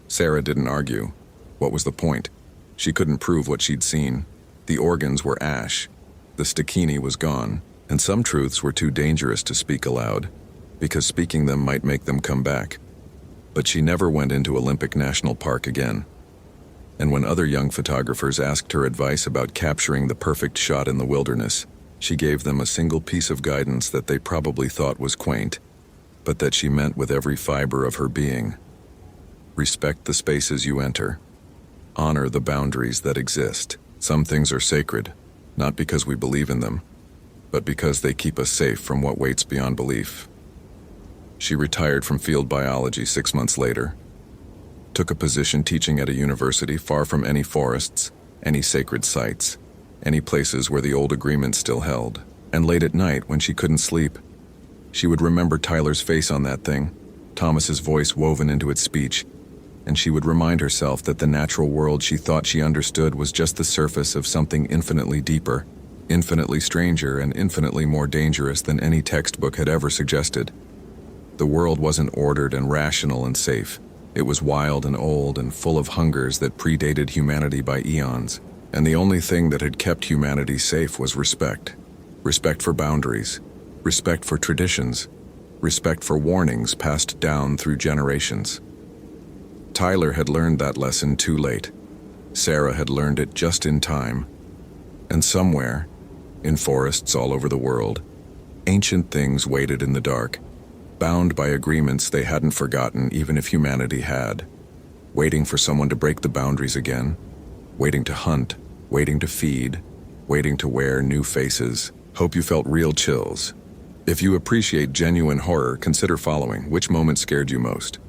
Sarah didn't argue. What was the point? She couldn't prove what she'd seen. The organs were ash. The Stakini was gone, and some truths were too dangerous to speak aloud, because speaking them might make them come back. But she never went into Olympic National Park again. And when other young photographers asked her advice about capturing the perfect shot in the wilderness, she gave them a single piece of guidance that they probably thought was quaint, but that she meant with every fiber of her being. Respect the spaces you enter. Honor the boundaries that exist. Some things are sacred, not because we believe in them, but because they keep us safe from what waits beyond belief. She retired from field biology 6 months later, took a position teaching at a university far from any forests, any sacred sites, any places where the old agreements still held. And late at night, when she couldn't sleep, she would remember Tyler's face on that thing, Thomas's voice woven into its speech, and she would remind herself that the natural world she thought she understood was just the surface of something infinitely deeper, infinitely stranger, and infinitely more dangerous than any textbook had ever suggested. The world wasn't ordered and rational and safe. It was wild and old and full of hungers that predated humanity by eons, and the only thing that had kept humanity safe was respect. Respect for boundaries, respect for traditions, respect for warnings passed down through generations. Tyler had learned that lesson too late. Sarah had learned it just in time. And somewhere, in forests all over the world, ancient things waited in the dark, bound by agreements they hadn't forgotten even if humanity had, waiting for someone to break the boundaries again, waiting to hunt, waiting to feed, waiting to wear new faces. Hope you felt real chills. If you appreciate genuine horror, consider following. Which moment scared you most?